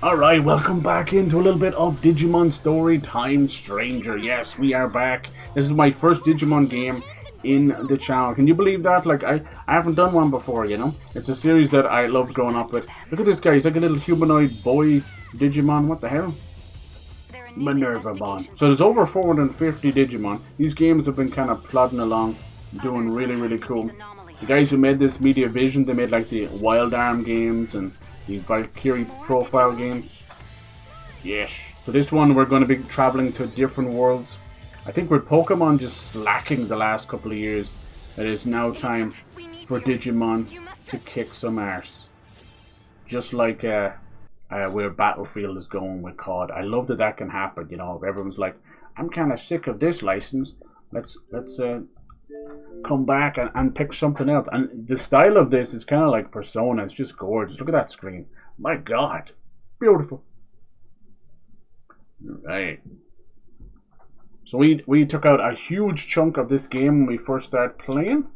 Alright, welcome back into a little bit of Digimon Story Time Stranger. Yes, we are back. This is my first Digimon game in the channel. Can you believe that? Like, I haven't done one before, you know? It's a series that I loved growing up with. Look at this guy, he's like a little humanoid boy Digimon. What the hell? Minervamon. So there's over 450 Digimon. These games have been kind of plodding along, doing really cool. The guys who made this Media Vision, they made like the Wild Arm games and the Valkyrie profile games. Yes. So this one we're going to be traveling to different worlds. I think with Pokemon just slacking the last couple of years, it is now time for Digimon to kick some arse. Just like where Battlefield is going with COD. I love that that can happen. You know, everyone's like, I'm kind of sick of this license. Let's come back and pick something else. And the style of this is kind of like Persona. It's just gorgeous. Look at that screen. My God. Beautiful. Right. So we took out a huge chunk of this game when we first started playing.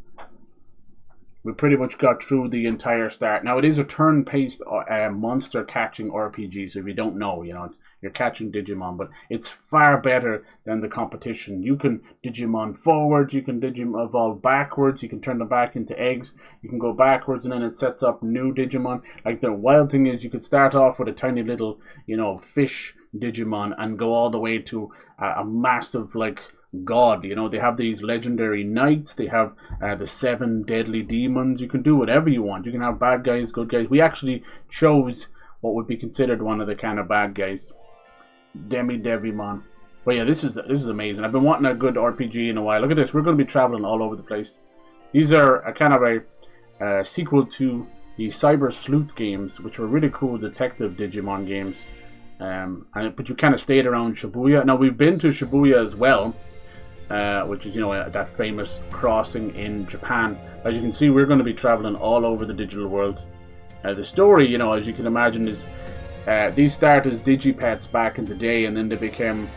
We pretty much got through the entire start. Now, it is a turn-based monster catching RPG, so if you don't know, you know, you're catching Digimon, but it's far better than the competition. You can Digimon forward, you can Digimon evolve backwards, you can turn them back into eggs, you can go backwards, and then it sets up new Digimon. Like, the wild thing is you could start off with a tiny little, you know, fish Digimon and go all the way to a massive, like, God. You know, they have these legendary knights, they have the 7 deadly demons. You can do whatever you want. You can have bad guys, good guys. We actually chose what would be considered one of the kind of bad guys, Devimon. But yeah, this is amazing. I've been wanting a good RPG in a while. Look at this, we're going to be traveling all over the place. These are a kind of a sequel to the Cyber Sleuth games, which were really cool detective Digimon games. But you kind of stayed around Shibuya. Now, we've been to Shibuya as well, which is, you know, that famous crossing in Japan. As you can see, we're going to be traveling all over the digital world. The story, you know, as you can imagine, is these started as Digipets back in the day, and then they became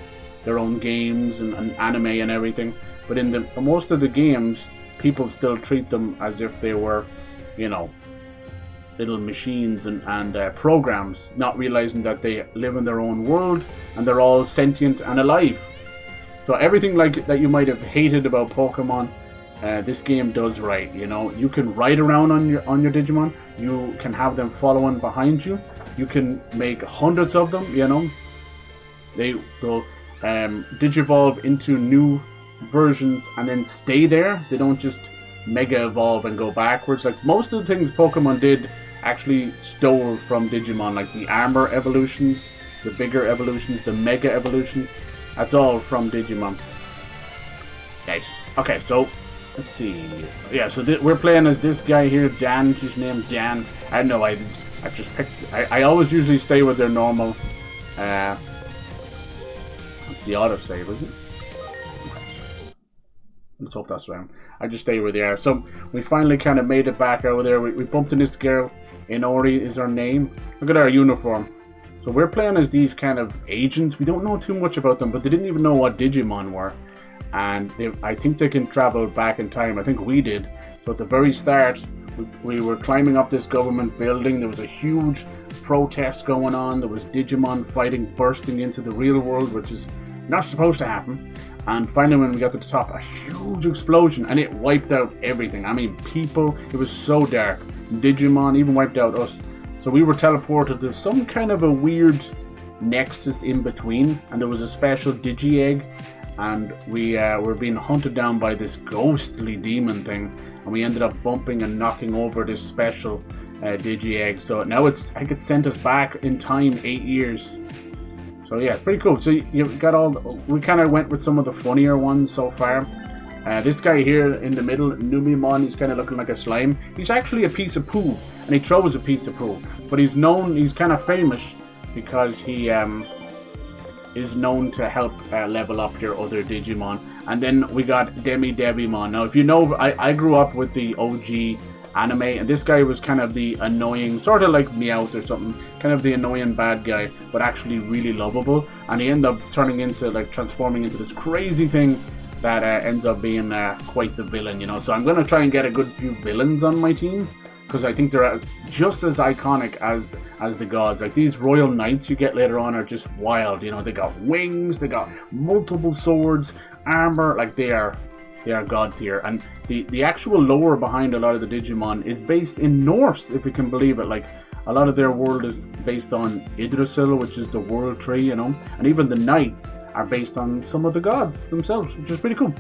their own games and anime and everything. But in most of the games, people still treat them as if they were, you know, little machines and programs, not realizing that they live in their own world and they're all sentient and alive. So everything like that you might have hated about Pokemon, this game does right. You know, you can ride around on your Digimon. You can have them following behind you. You can make hundreds of them. You know, they will digivolve into new versions and then stay there. They don't just mega evolve and go backwards. Like most of the things Pokemon did actually stole from Digimon, like the armor evolutions, the bigger evolutions, the mega evolutions. That's all from Digimon. Nice. Okay, so let's see. Yeah, so we're playing as this guy here, Dan. His name Dan. I don't know. I just picked. I always usually stay with their normal. What's the autosave? Is it? Let's hope that's right. I just stay where they are. So we finally kind of made it back over there. We bumped into this girl. Inori is her name. Look at our uniform. So we're playing as these kind of agents. We don't know too much about them, but they didn't even know what Digimon were. And I think they can travel back in time. I think we did. So at the very start, we were climbing up this government building. There was a huge protest going on. There was Digimon fighting bursting into the real world, which is not supposed to happen. And finally, when we got to the top, a huge explosion, and it wiped out everything. I mean, people, it was so dark. Digimon even wiped out us. So we were teleported to some kind of a weird nexus in between, and there was a special Digi-Egg, and we were being hunted down by this ghostly demon thing, and we ended up bumping and knocking over this special Digi-Egg. So now I think it sent us back in time 8 years. So yeah, pretty cool. So you've got we kind of went with some of the funnier ones so far. This guy here in the middle, Numemon, he's kind of looking like a slime. He's actually a piece of poo, and he throws a piece of poo. But he's kind of famous because he is known to help level up your other Digimon. And then we got Devimon. Now, if you know, I grew up with the OG anime, and this guy was kind of the annoying, sort of like Meowth or something, kind of the annoying bad guy, but actually really lovable. And he ended up transforming into this crazy thing that ends up being quite the villain, you know. So I'm going to try and get a good few villains on my team. because I think they're just as iconic as the gods. Like these royal knights you get later on are just wild. You know, they got wings, they got multiple swords, armor. Like they are god tier. And the actual lore behind a lot of the Digimon is based in Norse, if you can believe it. Like a lot of their world is based on Yggdrasil, which is the world tree, you know, and even the knights are based on some of the gods themselves, which is pretty cool.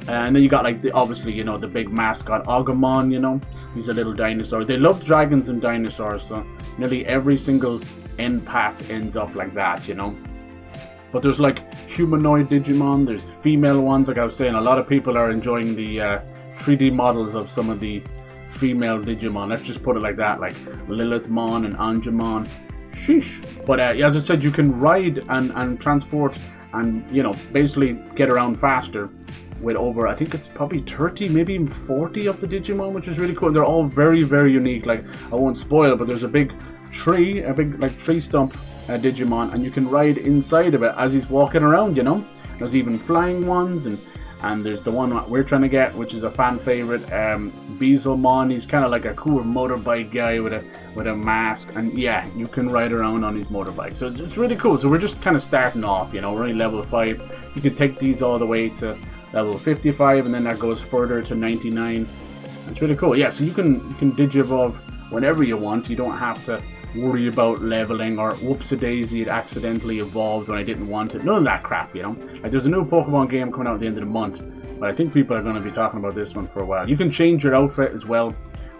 And then you got like obviously, you know, the big mascot Agumon, you know, he's a little dinosaur. They love dragons and dinosaurs, so nearly every single end pack ends up like that, you know. But there's like humanoid Digimon, there's female ones. Like I was saying, a lot of people are enjoying the 3D models of some of the female Digimon. Let's just put it like that, like Lilithmon and Angemon. Sheesh. But as I said, you can ride and transport and, you know, basically get around faster with over, I think it's probably 30, maybe even 40 of the Digimon, which is really cool. They're all very, very unique. Like, I won't spoil, but there's a big tree, like tree stump Digimon, and you can ride inside of it as he's walking around, you know. There's even flying ones, and there's the one that we're trying to get, which is a fan favorite, Bezelmon. He's kind of like a cool motorbike guy with a mask, and yeah, you can ride around on his motorbike. So it's really cool. So we're just kind of starting off, you know. We're only level 5. You can take these all the way to level 55, and then that goes further to 99. It's really cool. Yeah, so you can Digivolve whenever you want. You don't have to worry about leveling or whoops-a-daisy, it accidentally evolved when I didn't want it. None of that crap, you know. Like, there's a new Pokemon game coming out at the end of the month, but I think people are going to be talking about this one for a while. You can change your outfit as well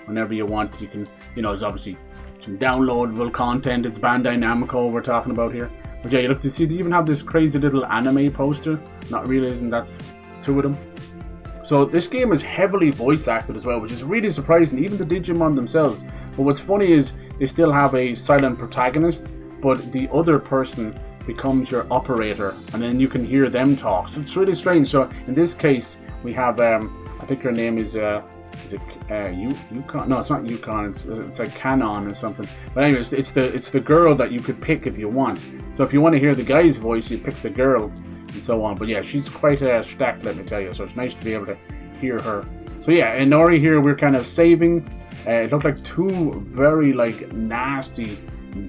whenever you want. You can, you know, there's obviously some downloadable content. It's Bandai Namco we're talking about here. But yeah, you look to see, they even have this crazy little anime poster, not realizing that's 2 of them. So this game is heavily voice acted as well, which is really surprising, even the Digimon themselves. But what's funny is they still have a silent protagonist, but the other person becomes your operator, and then you can hear them talk. So it's really strange. So in this case, we have, I think her name is it Yukon? No, it's not Yukon. It's like Canon or something. But anyways, it's the girl that you could pick if you want. So if you want to hear the guy's voice, you pick the girl, and so on. But yeah, she's quite stacked, let me tell you. So it's nice to be able to hear her. So yeah, in Ori here, we're kind of saving. It looked like 2 very like nasty,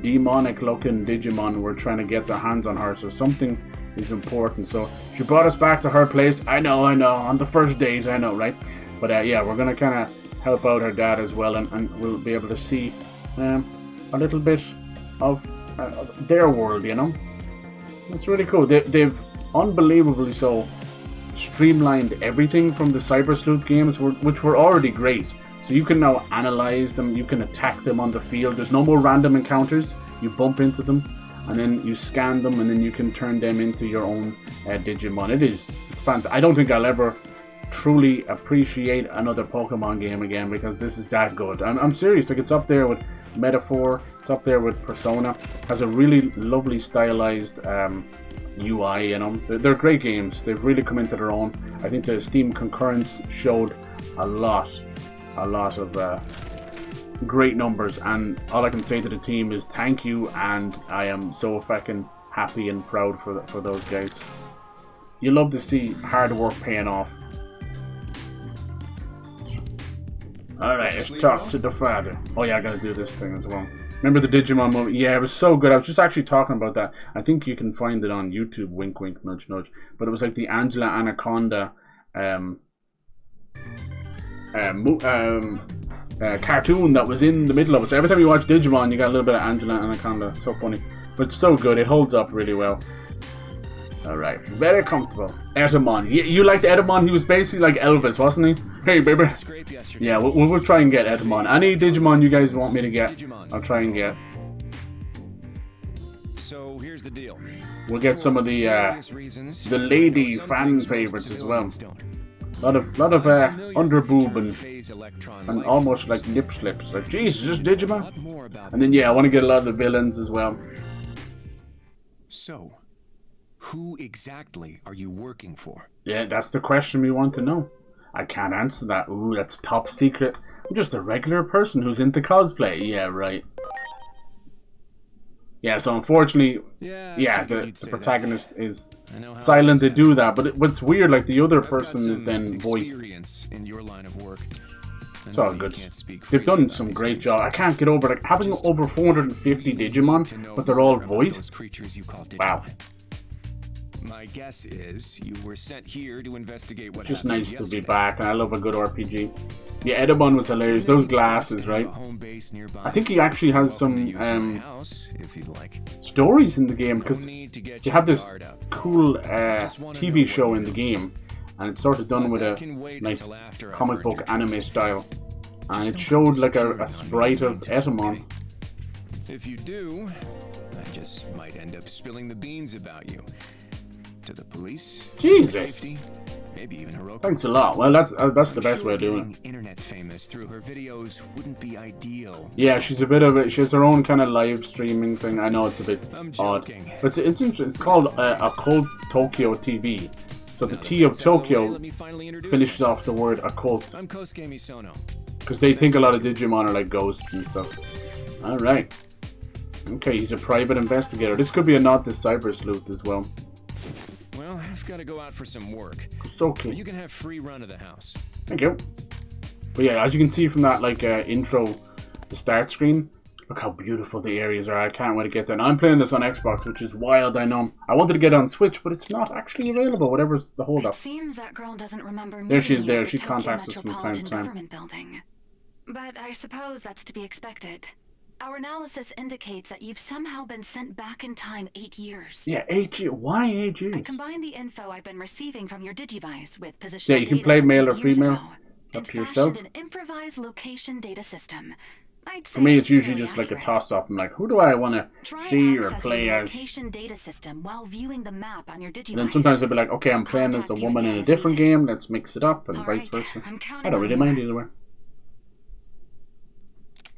demonic looking Digimon were trying to get their hands on her. So something is important. So she brought us back to her place. I know, on the first date, I know, right? But yeah, we're going to kind of help out her dad as well, and we'll be able to see a little bit of their world, you know? It's really cool. They've unbelievably so streamlined everything from the Cyber Sleuth games, which were already great. So you can now analyze them, you can attack them on the field. There's no more random encounters. You bump into them, and then you scan them, and then you can turn them into your own Digimon. It's fantastic. I don't think I'll ever truly appreciate another Pokemon game again, because this is that good. I'm serious. Like, it's up there with Metaphor, it's up there with Persona. It has a really lovely stylized UI, you know. They're great games. They've really come into their own. I think the Steam concurrence showed a lot of great numbers, and all I can say to the team is thank you, and I am so fucking happy and proud for those guys. You love to see hard work paying off. Alright, let's talk to the father. Oh yeah, I gotta do this thing as well. Remember the Digimon movie? Yeah, it was so good. I was just actually talking about that. I think you can find it on YouTube, wink wink, nudge nudge. But it was like the Angela Anaconda cartoon that was in the middle of it. So every time you watch Digimon, you got a little bit of Angela Anaconda. So funny. But it's so good. It holds up really well. Alright, very comfortable. Etemon. You liked Etemon? He was basically like Elvis, wasn't he? Hey, baby. Yeah, we'll try and get Etemon. Any Digimon you guys want me to get, I'll try and get. So here's the deal. We'll get some of the lady fan favorites as well. A lot of underboob and almost like lip slips. Like, Jesus, just Digimon? And then, yeah, I want to get a lot of the villains as well. So, who exactly are you working for? Yeah, that's the question we want to know. I can't answer that. Ooh, that's top secret. I'm just a regular person who's into cosplay. Yeah, right. Yeah, so unfortunately, the protagonist is silent to do that. But what's weird, like the other person is then voiced. In your line of work. It's all good. They've done some great job. I can't get over, like, having over 450 Digimon, but they're all voiced. Wow. My guess is you were sent here to investigate what Just happened nice yesterday. to be back, and I love a good RPG. Yeah, Edamon was hilarious. Those glasses, right? I think he actually has some stories in the game, because they have this cool TV show in the game, and it's sort of done with a nice comic book anime style. And it showed like a sprite of Edamon. If you do, I just might end up spilling the beans about you. To the police, Jesus. Safety, maybe even Hiroko. Thanks a lot. Well, that's the best way of doing it. Internet famous through her videos wouldn't be ideal. Yeah, she's a bit of a. She has her own kind of live streaming thing. I know it's a bit odd, but it's interesting. It's called Occult Tokyo TV. So the T of Tokyo finishes off the word occult, because they think a lot of Digimon are like ghosts and stuff. All right. Okay, he's a private investigator. This could be a nod to Cyber Sleuth as well. Well, I've got to go out for some work. It's okay. But you can have free run of the house. Thank you. But yeah, as you can see from that like intro, the start screen, look how beautiful the areas are. I can't wait to get there. Now, I'm playing this on Xbox, which is wild, I know. I wanted to get it on Switch, but it's not actually available, whatever's the hold up. It seems that girl doesn't remember There she is meeting you there. at She the Tokyo contacts us from time to Metropolitan time. Government Building. But I suppose that's to be expected. Our analysis indicates that you've somehow been sent back in time 8 years. Yeah, 8 years. Why 8 years? I combined the info I've been receiving from your Digivice with position. Yeah, you can play male or female. Up to yourself. An improvised location data system. For me, it's usually just like a toss-up. I'm like, who do I want to see or play as? Data system while viewing the map on your Digivice. And then sometimes I'll be like, okay, I'm playing as a woman in a different game. Let's mix it up, and vice versa. I don't really mind either way.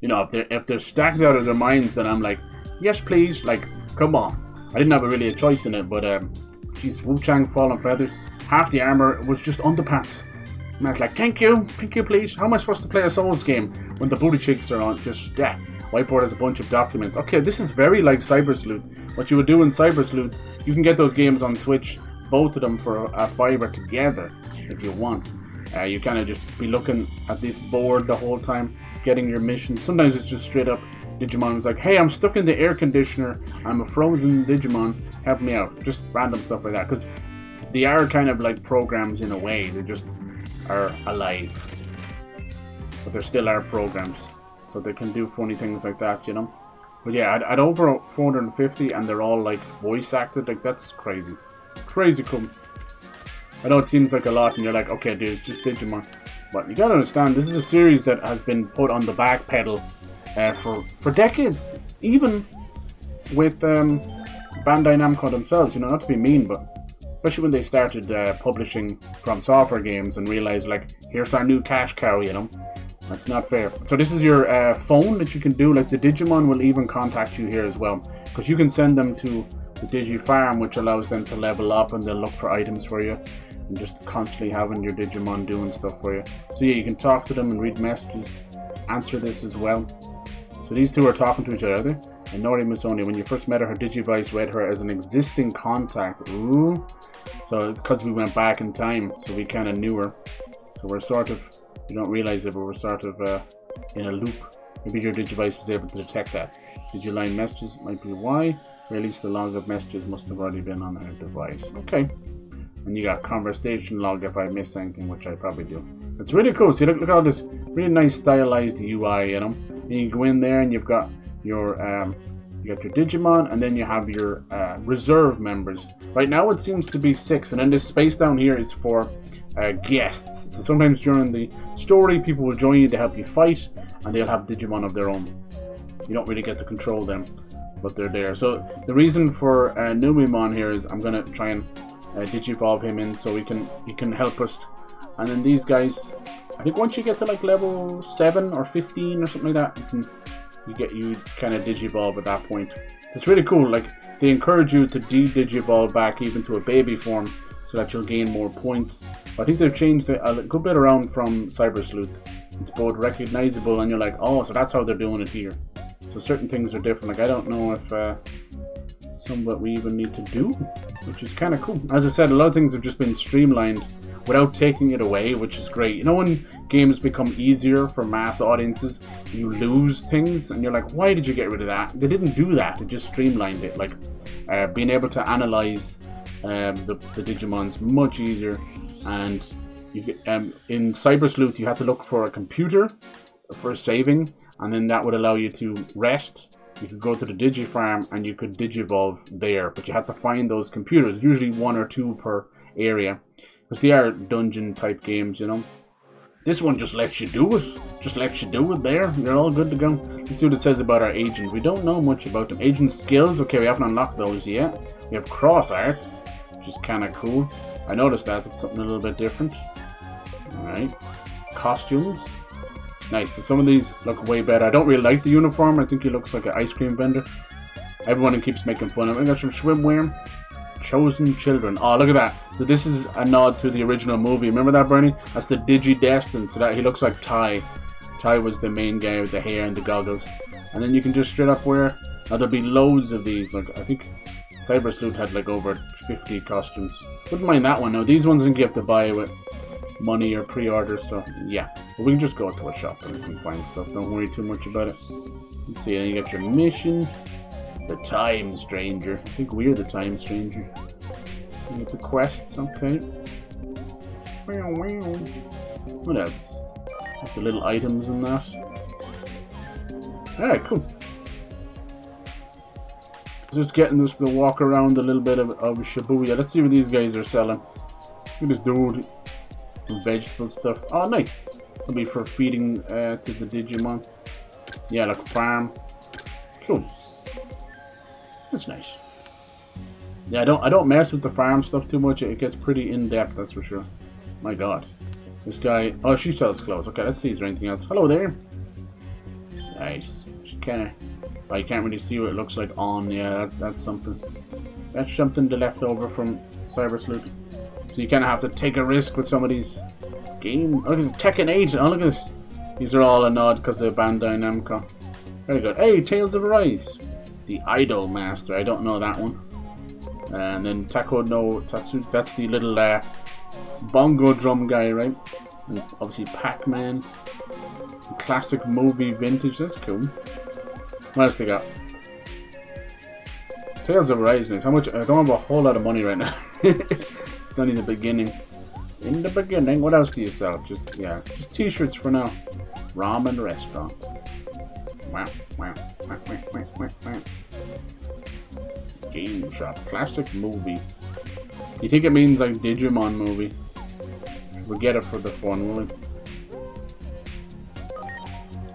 You know, if they're stacked out of their minds, then I'm like, yes, please. Like, come on. I didn't have really a choice in it, but geez, Wu-Chang Fallen Feathers. Half the armor was just underpants. And I was like, thank you, please. How am I supposed to play a Souls game when the booty cheeks are on? Just whiteboard has a bunch of documents. Okay, this is very like Cyber Sleuth. What you would do in Cyber Sleuth, you can get those games on Switch, both of them for a $5 together if you want. You kind of just be looking at this board the whole time, getting your mission. Sometimes it's just straight up Digimon is like, hey, I'm stuck in the air conditioner. I'm a frozen Digimon. Help me out. Just random stuff like that. Because they are kind of like programs in a way. They just are alive. But there still are programs. So they can do funny things like that, you know. But yeah, I'd over 450 and they're all like voice acted. Like, that's crazy. Crazy cool. I know it seems like a lot and you're like, okay, dude, it's just Digimon. But you gotta understand, this is a series that has been put on the back pedal for decades. Even with Bandai Namco themselves, you know, not to be mean, but especially when they started publishing from software games and realized, like, here's our new cash cow, you know. That's not fair. So this is your phone that you can do. Like, the Digimon will even contact you here as well. Because you can send them to the Digi Farm, which allows them to level up and they'll look for items for you. And just constantly having your Digimon doing stuff for you. So yeah, you can talk to them and read messages. Answer this as well. So these two are talking to each other, are they? And Nori Musoni, when you first met her Digivice read her as an existing contact. Ooh. So it's because we went back in time, so we kind of knew her. So we're sort of, you don't realize it, but we're sort of in a loop. Maybe your Digivice was able to detect that. Digiline messages might be why. Or at least the log of messages must have already been on her device. Okay. And you got conversation log if I miss anything, which I probably do. It's really cool. See, look at all this really nice stylized UI, you know. And you go in there and you've got your Digimon, and then you have your reserve members. Right now it seems to be 6, and then this space down here is for guests. So sometimes during the story, people will join you to help you fight, and they'll have Digimon of their own. You don't really get to control them, but they're there. So the reason for Numemon here is I'm gonna try and Digivolve him in so he can help us. And then these guys, I think once you get to like level 7 or 15 or something like that, you kind of Digivolve at that point. It's really cool. Like, they encourage you to de-Digivolve back even to a baby form so that you'll gain more points. I think they've changed it a good bit around from Cyber Sleuth. It's both recognizable and you're like, oh, so that's how they're doing it here. So certain things are different. Like, I don't know if some of what we even need to do, which is kind of cool. As I said, a lot of things have just been streamlined without taking it away, which is great. You know, when games become easier for mass audiences, you lose things and you're like, why did you get rid of that? They didn't do that, they just streamlined it. Like being able to analyze the Digimons much easier. And you get, in Cyber Sleuth you had to look for a computer for saving, and then that would allow you to rest. You could go to the Digifarm and you could Digivolve there, but you had to find those computers, usually 1 or 2 per area, because they are dungeon type games, you know. This one just lets you do it. Just lets you do it there. You're all good to go. Let's see what it says about our agent. We don't know much about them. Agent skills. Okay, we haven't unlocked those yet. We have cross arts, which is kind of cool. I noticed that. It's something a little bit different. Alright. Costumes. Nice. So some of these look way better. I don't really like the uniform. I think he looks like an ice cream vendor. Everyone keeps making fun of him. I got some swimwear. Chosen Children. Oh, look at that. So this is a nod to the original movie. Remember that, Bernie? That's the Digi-Destined. So that he looks like Ty. Ty was the main guy with the hair and the goggles. And then you can just straight up wear... Now there'll be loads of these. Like I think Cyber Sleuth had like over 50 costumes. Wouldn't mind that one. Now these ones you have to buy with money or pre-orders. So yeah. But we can just go to a shop and we can find stuff. Don't worry too much about it. Let's see. And you got your mission. The Time Stranger. I think we're the Time Stranger. You get the quests, okay. What else? Like the little items and that. Alright, cool. Just getting us to walk around a little bit of Shibuya. Let's see what these guys are selling. Look at this dude. Some vegetable stuff. Oh, nice. That'll be for feeding to the Digimon. Yeah, like farm. Cool. That's nice. Yeah, I don't mess with the farm stuff too much. It gets pretty in depth, that's for sure. My God, this guy. Oh, she sells clothes. Okay, let's see. Is there anything else? Hello there. Nice. She kind of. Oh, you can't really see what it looks like on. Yeah, that's something. That's something left over from Cyber Sleuth. So you kind of have to take a risk with some of these game. Oh, look at Tekken 8. Oh, look at this. These are all a nod because of Bandai Namco. Very good. Hey, Tales of Arise. The Idol Master, I don't know that one. And then Tako no Tatsu, that's the little bongo drum guy, right? And obviously Pac-Man. Classic movie vintage, that's cool. What else they got? Tales of Rise next. How much? I don't have a whole lot of money right now. It's only the beginning. In the beginning, what else do you sell? Just t-shirts for now. Ramen restaurant. Wow. Game shop. Classic movie. You think it means like Digimon movie? We'll get it for the fun, will we?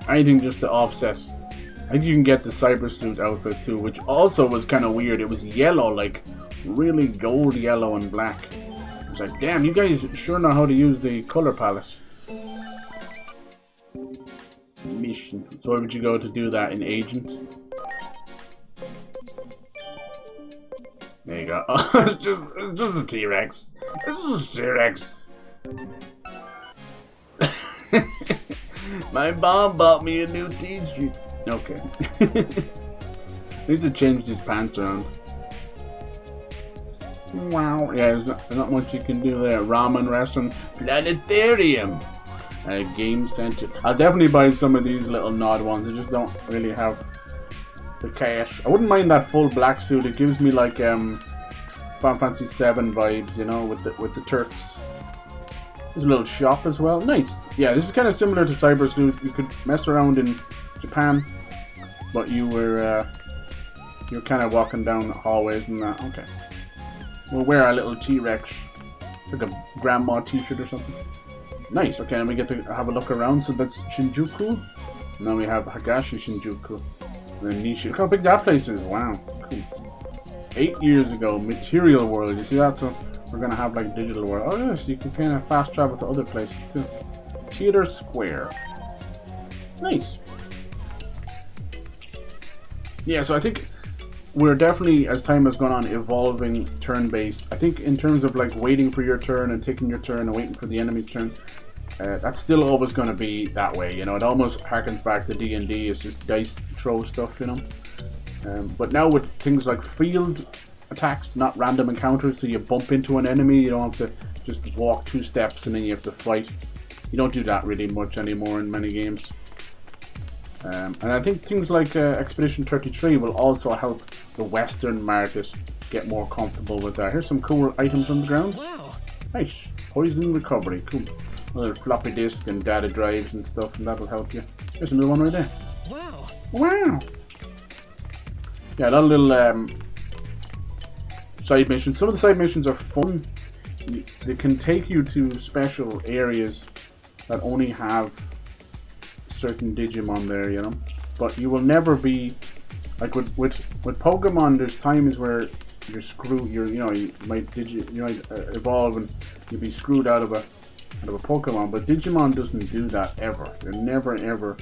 Anything just to offset. I think you can get the Cyber Sleuth outfit too, which also was kind of weird. It was yellow, like really gold yellow and black. I was like, damn, you guys sure know how to use the color palette. Mission. So where would you go to do that? In Agent? There you go. Oh, it's just a T-Rex. It's just a T-Rex. My mom bought me a new t-shirt. Okay. I need to change these pants around. Wow. Yeah, there's not much you can do there. Ramen restaurant. Planetarium. Game center. I'll definitely buy some of these little nod ones. I just don't really have the cash. I wouldn't mind that full black suit. It gives me like Final Fantasy 7 vibes, you know, with the Turks. There's a little shop as well. Nice. Yeah, this is kind of similar to Cyber Sleuth. You could mess around in Japan, but you were kind of walking down the hallways and that. Okay. We'll wear our little T-Rex. It's like a grandma t-shirt or something. Nice. Okay, and we get to have a look around. So that's Shinjuku. Now we have Hagashi Shinjuku. And then Nishi. Look how big that place is. Wow. Cool. 8 years ago, Material World. You see that? So we're gonna have like Digital World. Oh yes, you can kind of fast travel to other places too. Theater Square. Nice. Yeah, so I think we're definitely, as time has gone on, evolving turn-based. I think in terms of like waiting for your turn and taking your turn and waiting for the enemy's turn, that's still always going to be that way. You know, it almost harkens back to D&D. It's just dice throw stuff, you know. But now with things like field attacks, not random encounters, so you bump into an enemy, you don't have to just walk 2 steps and then you have to fight. You don't do that really much anymore in many games. And I think things like Expedition 33 will also help the Western market get more comfortable with that. Here's some cool items on the ground. Wow. Nice. Poison recovery. Cool. A little floppy disk and data drives and stuff, and that'll help you. There's another one right there. Wow. Wow. Yeah, a lot of little side missions. Some of the side missions are fun. They can take you to special areas that only have certain Digimon there, you know. But you will never be like with Pokemon. There's times where you're screwed. You might evolve and you'll be screwed out of a Pokemon. But Digimon doesn't do that ever. They're never ever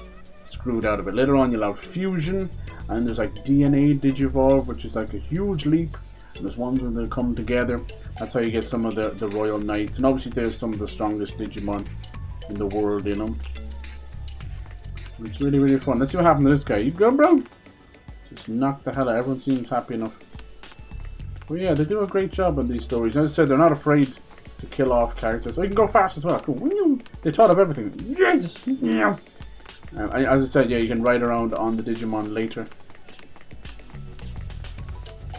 screwed out of it. Later on, you'll have fusion, and there's like DNA Digivolve, which is like a huge leap. And there's ones when they come together. That's how you get some of the Royal Knights, and obviously there's some of the strongest Digimon in the world, you know. It's really, really fun. Let's see what happened to this guy. You go, bro. Just knock the hell out. Everyone seems happy enough. Well, yeah, they do a great job on these stories. As I said, they're not afraid to kill off characters. Oh, you can go fast as well. Cool. They thought of everything. Yes. Yeah. As I said, yeah, you can ride around on the Digimon later.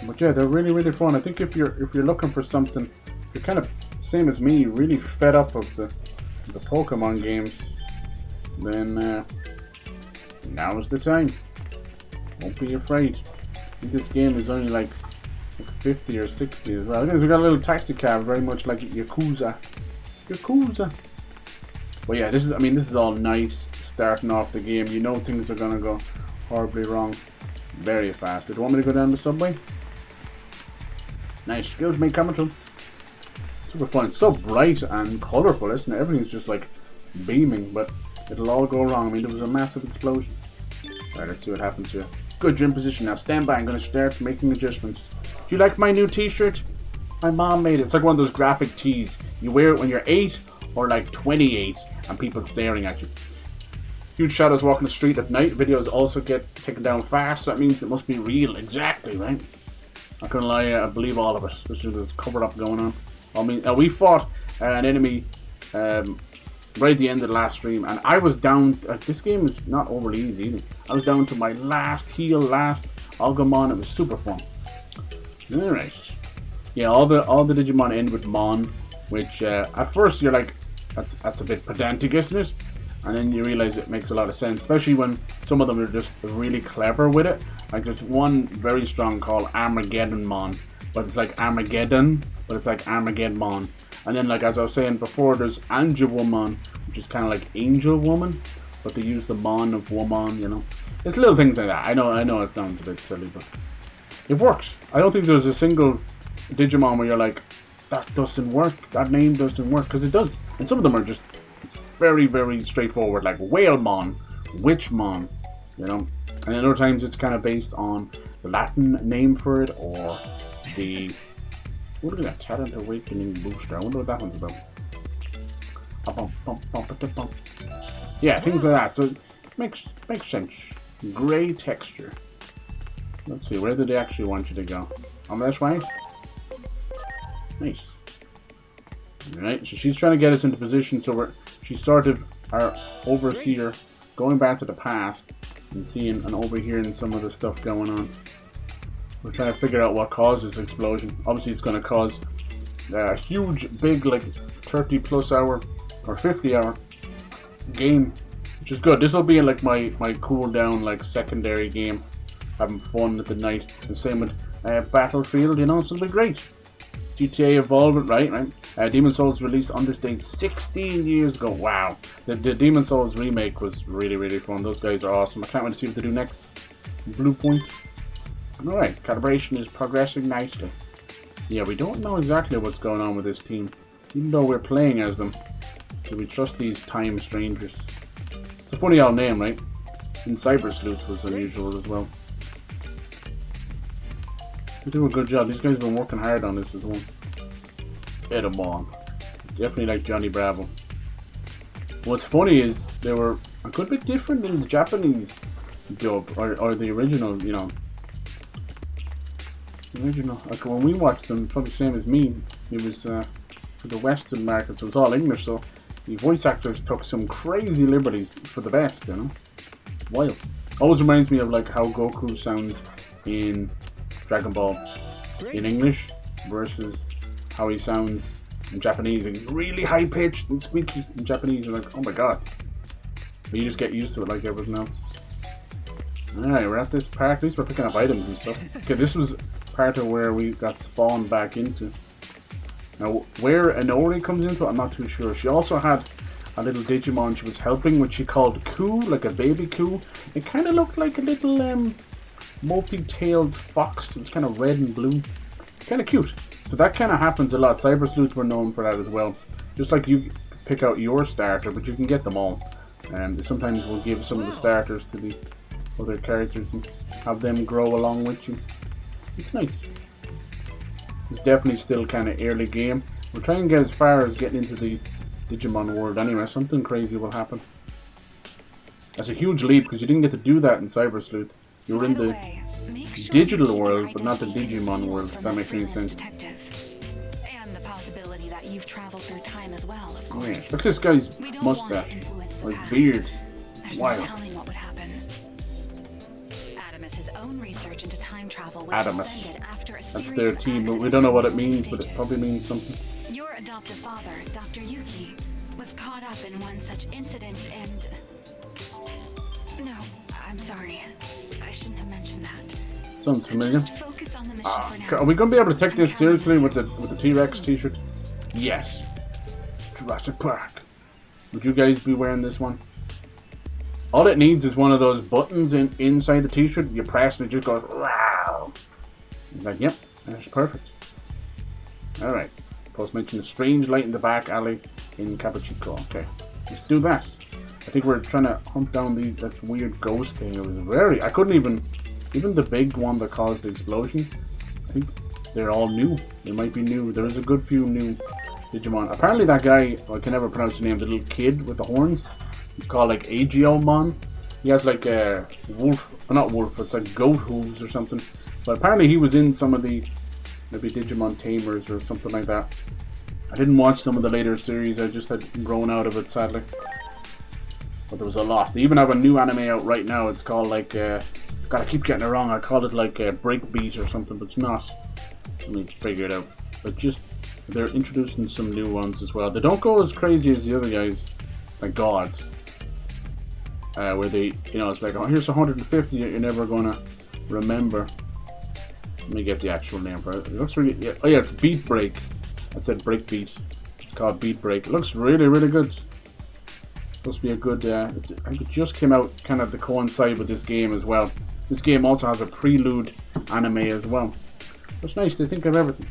But yeah, they're really, really fun. I think if you're looking for something, you're kind of same as me, really fed up of the Pokemon games, then now is the time. Don't be afraid. I think this game is only like 50 or 60 as well. I think we got a little taxi cab, very much like Yakuza. But yeah, this is all nice starting off the game. You know things are gonna go horribly wrong very fast. Did you want me to go down the subway? Nice. Excuse me, coming to. Super fun. It's so bright and colourful, isn't it? Everything's just like beaming, but it'll all go wrong. I mean, there was a massive explosion. Alright, let's see what happens here. Good, you're in position now. Stand by. I'm going to start making adjustments. Do you like my new t-shirt? My mom made it. It's like one of those graphic tees. You wear it when you're 8 or like 28 and people staring at you. Huge shadows walking the street at night. Videos also get taken down fast, so that means it must be real. Exactly, right? Not gonna lie, I believe all of it, especially with this covered up going on. I mean, we fought an enemy right at the end of the last stream, and I was down. This game is not overly easy either. I was down to my last heal, last Agumon. It was super fun. Alright. Yeah, all the Digimon end with Mon, which at first you're like, that's a bit pedantic, isn't it? And then you realize it makes a lot of sense, especially when some of them are just really clever with it. Like there's one very strong called Armageddonmon, but it's like Armageddon, but it's like Armageddonmon. And then, like as I was saying before, there's Angelwomon, which is kind of like Angel Woman, but they use the Mon of Woman, you know. It's little things like that. I know it sounds a bit silly, but it works. I don't think there's a single Digimon where you're like, that doesn't work, that name doesn't work, because it does. And some of them are just, it's very, very straightforward, like Whalemon, Witchmon, you know. And then other times it's kind of based on the Latin name for it, or the, what is that, Talent Awakening Booster. I wonder what that one's about. Yeah, things like that. So it makes sense. Grey texture. Let's see, where do they actually want you to go? On this way? Nice. Alright, so she's trying to get us into position, so she started our overseer going back to the past and seeing and overhearing some of the stuff going on. We're trying to figure out what caused this explosion. Obviously it's going to cause a huge, big, like 30 plus hour or 50 hour game, which is good. This will be like my cool down, like secondary game, having fun at the night. The same with Battlefield, you know, so it'll be great. GTA Evolved, right? Demon Souls released on this date 16 years ago. Wow. The Demon Souls remake was really, really fun. Those guys are awesome. I can't wait to see what they do next. Blue Point. Alright, calibration is progressing nicely. Yeah, we don't know exactly what's going on with this team. Even though we're playing as them. Do we trust these Time Strangers? It's a funny old name, right? And Cyber Sleuth was unusual as well. They do a good job. These guys have been working hard on this as well. Edamon. Definitely like Johnny Bravo. What's funny is they were a good bit different than the Japanese dub or the original, you know. The original, like when we watched them, probably the same as me. It was for the Western market, so it's all English. So the voice actors took some crazy liberties for the best, you know. Wild. Always reminds me of like how Goku sounds in Dragon Ball in English versus how he sounds in Japanese. Like really high pitched and squeaky in Japanese. You're like, oh my god. But you just get used to it like everything else. Alright, we're at this part. At least we're picking up items and stuff. Okay, this was part of where we got spawned back into. Now, where Inori comes into it, I'm not too sure. She also had a little Digimon she was helping, which she called Ku, like a baby Ku. It kind of looked like a little multi-tailed fox. It was kind of red and blue. Kind of cute. So that kind of happens a lot. Cyber Sleuth were known for that as well. Just like you pick out your starter, but you can get them all. And sometimes we'll give some of the starters to the other characters and have them grow along with you. It's nice. It's definitely still kind of early game. We'll try and get as far as getting into the Digimon world anyway. Something crazy will happen. That's a huge leap because you didn't get to do that in Cyber Sleuth. You were in the digital world, but not the Digimon world, if that makes any sense. And the possibility that you've traveled through time as well, of course. Yeah. Look at this guy's mustache. Or his beard. Wild. No telling what would happen. Adamus's own research into time travel was Adamus. suspended after a That's series their of team, but we accidents don't know what it and means, but it stages. probably means something. Your adoptive father, Dr. Yuki, was caught up in one such incident and... No, I'm sorry. I shouldn't have mentioned that. Sounds familiar. Just focus on the mission for now. Are we going to be able to take this seriously with the T-Rex t-shirt? Yes. Jurassic Park. Would you guys be wearing this one? All it needs is one of those buttons inside the t-shirt. You press and it just goes, wow. It's like, yep, that's perfect. Alright. Post mention a strange light in the back alley in Cappuccino. Okay, let's do that. I think we're trying to hunt down this weird ghost thing. It was I couldn't even the big one that caused the explosion. I think they're all new. They might be new. There is a good few new Digimon. Apparently that guy, I can never pronounce the name, the little kid with the horns. He's called like Aegeomon. He has like a wolf, not wolf, it's like goat hooves or something. But apparently he was in some of the maybe Digimon Tamers or something like that. I didn't watch some of the later series, I just had grown out of it sadly. But there was a lot. They even have a new anime out right now. It's called like, God, I keep getting it wrong. I called it like Breakbeat or something, but it's not. Let me figure it out. But just, they're introducing some new ones as well. They don't go as crazy as the other guys. Thank God. Where they, you know, it's like, oh, here's 150 you're never gonna remember. Let me get the actual name for it. It looks really, yeah, oh yeah, it's Beat Break. I said Breakbeat. It's called Beat Break. It looks really, really good. Supposed to be a good, I think it just came out kind of to coincide with this game as well. This game also has a prelude anime as well. It's nice to think of everything.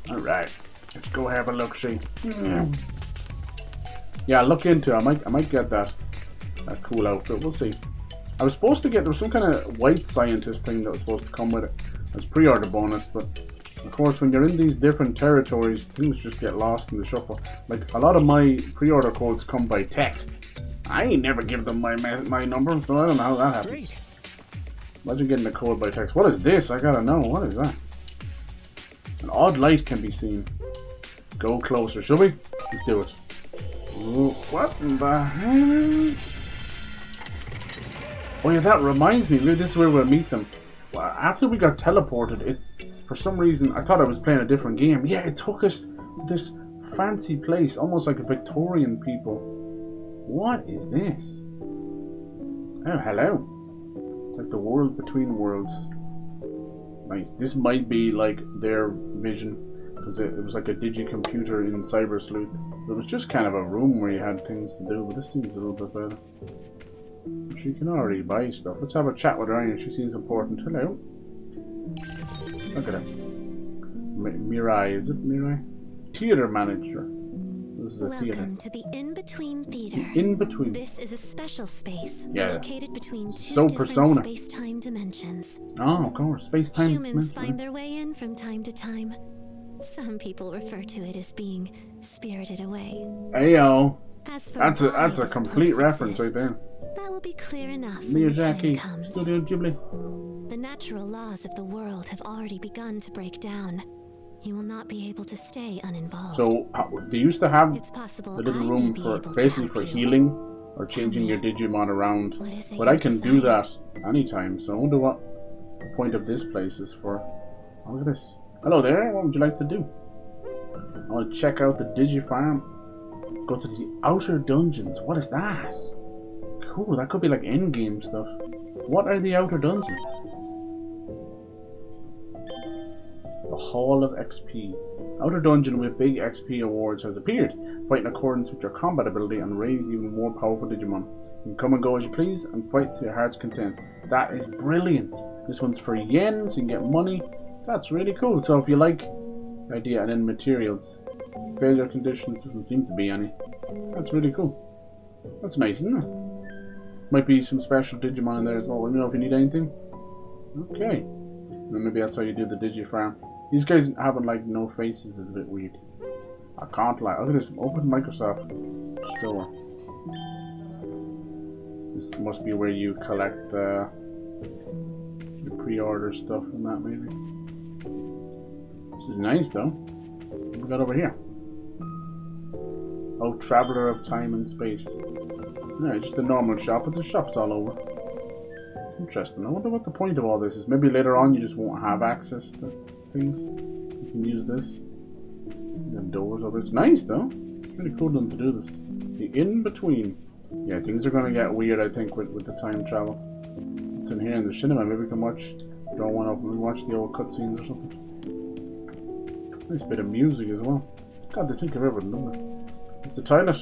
Alright, let's go have a look, see. Yeah, look into it. I might get that cool outfit. We'll see. I was supposed to get, there was some kind of white scientist thing that was supposed to come with it as pre-order bonus, but of course when you're in these different territories, things just get lost in the shuffle. Like a lot of my pre-order codes come by text. I ain't never give them my number, so I don't know how that happens. Great. Imagine getting a code by text. What is this? I gotta know. What is that? An odd light can be seen. Go closer, shall we? Let's do it. Ooh, what in the hell? Oh yeah, that reminds me. This is where we'll meet them. Well, after we got teleported, for some reason I thought I was playing a different game. Yeah, it took us to this fancy place, almost like a Victorian people. What is this? Oh, hello. It's like the world between worlds. Nice. This might be like their vision, because it was like a digi-computer in Cyber Sleuth. It was just kind of a room where you had things to do, but this seems a little bit better. She can already buy stuff. Let's have a chat with her. She seems important. Hello. Look at her. Mirai, is it Mirai? Theater manager. So this is a theater. Welcome to the In-Between Theater. In-Between. This is a special space located between So two Persona. different space-time dimensions. Oh, of course. Space-time. Humans find their way in from time to time. Some people refer to it as being spirited away. Ayo. As for That's why a this complete place reference right exists, there. that will be clear enough when the time Miyazaki. comes. Studio Ghibli. The natural laws of the world have already begun to break down. you will not be able to stay uninvolved. So they used to have It's possible the little I room may be for able to basically help for you. healing or changing me, your Digimon around, what is it but I you can do desire? that anytime. So I wonder what the point of this place is for. Oh, look at this. Hello there. What would you like to do? I want to check out the Digi Farm. Go to the outer dungeons. What is that? Cool. That could be like endgame stuff. What are the outer dungeons? The Hall of XP. Outer dungeon with big XP awards has appeared. Fight in accordance with your combat ability and raise even more powerful Digimon. You can come and go as you please and fight to your heart's content. That is brilliant. This one's for yen, so you can get money. That's really cool. So if you like the idea, and then materials. Failure conditions doesn't seem to be any. That's really cool. That's nice, isn't it? Might be some special Digimon in there as well. Let me know if you need anything. Okay. And maybe that's how you do the Digi Farm. These guys having like no faces is a bit weird. I can't lie. Look at this. Open Microsoft Store. This must be where you collect your pre-order stuff and that maybe. This is nice though. What we got over here? Oh, Traveler of Time and Space. Yeah, just a normal shop, but the shop's all over. Interesting. I wonder what the point of all this is. Maybe later on you just won't have access to things. You can use this. You have doors over. It's nice though. It's really cool of them to do this. The in-between. Yeah, things are gonna get weird I think with the time travel. It's in here in the cinema. Maybe we can draw one up and watch the old cutscenes or something. Nice bit of music as well. God, they think of everything, don't they? Is the toilet?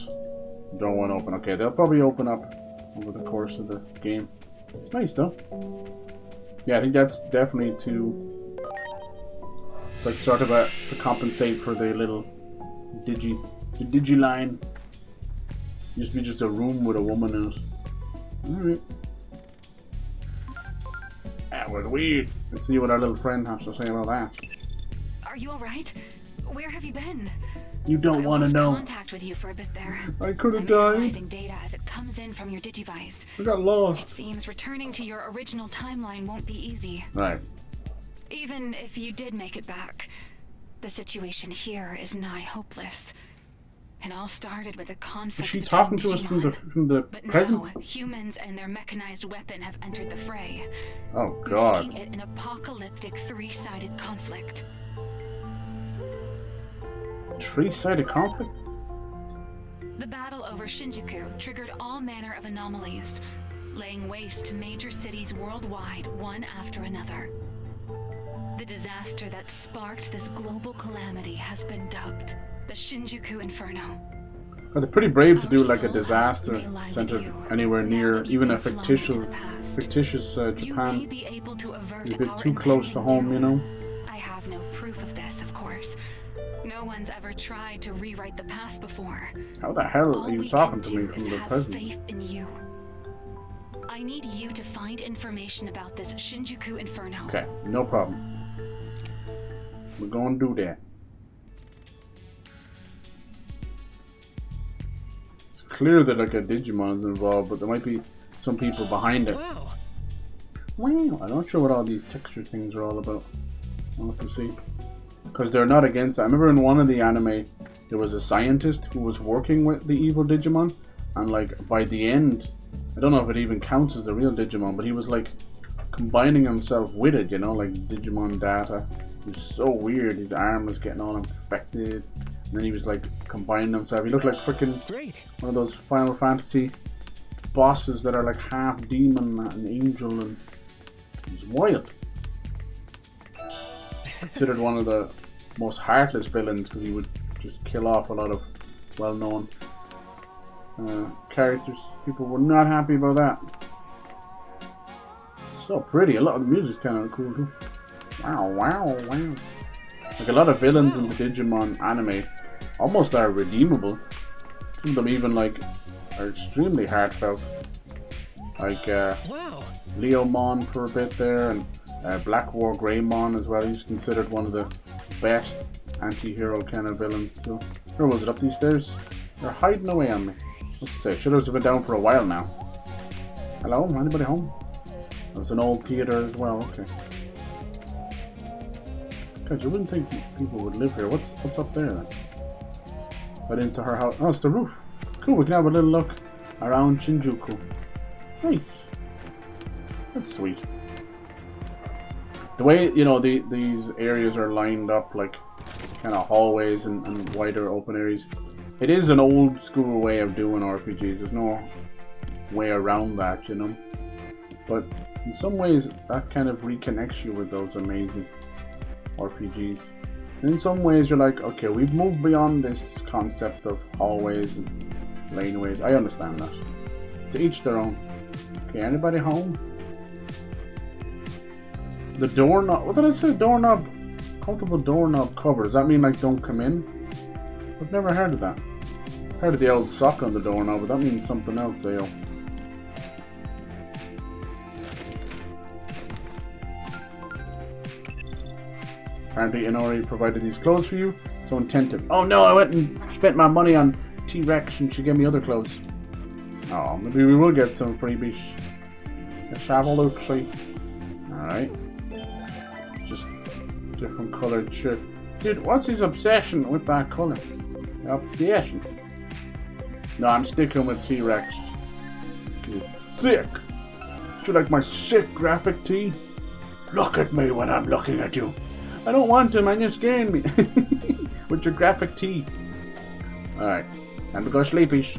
Don't want to open. Okay, they'll probably open up over the course of the game. It's nice though. Yeah, I think that's definitely it's like sort of to compensate for the little Digiline. Used to be just a room with a woman in it. Alright. That was weird. Let's see what our little friend has to say about that. Are you alright? Where have you been? You don't want to know. Contact with you for a bit there. I could have I'm died. analyzing data as it comes in from your Digivice. I got lost. It seems returning to your original timeline won't be easy. Right. Even if you did make it back, the situation here is nigh hopeless. It all started with a conflict. Is she between talking to us from the but present? now, humans and their mechanized weapon have entered the fray. Oh God. Making it an apocalyptic three-sided conflict. Three-sided conflict? The battle over Shinjuku triggered all manner of anomalies, laying waste to major cities worldwide, one after another. The disaster that sparked this global calamity has been dubbed the Shinjuku Inferno. Well, they're pretty brave to do Our like a soul disaster may lie with centered you, anywhere near now that even a you've been flown into fictitious the past. You may Japan. be able to avert It's a bit our too close to impending home, you know. doom. I have no proof of this, of course. No one's ever tried to rewrite the past before. How the hell All are you we talking can to me do from is the have present? faith in you. I need you to find information about this Shinjuku Inferno. Okay, no problem. We're going to do that. It's clear that like a Digimon's involved, but there might be some people behind it. Wow. Wow, I'm not sure what all these texture things are all about. I'll have to see. Because they're not against that. I remember in one of the anime, there was a scientist who was working with the evil Digimon, and like by the end, I don't know if it even counts as a real Digimon, but he was like combining himself with it, you know, like Digimon data. It was so weird. His arm was getting all infected, and then he was like combining himself. He looked like freaking one of those Final Fantasy bosses that are like half demon and angel, and it was wild. Considered one of the most heartless villains because he would just kill off a lot of well-known characters. People were not happy about that. So pretty. A lot of the music's kind of cool too. Wow, wow, wow. Like a lot of villains in the Digimon anime almost are redeemable. Some of them even like are extremely heartfelt. Like Leomon for a bit there, and Black War Greymon as well. He's considered one of the best anti-hero kind of villains too. Where was it? Up these stairs? They're hiding away on me. Let's say Shutters have been down for a while now. Hello? Anybody home? There's an old theater as well. Okay. God, you wouldn't think people would live here. What's up there then? Right into her house. Oh, it's the roof. Cool, we can have a little look around Shinjuku. Nice. That's sweet. The way, you know, these areas are lined up like kind of hallways and wider open areas. It is an old school way of doing RPGs. There's no way around that, you know. But in some ways, that kind of reconnects you with those amazing RPGs. And in some ways, you're like, okay, we've moved beyond this concept of hallways and laneways. I understand that. To each their own. Okay, anybody home? The doorknob. What did I say? Doorknob. Comfortable doorknob cover. Does that mean like don't come in? I've never heard of that. Heard of the old sock on the doorknob, but that means something else, Dale. Apparently Inori provided these clothes for you, so attentive. Oh no, I went and spent my money on T-Rex and she gave me other clothes. Oh, maybe we will get some freebies. Let's have a look, see. Alright. Just different coloured shirt. Dude, what's his obsession with that colour? Obsession. No, I'm sticking with T-Rex. It's sick. Do you like my sick graphic tee? Look at me when I'm looking at you. I don't want to, man. You're scaring me. With your graphic tee. Alright. Time to go sleepish.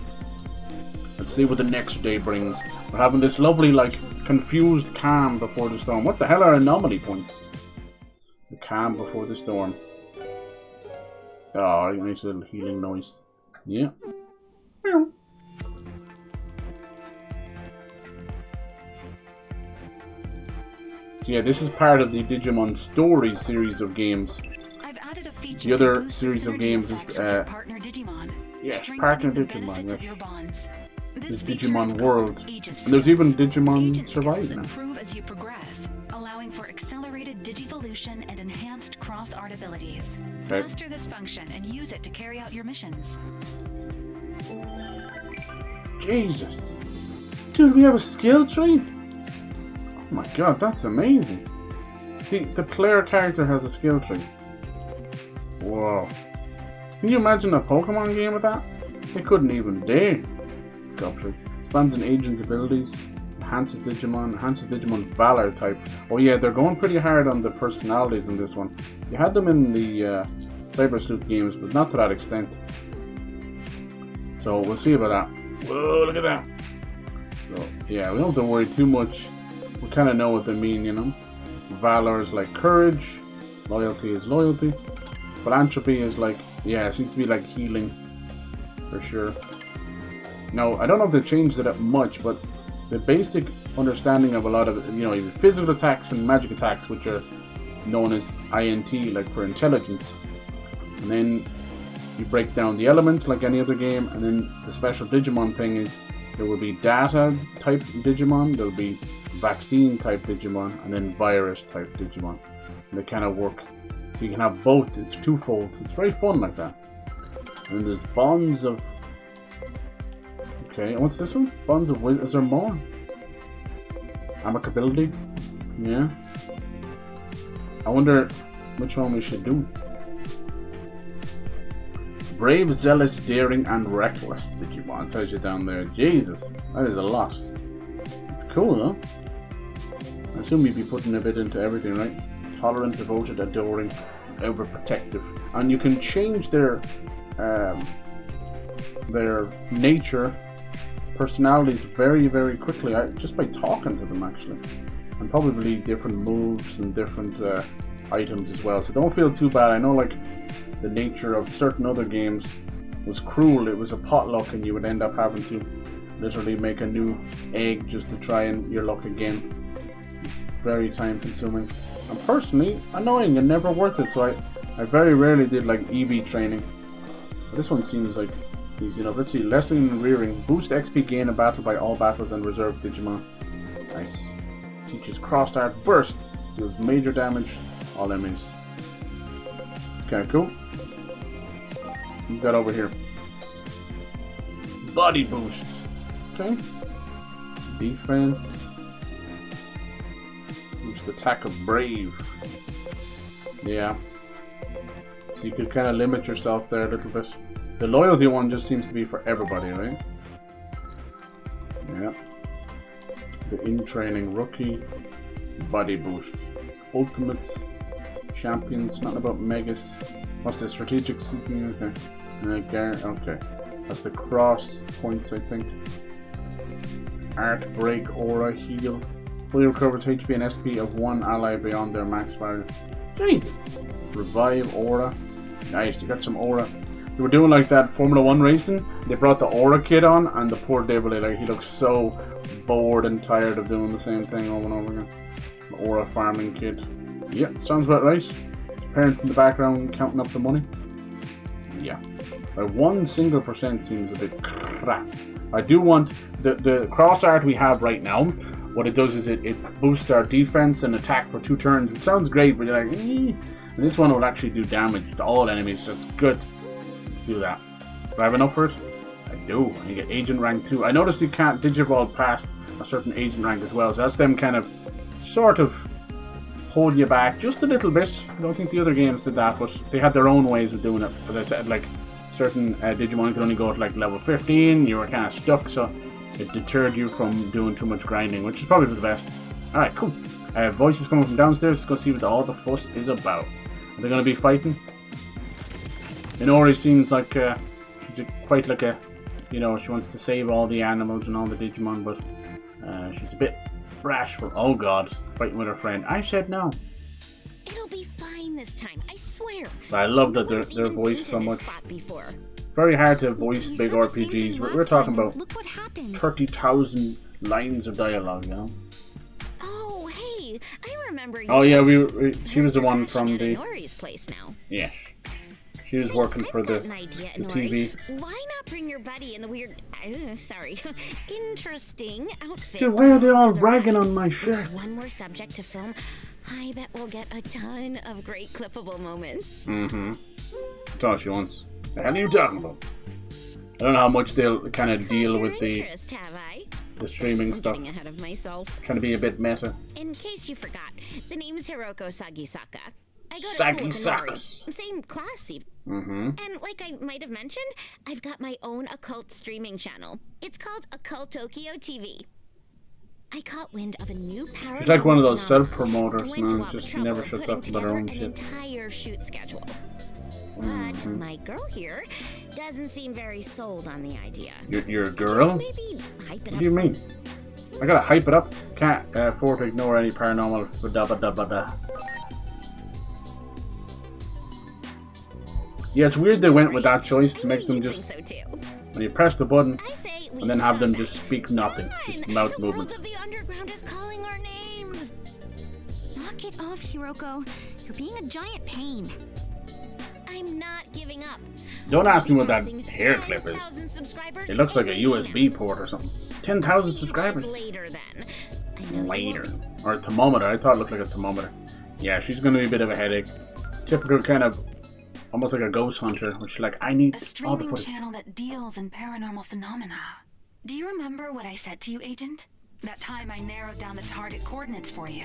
Let's see what the next day brings. We're having this lovely, like, confused calm before the storm. What the hell are anomaly points? The calm before the storm. Oh, nice little healing noise. Yeah. So yeah, this is part of the Digimon Story series of games. I've added a feature The other to boost series of synergy games effects is with your partner Digimon. yes, Strengthening partner the Digimon, benefits of yes. your bonds. There's This feature Digimon is called World. Agent And there's even Skills. Digimon Agent Survive skills now. improve as you progress, allowing for accelerated digivolution and enhanced cross-art abilities. Okay. Master this function and use it to carry out your missions. Jesus. Dude, we have a skill tree? Oh my god, that's amazing. The player character has a skill tree. Whoa. Can you imagine a Pokemon game with that? They couldn't even dare. Gobshite. Expands an agent's abilities. Enhances Digimon Valor type. Oh yeah, they're going pretty hard on the personalities in this one. You had them in the Cyber Sleuth games, but not to that extent. So we'll see about that. Whoa, look at that. So yeah, we don't have to worry too much. We kind of know what they mean, you know. Valor is like courage. Loyalty is loyalty. Philanthropy is like, yeah, it seems to be like healing. For sure. Now, I don't know if they changed it up much, but the basic understanding of a lot of, you know, physical attacks and magic attacks, which are known as INT, like for intelligence. And then you break down the elements like any other game, and then the special Digimon thing is there will be data type Digimon, there will be vaccine type Digimon, and then virus type Digimon. And they kind of work. So you can have both, it's twofold. It's very fun like that. And there's bonds of... Okay, and what's this one? Bonds of wisdom. Is there more? Amicability? Yeah. I wonder which one we should do. Brave, zealous, daring, and reckless Digimon. Tells you down there. Jesus, that is a lot. It's cool, though. I assume you'd be putting a bit into everything, right? Tolerant, devoted, adoring, overprotective. And you can change their nature, personalities very, very quickly, just by talking to them, actually. And probably different moves and different items as well. So don't feel too bad. I know, like, the nature of certain other games was cruel. It was a potluck and you would end up having to literally make a new egg just to try and your luck again. It's very time consuming and personally annoying and never worth it, so I very rarely did like EV training. But this one seems like easy enough. Let's see. Lesson in rearing. Boost XP gain a battle by all battles and reserve Digimon. Nice. Teaches cross art burst. Deals major damage all enemies. It's kind of cool. Who's got over here? Body boost. Okay. Defense. Boost attack of brave. Yeah. So you could kind of limit yourself there a little bit. The loyalty one just seems to be for everybody, right? Yeah. The in-training rookie. Body boost. Ultimates. Champions. Nothing about megas. What's the strategic seeking? Okay. Okay. That's the cross points, I think. Art, break, aura, heal. Fully recovers HP and SP of one ally beyond their max value. Jesus! Revive, aura. Nice, you got some aura. They were doing like that Formula 1 racing. They brought the aura kit on, and the poor devil, like, he looks so bored and tired of doing the same thing over and over again. The aura farming kid. Yeah, sounds about right. Parents in the background counting up the money. Yeah. By 1% seems a bit crap. I do want the cross art we have right now. What it does is it boosts our defense and attack for 2 turns. It sounds great, but you're like, and this one will actually do damage to all enemies, so it's good to do that. Do I have enough for it? I do. I get agent rank 2. I noticed you can't digivolve past a certain agent rank as well, so that's them kind of sort of hold you back just a little bit. I don't think the other games did that, but they had their own ways of doing it. As I said, like, certain Digimon could only go to like level 15, you were kind of stuck, so it deterred you from doing too much grinding, which is probably for the best. Alright, cool. Voices coming from downstairs. Let's go see what all the fuss is about. Are they going to be fighting? Inori seems like she's quite like a, you know, she wants to save all the animals and all the Digimon, but she's a bit brash for, oh god, fighting with her friend. I said no. It'll be fine this time, I swear. But I love that they're voiced so much. Very hard to voice big RPGs. We're talking about 30,000 lines of dialogue, you know. Oh, hey, I remember you. Oh yeah, she was the one from the Inori's place now. Yes. She was working for the TV. Why not bring your buddy in the weird, interesting outfit? Dude, why are they all ragging on my shirt? One more subject to film. I bet we'll get a ton of great clippable moments. Mm-hmm. That's all she wants. The hell are you talking about? I don't know how much they'll kind of deal with the streaming stuff. Getting ahead of myself. Trying to be a bit meta. In case you forgot, the name's Hiroko Sagisaka. I go to Sagisakas. school with Inori. Same class even. Mm-hmm. And like I might have mentioned, I've got my own occult streaming channel. It's called Occult Tokyo TV. I caught wind of a new paranormal. She's like one of those self-promoters, man. Just never shuts up about her own shit. Entire shoot schedule. But my girl here doesn't seem very sold on the idea. You're a girl? Maybe hype it up. What do you mean? I gotta hype it up. Can't afford to ignore any paranormal. Ba-da-ba-da-ba-da. Yeah, it's weird they went with that choice to make them just, when you press the button, and then have them just speak nothing, just mouth movements. The underground is calling our names. Knock it off, Hiroko. You're being a giant pain. I'm not giving up. Don't ask me what that hair clip is. It looks like a USB port or something. 10,000 subscribers. Later then. Later. Or a thermometer. I thought it looked like a thermometer. Yeah, she's going to be a bit of a headache. Typical kind of, almost like a ghost hunter, which is like, I need a all the streaming footage. channel that deals in paranormal phenomena. Do you remember what I said to you, Agent? That time I narrowed down the target coordinates for you,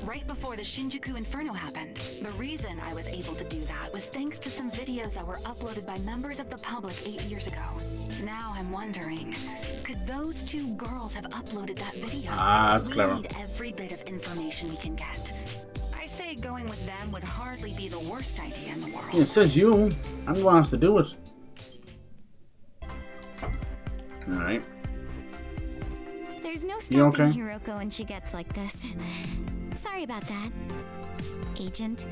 right before the Shinjuku Inferno happened. The reason I was able to do that was thanks to some videos that were uploaded by members of the public 8 years ago. Now I'm wondering, could those 2 girls have uploaded that video? Ah, that's clever. We need every bit of information we can get. I say going with them would hardly be the worst idea in the world. It says you. I'm the one who has to do it. Alright. There's no stopping okay? Hiroko when she gets like this. Sorry about that, Agent.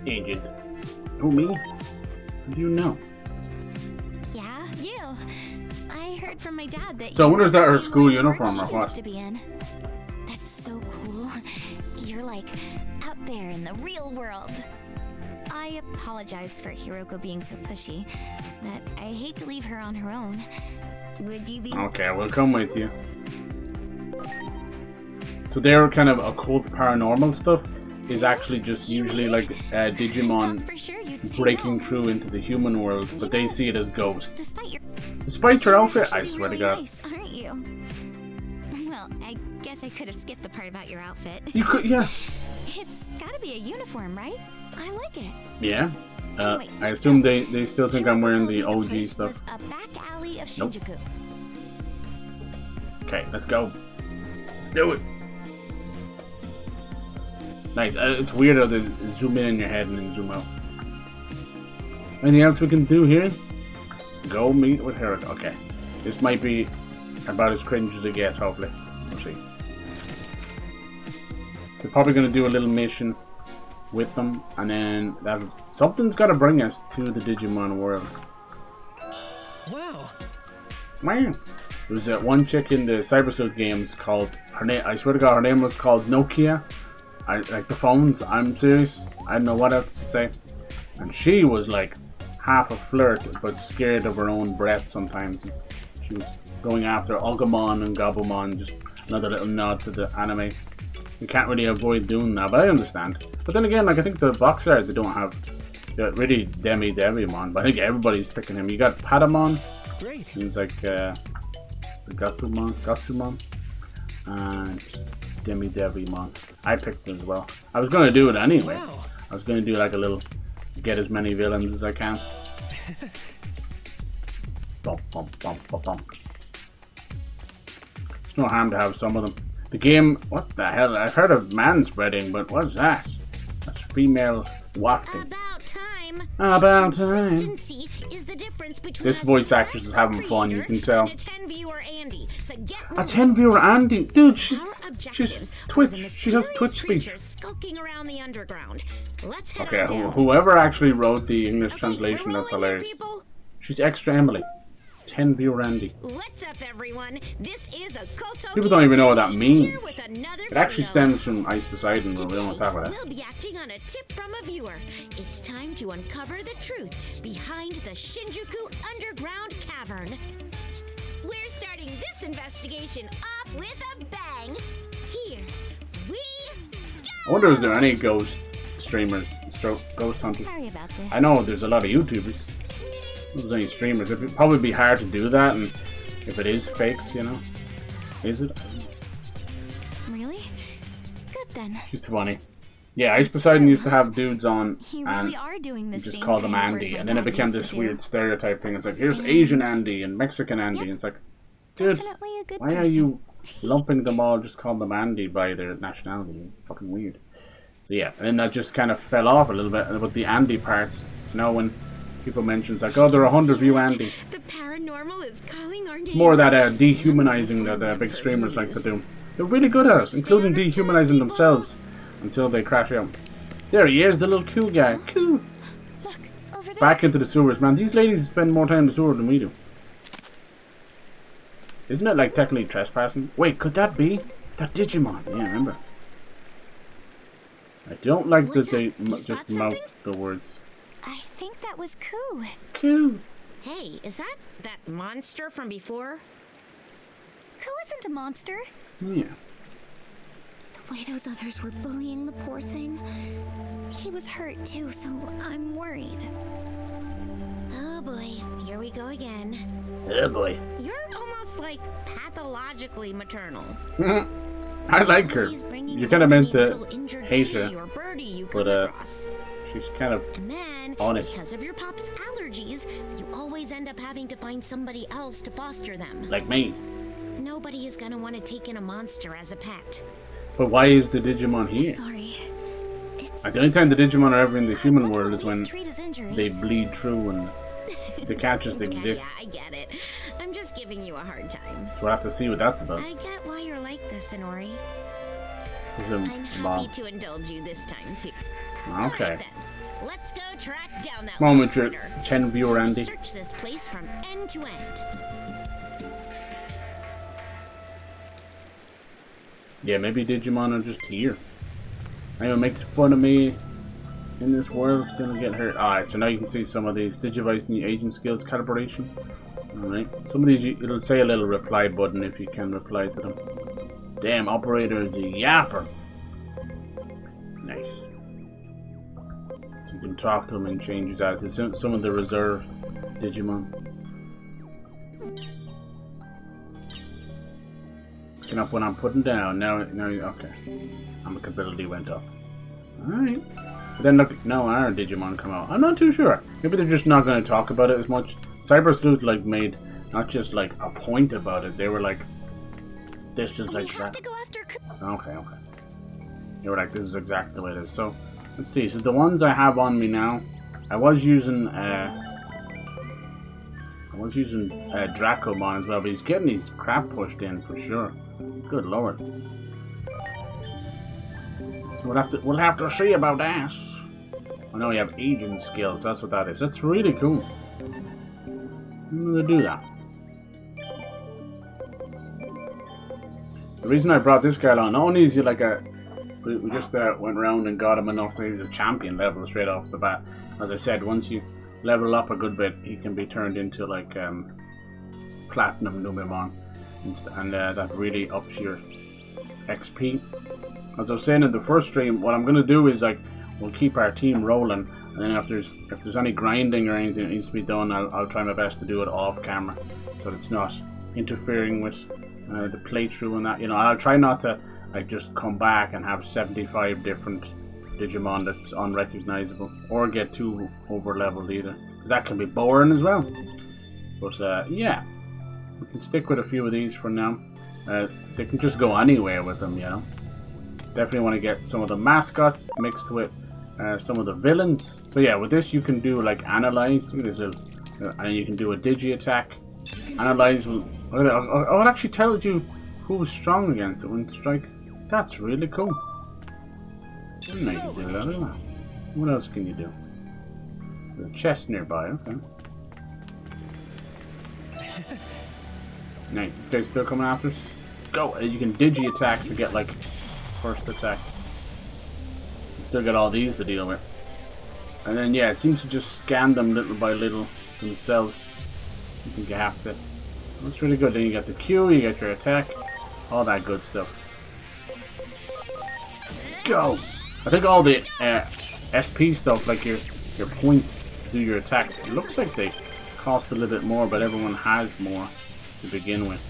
Agent. Who, me? How do you know? Yeah, you. I heard from my dad that. So I wonder if that her same school line of uniform work or he what? used to be in. That's so cool. You're like out there in the real world. I apologize for Hiroko being so pushy, but I hate to leave her on her own. Would you be? Okay, we'll come with you. So their kind of occult paranormal stuff is actually just usually like Digimon breaking through into the human world, but they see it as ghosts. Despite your outfit, I swear to God. Nice, aren't you? Well, I guess I could have skipped the part about your outfit. You could, yes. It's gotta be a uniform, right? I like it. Yeah. Anyway, I let's assume go. they still think I'm Hiroko wearing told the me OG place stuff. was a back alley of Nope. Shinjuku. Okay, let's go. Let's do it. Nice. It's weird how they zoom in your head and then zoom out. Anything else we can do here? Go meet with her. Okay. This might be about as cringe as it gets, hopefully. We'll see. We're probably going to do a little mission with them, and then something's got to bring us to the Digimon world. Wow. Man. There was that one chick in the Cyber Sleuth games called, her name, I swear to God, her name was called Nokia. Like the phones, I'm serious. I don't know what else to say. And she was like half a flirt, but scared of her own breath sometimes. She was going after Agumon and Gabumon, just another little nod to the anime. You can't really avoid doing that, but I understand. But then again, like I think the box art they don't have really Devimon, but I think everybody's picking him. You got Patamon, Great. he's like Gatsumon, and Devimon. I picked him as well. I was going to do it anyway. Wow. I was going to do like a little, get as many villains as I can. Bump, bump, bump, bump, bump. It's no harm to have some of them. The game, what the hell? I've heard of manspreading, but what's that? That's female wafting. About time. About time. Consistency is the difference between This a voice actress is successful having fun, you creator can tell. and a 10-viewer Andy. So get A moving. 10-viewer Andy, dude, Our she's objectives are Twitch. the She has mysterious Twitch speech. creatures skulking around the underground. Let's head Okay, on down. whoever actually wrote the English Okay, translation, we're that's rolling here, hilarious. people. She's extra Emily. 10-viewer Andy. What's up, everyone? This is a Koto. People don't even know what that means. Here with another It actually video. stems from Ice Poseidon, but we don't want to talk about that. We'll be acting on a tip from a viewer. It's time to uncover the truth behind the Shinjuku underground cavern. We're starting this investigation off with a bang. Here we I wonder is there any ghost streamers, ghost hunters? Sorry about this. I know there's a lot of YouTubers. If there's any streamers, it'd probably be hard to do that, and if it is faked, you know. Is it? Really? Good then. Just funny. Yeah, Ice Poseidon used to have dudes on, You and really are doing this. just same call them kind of work Andy, my and then it dad became used this to do. weird stereotype thing. It's like, here's Asian Andy and Mexican Andy, and it's like, dude, Definitely a good why are person. you lumping them all, just call them Andy by their nationality? Fucking weird. So yeah, and then that just kind of fell off a little bit with the Andy parts. So now when people mention, it's like, oh, they're 100 view Andy. The paranormal is calling our names. More of that dehumanizing that big streamers like to do. They're really good at it, including dehumanizing themselves until they crash out. There he is, the little cool guy. Cool. Look, over there. Back into the sewers, man. These ladies spend more time in the sewer than we do. Isn't it like technically trespassing? Wait, could that be? That Digimon. Yeah, remember. I don't like that What's they up? You just spot mouth something? the words. I think that was Koo. Cool. Hey, is that monster from before? Koo isn't a monster. Yeah. The way those others were bullying the poor thing. He was hurt too, so I'm worried. Oh boy, here we go again. Oh boy. You're almost like pathologically maternal. I like her. Always bringing You home kind of any meant to little injured hate kitty her, or birdie you but come across. she's kind of And then, honest. because of your pop's allergies, you always end up having to find somebody else to foster them. like me. Nobody is gonna want to take in a monster as a pet. But why is the Digimon here? Sorry. It's Like, the only time the Digimon are ever in the I human want to world is at when least treat his injuries. they bleed through and they can't just exist. Yeah, I get it. I'm just giving you a hard time. So we'll have to see what that's about. I get why you're like this, Inori. It's a I'm happy bomb. to indulge you this time, too. Okay. Alright then. Let's go track down that Come on little with your critter. 10 viewer Andy. Search this place from end to end. Yeah, maybe Digimon are just here. Anyone makes fun of me in this world, it's gonna get hurt. Alright, so now you can see some of these Digivice agent skills calibration. Alright, some of these, it'll say a little reply button if you can reply to them. Damn, operator is a yapper. Nice. So you can talk to them and change his attitude. Some of the reserve Digimon. Picking up what I'm putting down. Now, okay. Amicability went up. Alright. But then look, now our Digimon come out. I'm not too sure. Maybe they're just not going to talk about it as much. Cyber Sleuth like made not just like a point about it. They were like, this is exactly. Okay. They were like, this is exactly the way it is. So let's see. So the ones I have on me now, I was using Dracomon as well, but he's getting his crap pushed in for sure. Good lord. We'll have to see about that. I know you have agent skills. That's what that is. That's really cool. I'm gonna do that. The reason I brought this guy along, not only is he like a, we just went around and got him enough that he was a champion level straight off the bat. As I said, once you level up a good bit, he can be turned into like platinum Numemon, and that really ups your XP. As I was saying in the first stream, what I'm going to do is like we'll keep our team rolling, and then if there's any grinding or anything that needs to be done, I'll try my best to do it off camera, so that it's not interfering with the playthrough and that. You know, I'll try not to like just come back and have 75 different Digimon that's unrecognizable, or get too over leveled either, because that can be boring as well. But yeah, we can stick with a few of these for now. They can just go anywhere with them, you know. Definitely want to get some of the mascots mixed with some of the villains. So yeah, with this you can do like analyze. And you can do a digi attack. Analyze will. It actually tells you who's strong against it when strike. That's really cool. What else can you do? There's a chest nearby. Okay. Nice. This guy's still coming after us. Go. You can digi attack to get like. First attack. You still got all these to deal with. And then yeah, it seems to just scan them little by little themselves. I think you have to. That's really good. Then you got the Q, you get your attack, all that good stuff. Go! I think all the SP stuff, like your points to do your attacks, it looks like they cost a little bit more, but everyone has more to begin with.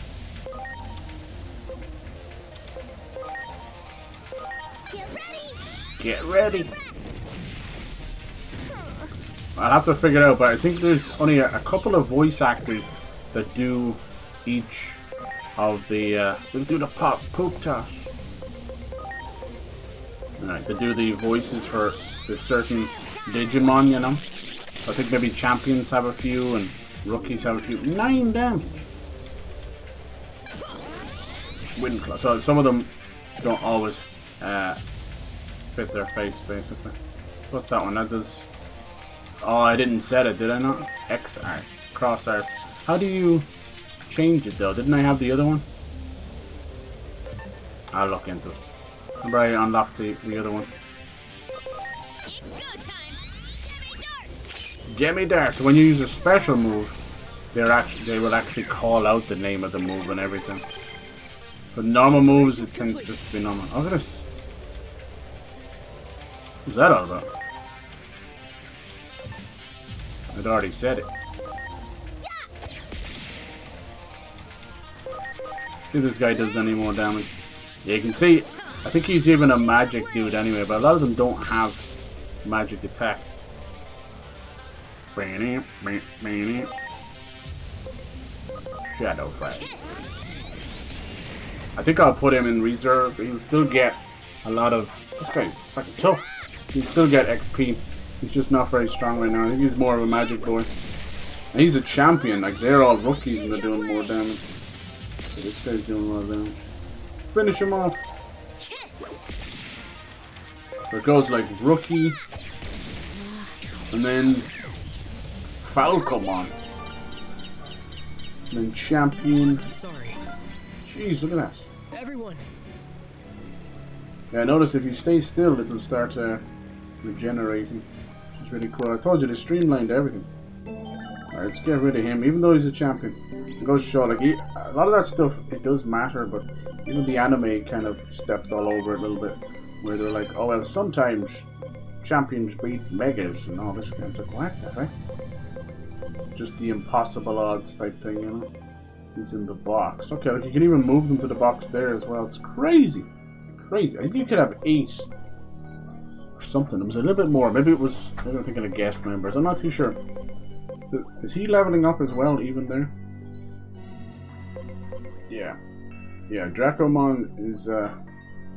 Get ready! I'll have to figure it out, but I think there's only a couple of voice actors that do each of the they do the poop toss. Alright, they do the voices for the certain Digimon, you know. I think maybe champions have a few and rookies have a few. 9 down. Windclaw. So some of them don't always fit their face, basically. What's that one? That does. Oh, I didn't set it, did I not? X arts, cross arts. How do you change it though? Didn't I have the other one? I'll look into it. Remember I unlocked the other one. It's go time. Jemmy darts. So when you use a special move, they will actually call out the name of the move and everything. For normal moves, it tends just to be normal. Look at this. What's that all about? I'd already said it. See if this guy does any more damage. Yeah, you can see, I think he's even a magic dude anyway, but a lot of them don't have magic attacks. Shadow Fight. I think I'll put him in reserve. He'll still get a lot of... This guy's fucking tough. He'll still get XP. He's just not very strong right now. I think he's more of a magic boy. And he's a champion. Like, they're all rookies and they're doing more damage. So this guy's doing a lot of damage. Finish him off. So it goes like rookie. And then Falcomon. And then champion. Sorry. Jeez, look at that. Everyone. Yeah, notice if you stay still, it'll start regenerating. Which is really cool. I told you they streamlined everything. Alright, let's get rid of him, even though he's a champion. It goes to show, like, a lot of that stuff, it does matter, but even the anime kind of stepped all over it a little bit. Where they're like, oh, well, sometimes champions beat megas and all this kind of stuff. What the heck? Just the impossible odds type thing, you know? He's in the box. Okay, like, you can even move them to the box there as well. It's crazy. Crazy. I think you could have 8. Or something. It was a little bit more. Maybe it was, maybe I'm thinking of guest members. I'm not too sure. Is he leveling up as well, even there? Yeah. Yeah, Dracomon is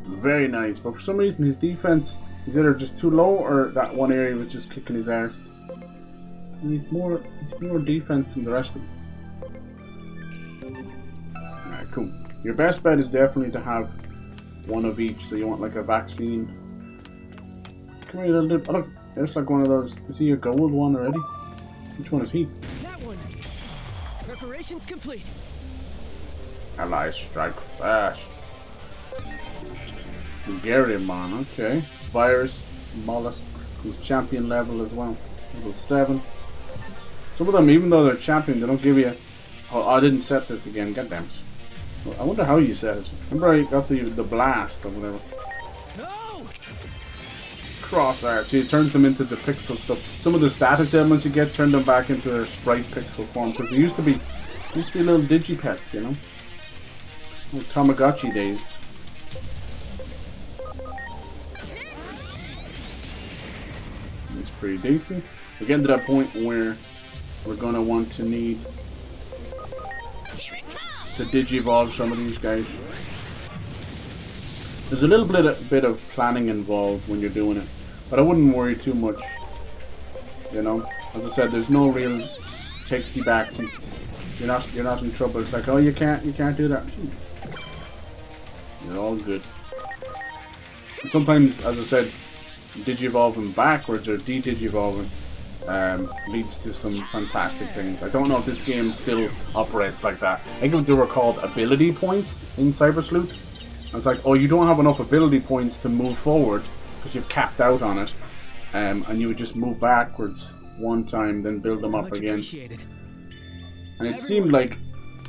very nice, but for some reason his defense is either just too low or that one area was just kicking his arse. And he's more defense than the rest of them. Alright, cool. Your best bet is definitely to have one of each, so you want like a vaccine. Come here, little dude. Oh, look, there's like one of those. Is he a gold one already? Which one is he? That one. Preparations complete. Allies strike fast. Bulgarian, okay. Virus, Mollusk, who's champion level as well. Level 7. Some of them, even though they're champion, they don't give you... Oh, I didn't set this again, goddamn it. I wonder how you set it. Remember I got the blast or whatever. No! Cross art, see it turns them into the pixel stuff. Some of the status elements you get turn them back into their sprite pixel form, because they used to be little digipets, you know? Like Tamagotchi days. It's pretty decent. We're getting to that point where we're gonna want to need to digivolve some of these guys. There's a little bit of planning involved when you're doing it, but I wouldn't worry too much. You know, as I said, there's no real takes you back since you're not in trouble. It's like, oh, you can't do that. Jeez. You're all good. And sometimes, as I said, digivolving backwards or de-digivolving leads to some fantastic things. I don't know if this game still operates like that. I think they were called ability points in Cyber Sleuth. And it's like, oh, you don't have enough ability points to move forward because you've capped out on it, and you would just move backwards one time, then build them up again. And it seemed like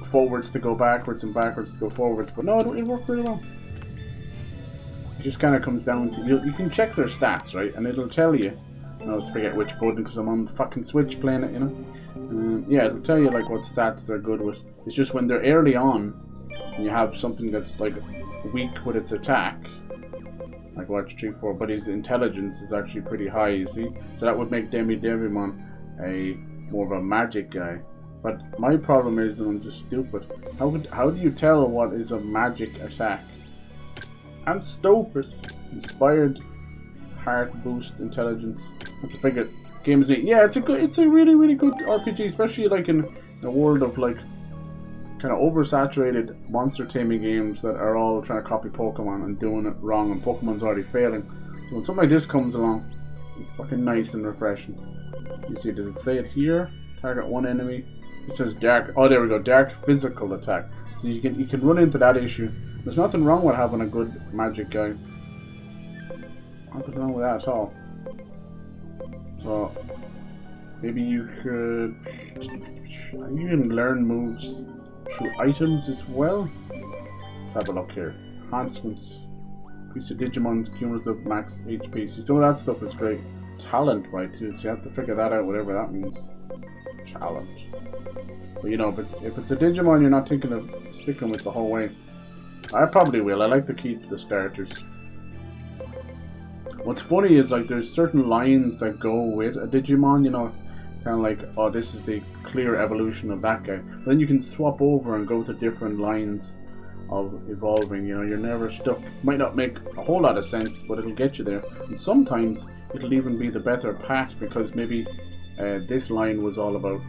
forwards to go backwards and backwards to go forwards, but no, it worked really well. It just kind of comes down to you can check their stats, right, and it'll tell you. I always forget which button because I'm on the fucking Switch playing it, you know. Yeah, it'll tell you like what stats they're good with. It's just when they're early on, and you have something that's like weak with its attack, like watch 3, 4, but his intelligence is actually pretty high, you see. So that would make Digimon a more of a magic guy. But my problem is that I'm just stupid. How do you tell what is a magic attack? I'm stupid. Inspired, heart boost, intelligence. I have to figure. Game's neat. Yeah, it's a really good RPG, especially like in a world of like kind of oversaturated monster taming games that are all trying to copy Pokemon and doing it wrong, and Pokemon's already failing. So when something like this comes along, it's fucking nice and refreshing. You see, does it say it here? Target one enemy. It says dark. Oh, there we go. Dark physical attack. So you can run into that issue. There's nothing wrong with having a good magic guy. Nothing wrong with that at all. So maybe you could. You can learn moves through items as well. Let's have a look here. Enhancements. Increase the Digimon's cumulative max HP. See, some of that stuff is great. Talent, right? Too. So you have to figure that out, whatever that means. Challenge. But you know, if it's a Digimon you're not thinking of sticking with the whole way, I probably will. I like to keep the starters. What's funny is like there's certain lines that go with a Digimon, you know, kind of like, oh, this is the clear evolution of that guy. But then you can swap over and go to different lines of evolving, you know, you're never stuck. Might not make a whole lot of sense, but it'll get you there. And sometimes it'll even be the better path because maybe this line was all about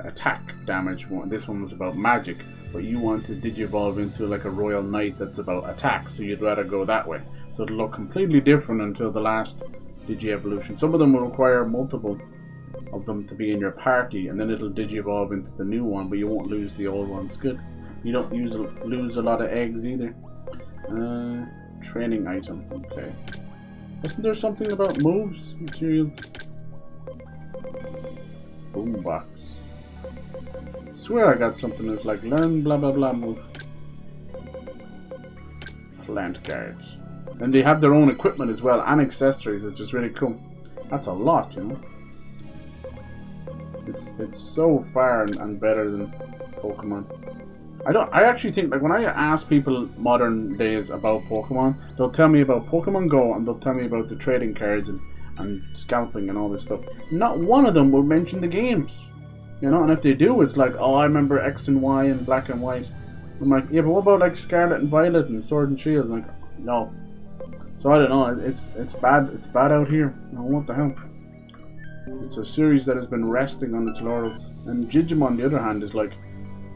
attack damage, this one was about magic, but you want to digivolve into like a royal knight that's about attack, so you'd rather go that way. So it'll look completely different until the last digi-evolution. Some of them will require multiple of them to be in your party, and then it'll digivolve into the new one, but you won't lose the old one. It's good. You don't lose a lot of eggs either. Training item. Okay. Isn't there something about moves? Materials. Boombox. Swear I got something that's like learn blah blah blah move. Plant guards. And they have their own equipment as well and accessories, which is really cool. That's a lot, you know. It's so far and better than Pokemon. I actually think, like, when I ask people modern days about Pokemon, they'll tell me about Pokemon Go and they'll tell me about the trading cards and scalping and all this stuff. Not one of them will mention the games. You know, and if they do, it's like, oh, I remember X and Y and Black and White. I'm like, yeah, but what about like Scarlet and Violet and Sword and Shield? I'm like, no. So I don't know. It's bad. It's bad out here. Oh, what the hell? It's a series that has been resting on its laurels. And Digimon, on the other hand, is like,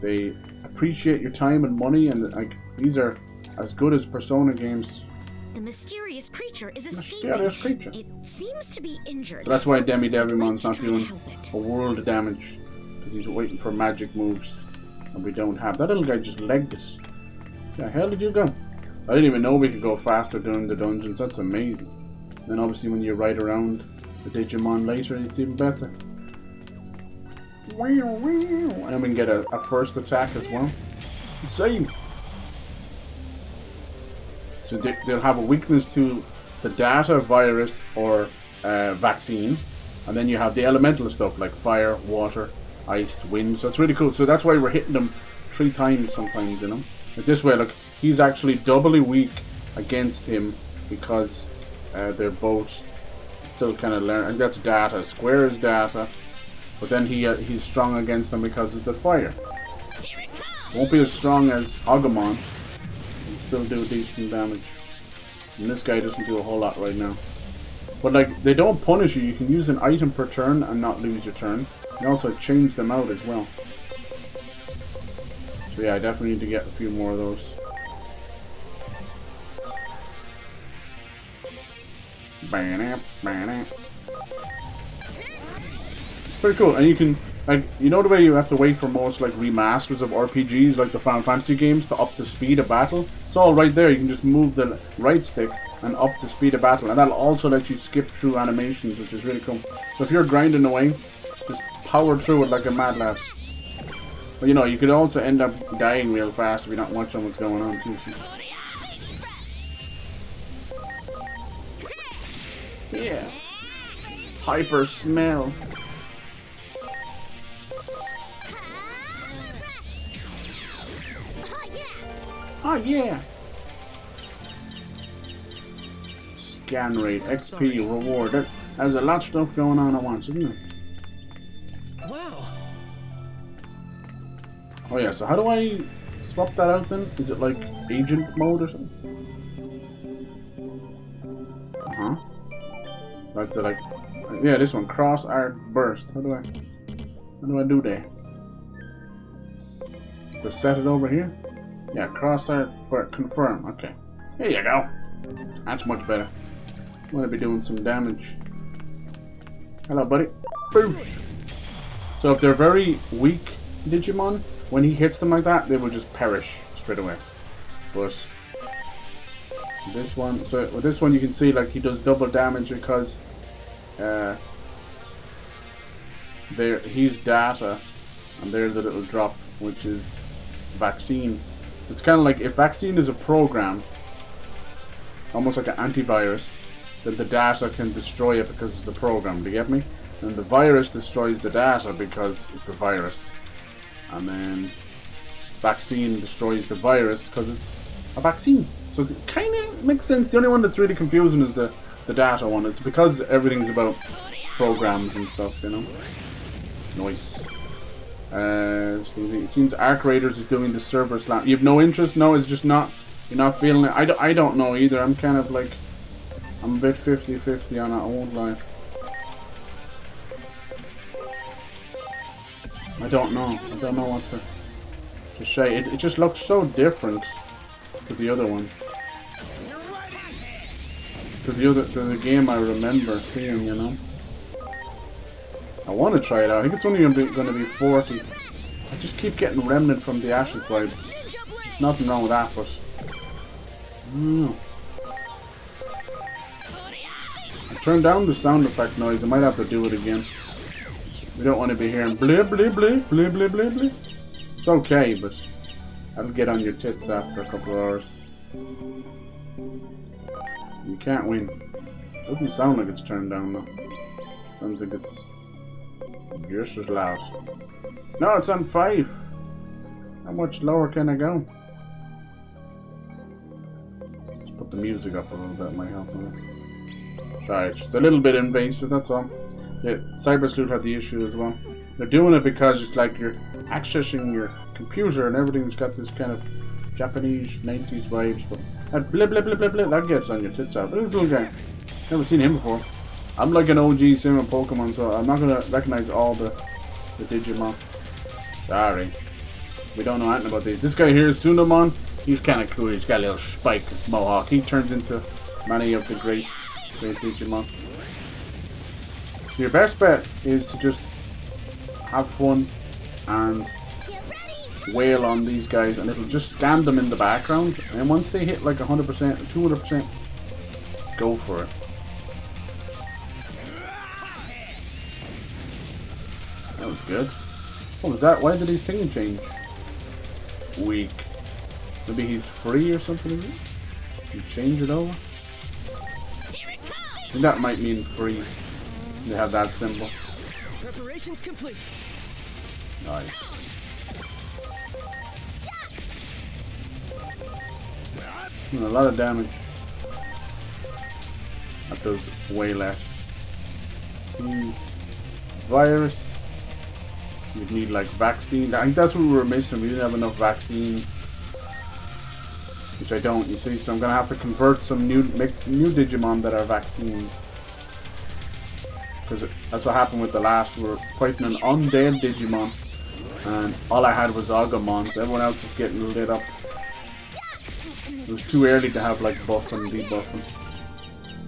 they appreciate your time and money, and like these are as good as Persona games. The mysterious creature is escaping. Mysterious creature. It seems to be injured. So that's why Demi I'd like Devimon's to not try to doing help it. a world of damage because he's waiting for magic moves, and we don't have. That little guy just legged it. Where the hell did you go? I didn't even know we could go faster during the dungeons. That's amazing. And then obviously when you ride around the Digimon later, it's even better. And then we can get a first attack as well. Insane. So they'll have a weakness to the data, virus, or vaccine. And then you have the elemental stuff like fire, water, ice, wind. So it's really cool. So that's why we're hitting them 3 times sometimes, you know. But this way, look, he's actually doubly weak against him because they're both still kind of learning. And that's data. Square is data. But then he's strong against them because of the fire. Won't be as strong as Agumon. Can still do decent damage. And this guy doesn't do a whole lot right now. But like, they don't punish you. You can use an item per turn and not lose your turn. You can also change them out as well. So yeah, I definitely need to get a few more of those. Pretty cool, and you can, like, you know the way you have to wait for most like remasters of RPGs like the Final Fantasy games to up the speed of battle? It's all right there. You can just move the right stick and up the speed of battle, and that'll also let you skip through animations, which is really cool. So if you're grinding away, just power through it like a mad lad. But you know, you could also end up dying real fast if you're not watching what's going on too. Yeah. Hyper smell. Oh yeah! Scan rate, XP, reward. There's a lot of stuff going on at once, isn't it? Wow. Oh yeah, so how do I swap that out then? Is it like agent mode or something? Uh-huh. Like the yeah, this one, cross art burst. How do I do that? Just set it over here? Yeah, cross art burst, confirm. Okay. There you go. That's much better. I'm gonna be doing some damage. Hello, buddy. Boosh. So if they're very weak Digimon, when he hits them like that, they will just perish straight away. But this one, so with this one you can see like he does double damage because he's data and there's the little drop which is vaccine. So it's kind of like if vaccine is a program, almost like an antivirus, then the data can destroy it because it's a program. Do you get me? And the virus destroys the data because it's a virus. And then vaccine destroys the virus because it's a vaccine. So it kind of makes sense. The only one that's really confusing is the data one. It's because everything's about programs and stuff, you know. Nice. So it seems Arc Raiders is doing the server slam. You have no interest? No, it's just not. You're not feeling it. I don't know either. I'm kind of like, I'm a bit 50-50 on it. I won't lie. I don't know. I don't know what to say. It just looks so different to the other ones. To the game I remember seeing, you know. I want to try it out. I think it's only going to be 40. I just keep getting Remnant from the Ashes vibes. There's nothing wrong with that, but I don't know. I turned down the sound effect noise. I might have to do it again. We don't want to be hearing blip blip blip blip blip blip blip. It's okay, but that'll get on your tits after a couple of hours. You can't win. Doesn't sound like it's turned down though. Sounds like it's just as loud. No, it's on 5. How much lower can I go? Let's put the music up a little bit, might help. Sorry, it's just a little bit invasive, that's all. Yeah, CyberSleuth had the issue as well. They're doing it because it's like you're accessing your computer and everything's got this kind of Japanese 90s vibes, but that blah blah blah blah blah, that gets on your tits out. But this little guy, never seen him before. I'm like an OG sim of Pokemon, so I'm not gonna recognize all the Digimon. Sorry. We don't know anything about these. This guy here is Sunamon. He's kind of cool. He's got a little spike mohawk. He turns into many of the great Digimon. Your best bet is to just have fun and wail on these guys, and it'll just scan them in the background. And once they hit like 100% or 200%, go for it. That was good. What was that? Why did his thing change? Weak. Maybe he's free or something, is it? You change it over? I think that might mean free. They have that symbol. Preparations complete. Nice. A lot of damage. That does way less. He's virus. So you'd need like vaccine. I think that's what we were missing. We didn't have enough vaccines. Which I don't, you see, so I'm gonna have to convert some make new Digimon that are vaccines. Because that's what happened with the last. We were fighting an undead Digimon, and all I had was Agumon, so everyone else is getting lit up. It was too early to have like buff and debuffing.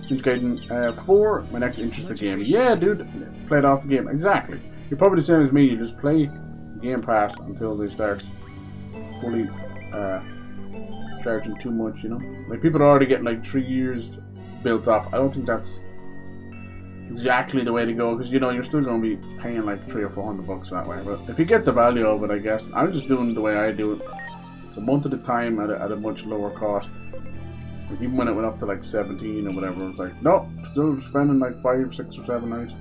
Gaiden 4, my next interesting game. Yeah, dude, played off the game. Exactly. You're probably the same as me. You just play Game Pass until they start fully charging too much, you know? Like, people are already getting like 3 years built up. I don't think that's exactly the way to go, because, you know, you're still going to be paying like $300 or $400 that way. But if you get the value of it, I guess. I'm just doing the way I do it. It's a month at a time at a much lower cost. Like, even when it went up to like 17 or whatever, it was like, nope, still spending like 5, 6 or 7 nights.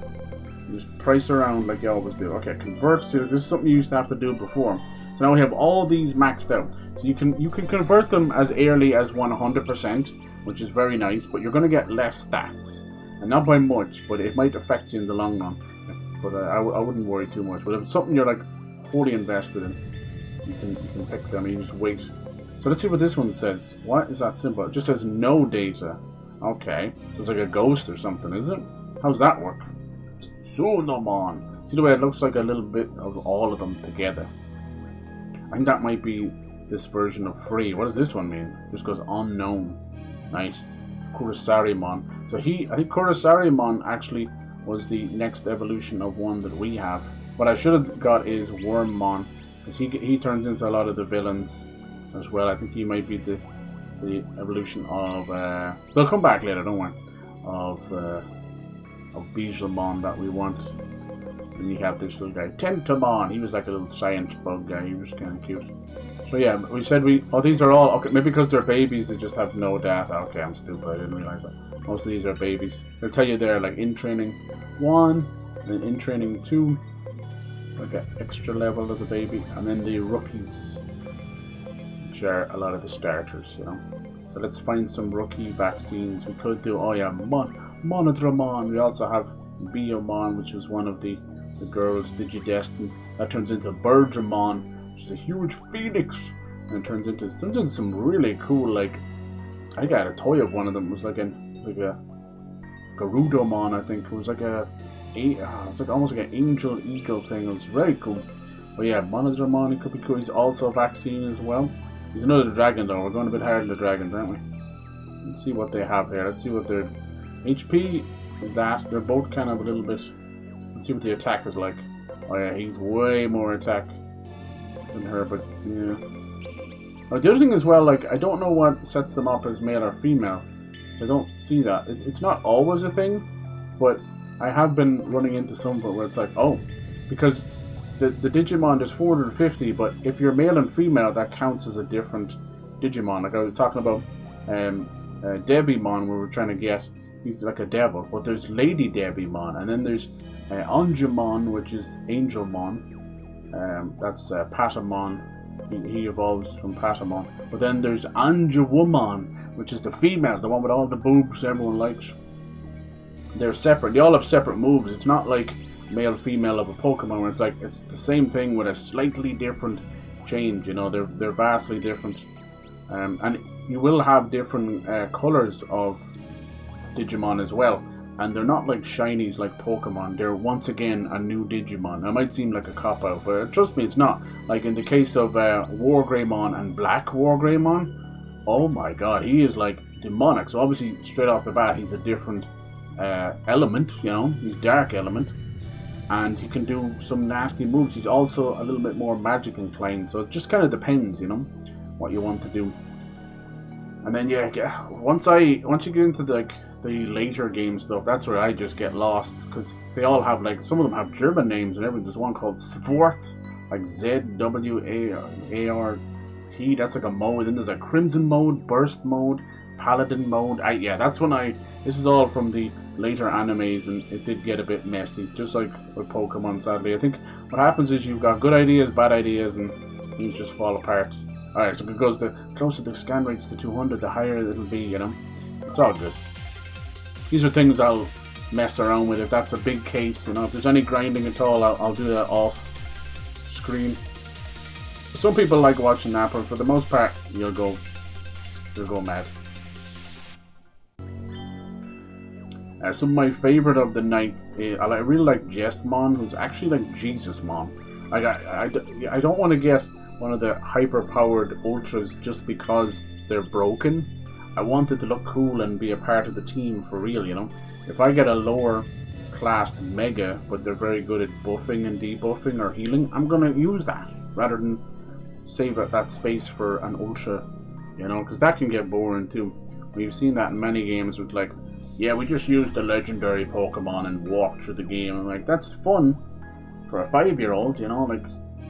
You just price around like you always do. Okay, convert to, this is something you used to have to do before. So now we have all these maxed out. So you can convert them as early as 100%, which is very nice, but you're going to get less stats. And not by much, but it might affect you in the long run. But I wouldn't worry too much. But if it's something you're like fully invested in, you can pick them and you just wait. So let's see what this one says. What is that symbol? It just says no data. Okay. So it's like a ghost or something, is it? How's that work? Sunamon. See the way it looks like a little bit of all of them together. I think that might be this version of free. What does this one mean? Just goes unknown. Nice. Kurosarimon. So I think Kurosarimon actually was the next evolution of one that we have. What I should have got is Wormmon, because he turns into a lot of the villains as well. I think he might be the evolution of they'll come back later, don't worry. Of Beelzemon that we want. And you have this little guy, Tentamon. He was like a little science bug guy. He was kind of cute. So yeah, we said these are all, okay, maybe because they're babies, they just have no data. Okay, I'm stupid, I didn't realize that. Most of these are babies. They'll tell you they're like in training 1, and in training 2, like an extra level of the baby, and then the rookies, which are a lot of the starters, you know. So let's find some rookie vaccines. We could do, oh yeah, Monodramon. We also have Biomon, which was one of the girls, Digidestin. That turns into Birdramon, which is a huge phoenix, and it turns into some really cool, like, I got a toy of one of them. It was like a Garudomon, I think. It was like it's like almost like an angel eagle thing. It was very cool. But yeah, Monodramon, he could be cool. He's also a vaccine as well. He's another dragon though. We're going a bit hard on the dragons, aren't we? Let's see what they have here. Let's see what their HP is that. They're both kind of a little bit. Let's see what the attack is like. Oh yeah, he's way more attack than her, but yeah. Oh, the other thing as well, like, I don't know what sets them up as male or female. So I don't see that. It's not always a thing, but I have been running into some of it where it's like, oh, because the Digimon, there's 450, but if you're male and female, that counts as a different Digimon. Like I was talking about Devimon, we were trying to get, he's like a devil, but there's Lady Devimon, and then there's Anjumon, which is Angelmon, that's Patamon, He evolves from Patamon. But then there's Anjawumon, which is the female, the one with all the boobs everyone likes. They're separate. They all have separate moves. It's not like male female of a Pokemon where it's like it's the same thing with a slightly different change. You know, they're vastly different. And you will have different colors of Digimon as well. And they're not like shinies like Pokemon. They're once again a new Digimon. It might seem like a cop-out, but trust me, it's not. Like in the case of Wargreymon and Black Wargreymon, oh my god, he is like demonic. So obviously, straight off the bat, he's a different element, you know. He's dark element. And he can do some nasty moves. He's also a little bit more magic inclined. So it just kind of depends, you know, what you want to do. And then yeah, once you get into the later game stuff, that's where I just get lost, because they all have like, some of them have German names and everything. There's one called Swart, like ZWART. That's like a mode. Then there's a Crimson mode, Burst mode, Paladin mode. Yeah, that's when this is all from the later animes, and it did get a bit messy, just like with Pokemon. Sadly, I think what happens is you've got good ideas, bad ideas, and things just fall apart. Alright, so because the closer the scan rates to 200, the higher it'll be, you know. It's all good. These are things I'll mess around with if that's a big case, you know. If there's any grinding at all, I'll do that off screen. Some people like watching that, but for the most part, you'll go mad. Some of my favorite of the knights, I really like Jessmon, who's actually like Jesusmon. Like I don't want to get one of the hyper-powered ultras just because they're broken. I want it to look cool and be a part of the team for real, you know. If I get a lower classed Mega, but they're very good at buffing and debuffing or healing, I'm going to use that rather than save that space for an ultra, you know, because that can get boring too. We've seen that in many games with like, yeah, we just used the legendary Pokemon and walked through the game. I'm like, that's fun for a 5-year-old, you know, like,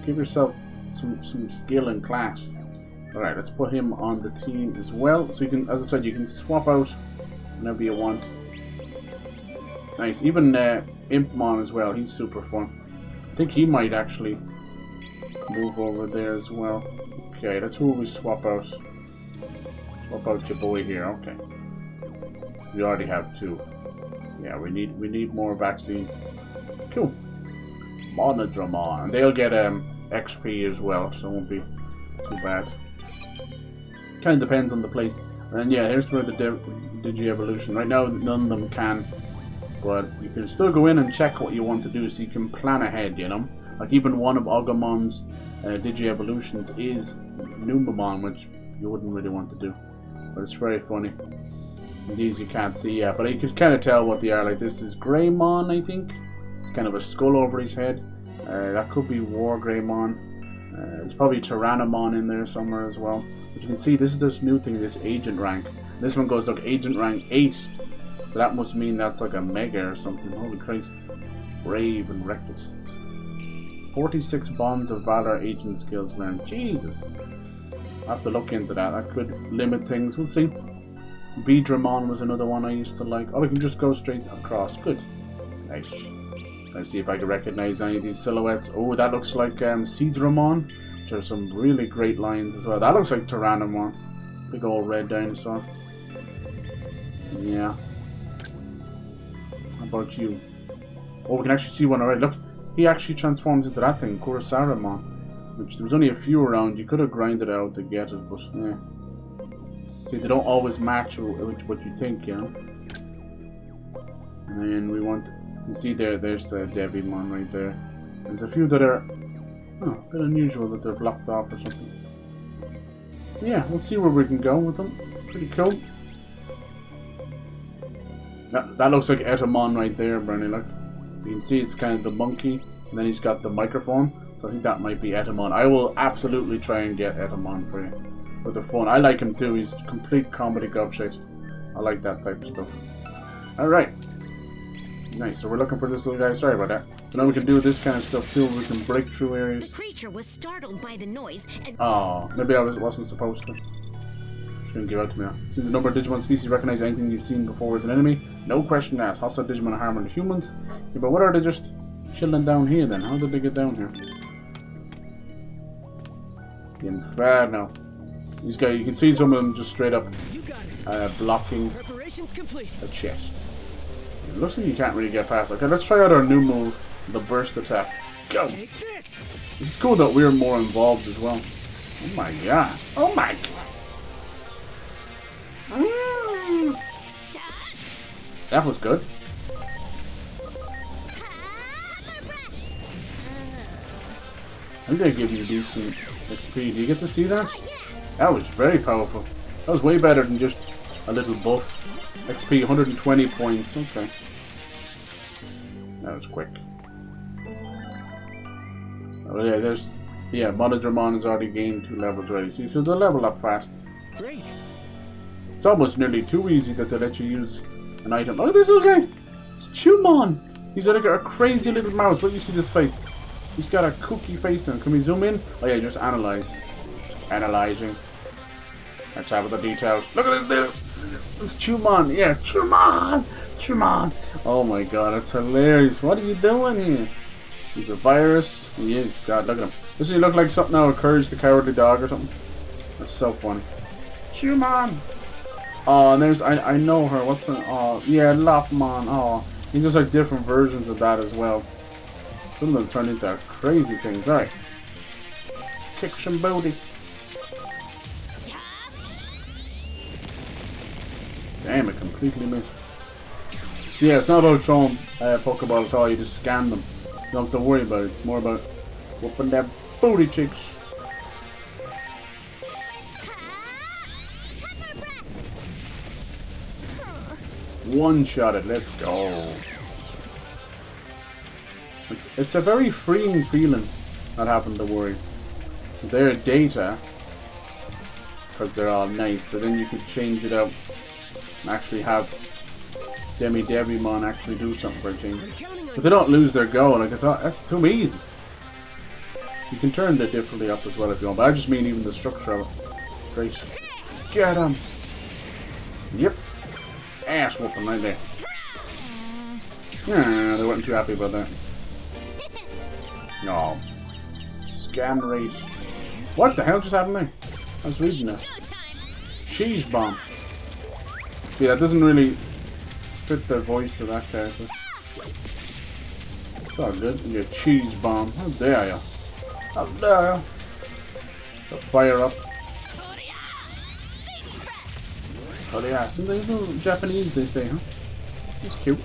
give yourself some skill and class. Alright, let's put him on the team as well. So you can, as I said, you can swap out whenever you want. Nice. Even Impmon as well, he's super fun. I think he might actually move over there as well. Okay, that's who we swap out. Swap out your boy here, okay. We already have 2. Yeah, we need more vaccine. Cool. Monodramon. And they'll get XP as well, so it won't be too bad. Kind of depends on the place. And yeah, here's where the Digi-Evolution. Right now, none of them can. But you can still go in and check what you want to do, so you can plan ahead, you know? Like even one of Agumon's Digi-Evolutions is Numamon, which you wouldn't really want to do. But it's very funny. And these you can't see yet, but you can kind of tell what they are. Like this is Greymon, I think. It's kind of a skull over his head. That could be Wargreymon. There's probably Tyrannomon in there somewhere as well. But you can see this is this new thing, this agent rank. This one goes like agent rank 8. So that must mean that's like a mega or something. Holy Christ. Brave and reckless. 46 bonds of valor agent skills, man. Jesus. I'll have to look into that. That could limit things. We'll see. Vidramon was another one I used to like. Oh, we can just go straight across. Good. Nice. Let's see if I can recognize any of these silhouettes. Oh, that looks like Seedramon, which are some really great lines as well. That looks like Tyrannomon. Big old red dinosaur. Yeah. How about you? Oh, we can actually see one already. Look, he actually transforms into that thing, Kurosaramon. Which there was only a few around. You could have grinded out to get it, but yeah. See, they don't always match with what you think, you know. And we want... You see there's the Devimon right there. There's a few that are a bit unusual that they're blocked off or something. Yeah, we'll see where we can go with them. Pretty cool. That looks like Etamon right there, Bernie. Look, you can see it's kind of the monkey, and then he's got the microphone. So I think that might be Etamon. I will absolutely try and get Etamon for you for the fun. I like him too. He's complete comedy gobshite. I like that type of stuff. All right. Nice, so we're looking for this little guy. Sorry about that. So now we can do this kind of stuff too. We can break through areas. The creature was startled by the noise and... Oh, maybe I wasn't supposed to. Shouldn't give out to me now. See the number of Digimon species recognize anything you've seen before as an enemy? No question asked. Hostile Digimon are harming humans. Yeah, but what are they just chilling down here then? How did they get down here? Inferno. These guys, you can see some of them just straight up You got it. blocking Preparations complete. a chest. It looks like you can't really get past. Okay, let's try out our new move, the burst attack. Go! Take this. This is cool that we're more involved as well. Oh my god. Oh my god. That was good. I'm gonna give you decent XP. Do you get to see that? That was very powerful. That was way better than just a little buff. XP 120 points. Okay. That was quick. Oh yeah, there's... Yeah, Monodramon has already gained 2 levels already. See, so they'll level up fast. Great. It's almost nearly too easy that they let you use an item. Look at this little guy! It's Chumon! He's like a crazy little mouse. Let me see this face. He's got a cookie face on. Can we zoom in? Oh yeah, just analyze. Analyzing. Let's have the details. Look at this! It's Chumon! Yeah, Chumon! Chumon! Oh my god, that's hilarious. What are you doing here? He's a virus. He is. God, look at him. Doesn't he look like something out of Courage the Cowardly Dog or something? That's so funny. Chumon! Oh, and there's... I know her. What's her... Oh, yeah, Lopmon. Oh, he does like different versions of that as well. Some of them turn into crazy things. Alright. Kick some booty. Damn, it completely missed. So yeah, it's not about throwing Pokeball at all. You just scan them. You don't have to worry about it. It's more about whooping their booty cheeks. One shot it. Let's go. It's a very freeing feeling not having to worry. So they're data because they're all nice. So then you could change it up and actually have Digimon actually do something for a change. But they don't lose their go. Like I thought, that's too easy. You can turn the difficulty up as well if you want, but I just mean even the structure of it. It's great. Get him! Yep. Ass whooping right there. Nah, they weren't too happy about that. No. Scan rate. What the hell just happened there? I was reading that. Cheese bomb. See, that doesn't really fit the voice of that character. It's all good. You get cheese bomb. How dare you? How dare you? So fire up. Oh yeah, something Japanese they say, huh? That's cute.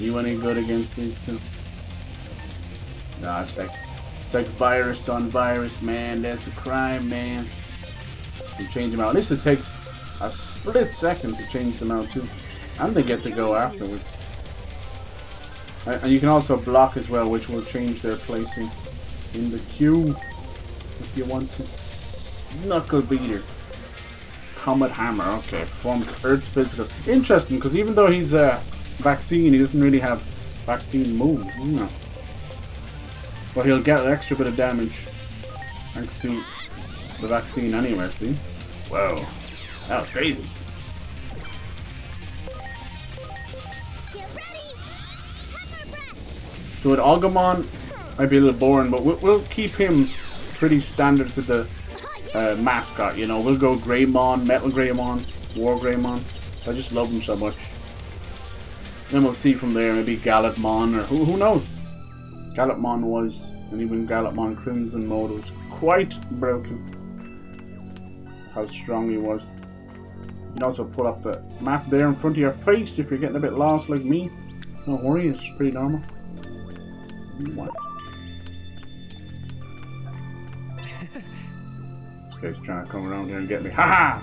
You any good against these two? Nah, it's like virus on virus, man. That's a crime, man. You change them out. At least it takes a split second to change them out too, and they get to go afterwards. And you can also block as well, which will change their placing in the queue if you want to. Knuckle beater. Comet hammer. Okay, performs earth physical. Interesting, because even though he's a vaccine, he doesn't really have vaccine moves, you know. But he'll get an extra bit of damage thanks to the vaccine anyway, see? Whoa. That was crazy. So with Agumon, might be a little boring, but we'll keep him pretty standard to the mascot, you know. We'll go Greymon, Metal Greymon, War Greymon. I just love him so much. Then we'll see from there, maybe Gallopmon, or who knows? Gallopmon was, and even Gallopmon Crimson mode was quite broken. How strong he was. You can also pull up the map there in front of your face if you're getting a bit lost like me. Don't worry, it's pretty normal. What? This guy's trying to come around here and get me. Haha!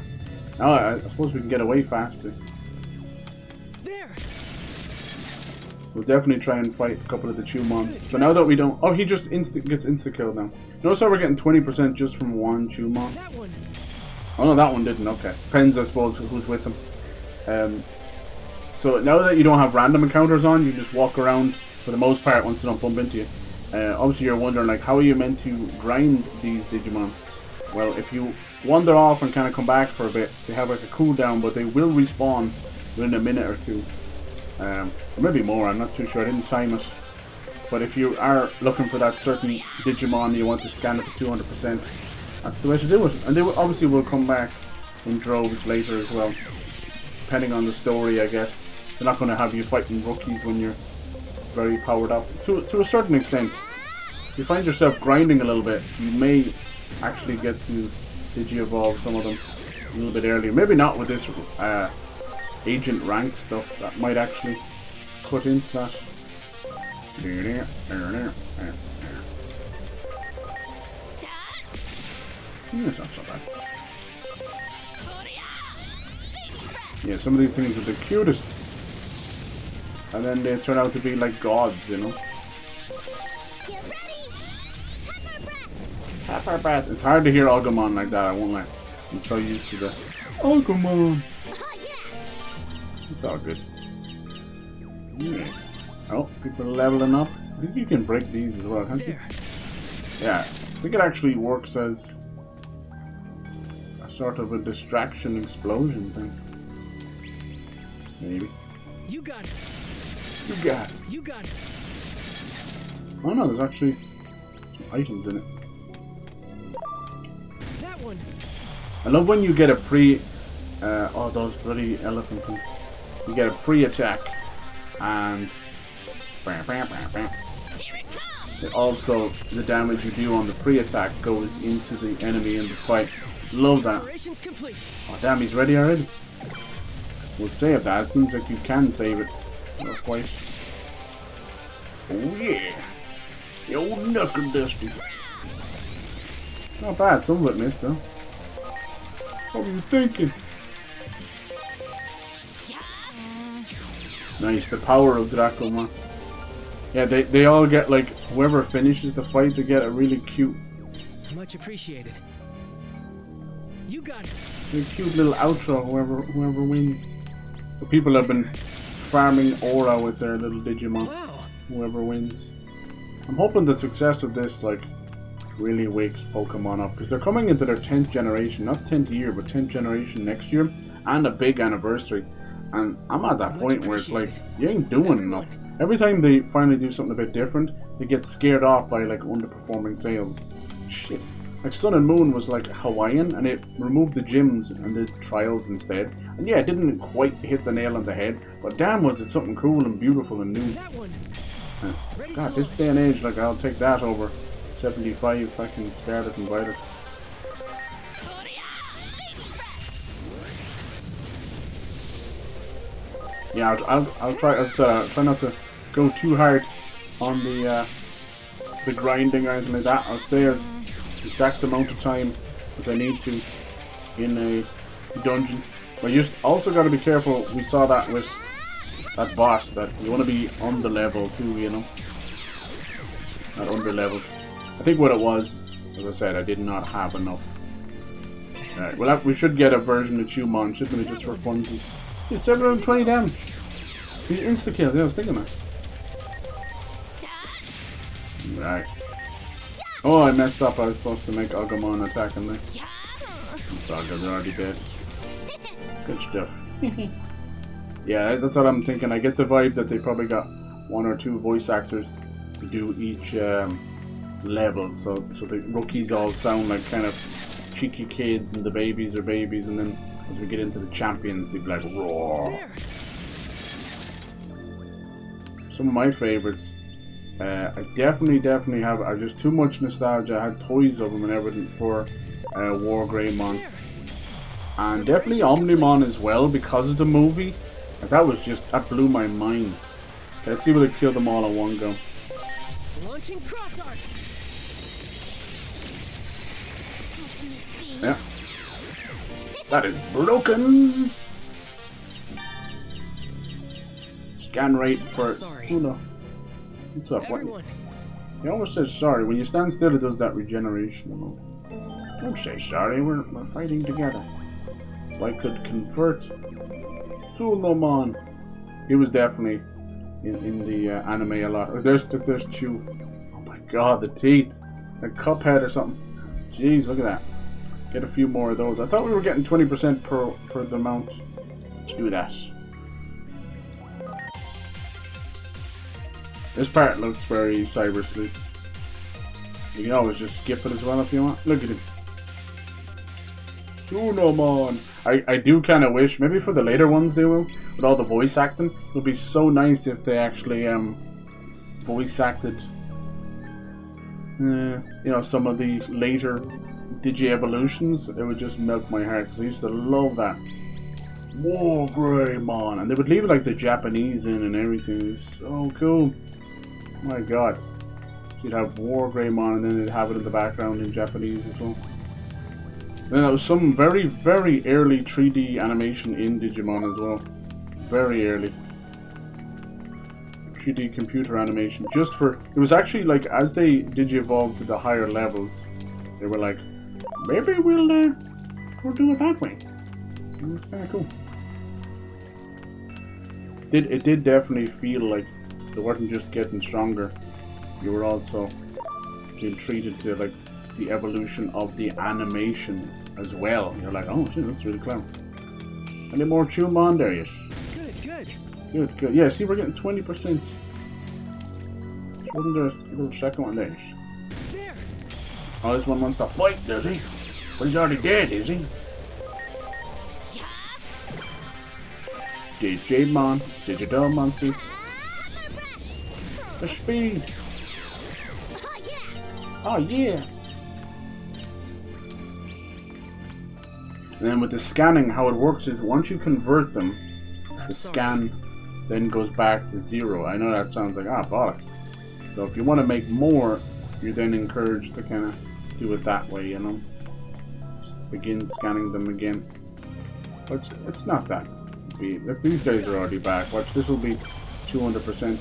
Now I suppose we can get away faster. There. We'll definitely try and fight a couple of the Chumons. So now that we don't... Oh, he just gets insta-killed now. Notice how we're getting 20% just from one Chumon? That one. Oh no, that one didn't. Okay. Depends, I suppose, who's with him. So now that you don't have random encounters on, you just walk around for the most part once they don't bump into you. Obviously you're wondering, like, how are you meant to grind these Digimon? Well, if you wander off and kind of come back for a bit, they have like a cooldown, but they will respawn within a minute or two. Or maybe more, I'm not too sure, I didn't time it. But if you are looking for that certain Digimon, you want to scan it to 200%, that's the way to do it. And they obviously will come back in droves later as well, depending on the story, I guess. They're not going to have you fighting rookies when you're very powered up. To a certain extent. If you find yourself grinding a little bit, you may actually get to Digi-evolve some of them a little bit earlier. Maybe not with this agent rank stuff. That might actually cut into that. Yeah, it's not so bad. Yeah, some of these things are the cutest. And then they turn out to be like gods, you know. Get ready! Pepper breath! Pepper breath. It's hard to hear Agumon like that, I won't lie. I'm so used to the Agumon. Oh, yeah! It's all good. Yeah. Oh, people are leveling up. I think you can break these as well, can't you? Yeah, I think it actually works as a sort of a distraction explosion thing. Maybe. You got it. You got it. You got it. Oh no, there's actually some items in it. That one. I love when you get a pre... oh, those bloody elephant things. You get a pre-attack and... Also, the damage you do on the pre-attack goes into the enemy in the fight. Love that. Operation's complete. Oh damn, he's ready already. We'll save that. It seems like you can save it. Not quite. Oh yeah. The old knuckle duster. Not bad. Some of it missed though. What were you thinking? Nice. The power of Draco, man. Yeah, they all get like, whoever finishes the fight, they get a really cute... Much appreciated. You got it. A cute little outro, whoever wins. So people have been farming aura with their little Digimon. Wow. Whoever wins. I'm hoping the success of this like really wakes Pokemon up, because they're coming into their 10th generation, not 10th year, but 10th generation next year, and a big anniversary. And I'm at that point where it's like, you ain't doing enough. Every time they finally do something a bit different, they get scared off by like underperforming sales. Shit. Like Sun and Moon was like Hawaiian, and it removed the gyms and did trials instead. And yeah, it didn't quite hit the nail on the head, but damn was it something cool and beautiful and new. That one. God, this day and age, like I'll take that over 75 fucking Scarlet and Violets. Yeah, I'll try. As I said, I'll try not to go too hard on the grinding or anything like that. I'll stay as exact amount of time as I need to in a dungeon. But you just also got to be careful. We saw that with that boss, that you want to be on the level too, you know, not under leveled. I think what it was, as I said, I did not have enough. Alright, well we should get a version of Chumon, shouldn't we, just for funsies. He's 720 damage. He's insta-kill, yeah, I was thinking that. Right. Oh, I messed up. I was supposed to make Agumon attack him there. It's all good, they're already dead. Good stuff. Yeah, that's what I'm thinking. I get the vibe that they probably got 1 or 2 voice actors to do each level, so the rookies all sound like kind of cheeky kids and the babies are babies, and then as we get into the champions they'd be like roar. Some of my favorites, I definitely have, are just too much nostalgia. I had toys of them and everything for War Greymon, and definitely Omnimon as well because of the movie. That blew my mind. Okay, let's see if we can kill them all in one go. Launching cross arc. Yeah. That is broken. Scan rate for Suna. What's up? What? He always says sorry. When you stand still, it does that regeneration mode. Don't say sorry. We're fighting together. So I could convert Sunomon. He was definitely in the anime a lot. There's Chew. Oh my god, the teeth. A Cuphead or something. Jeez, look at that. Get a few more of those. I thought we were getting 20% per the amount. Let's do that. This part looks very Cyber Sleuth. You can always just skip it as well if you want. Look at him. Sunomon. I do kind of wish, maybe for the later ones they will, with all the voice acting, it would be so nice if they actually voice acted, you know, some of the later Digi-evolutions. It would just melt my heart, because I used to love that. Wargreymon. And they would leave like the Japanese in and everything. It was so cool. Oh my god. So you'd have Wargreymon and then they'd have it in the background in Japanese as well. Then there was some very, very early 3D animation in Digimon as well. Very early. 3D computer animation. Just for... It was actually like, as they Digi-evolved to the higher levels, they were like, maybe we'll do it that way. It was kind of cool. It did definitely feel like they weren't just getting stronger. You were also being treated to like the evolution of the animation as well. You're like, oh shit, that's really clever. Any more Chumon? There he is. Good. Yeah, see, we're getting 20%. Wasn't there a little second one there? Oh, this one wants to fight, does he? But he's already dead, is he? Digimon, digital monsters. The speed. Oh yeah. And then with the scanning, how it works is once you convert them, the scan then goes back to 0. I know that sounds like bollocks. So if you want to make more, you're then encouraged to kind of do it that way, you know. Just begin scanning them again. But it's not that. If these guys are already back, watch, this will be 200%.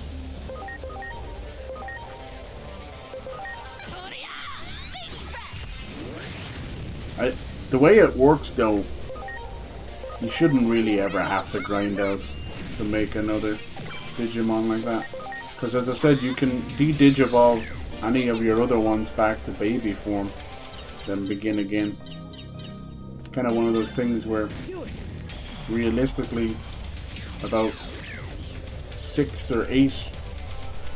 The way it works though, you shouldn't really ever have to grind out to make another Digimon like that. Because as I said, you can de-Digivolve any of your other ones back to baby form, then begin again. It's kind of one of those things where realistically about 6 or 8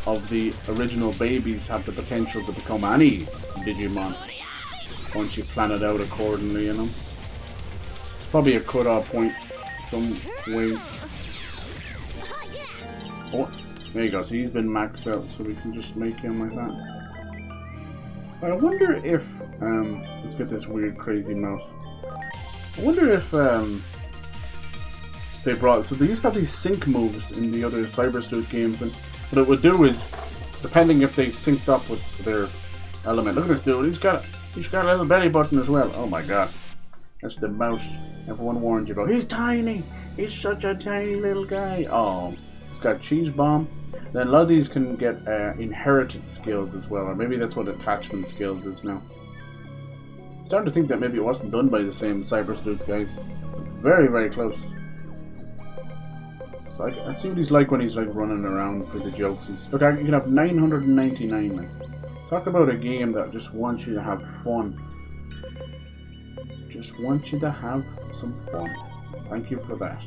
of the original babies have the potential to become any Digimon once you plan it out accordingly, you know. It's probably a cut-off point some ways. Oh, there you go. So he's been maxed out, so we can just make him like that. I wonder if let's get this weird crazy mouse. I wonder if they brought, so they used to have these sync moves in the other Cyber Sleuth games, and what it would do is, depending if they synced up with their element. Look at this dude, he's got a little belly button as well. Oh my god. That's the mouse everyone warned you about. He's tiny! He's such a tiny little guy. Oh, he's got cheese bomb. Then a lot of these can get inherited skills as well, or maybe that's what attachment skills is now. I'm starting to think that maybe it wasn't done by the same Cyber Sleuth guys. It's very, very close. So I see what he's like when he's like running around for the jokes. Look, you can have 999. Like, talk about a game that just wants you to have fun. Just wants you to have some fun. Thank you for that.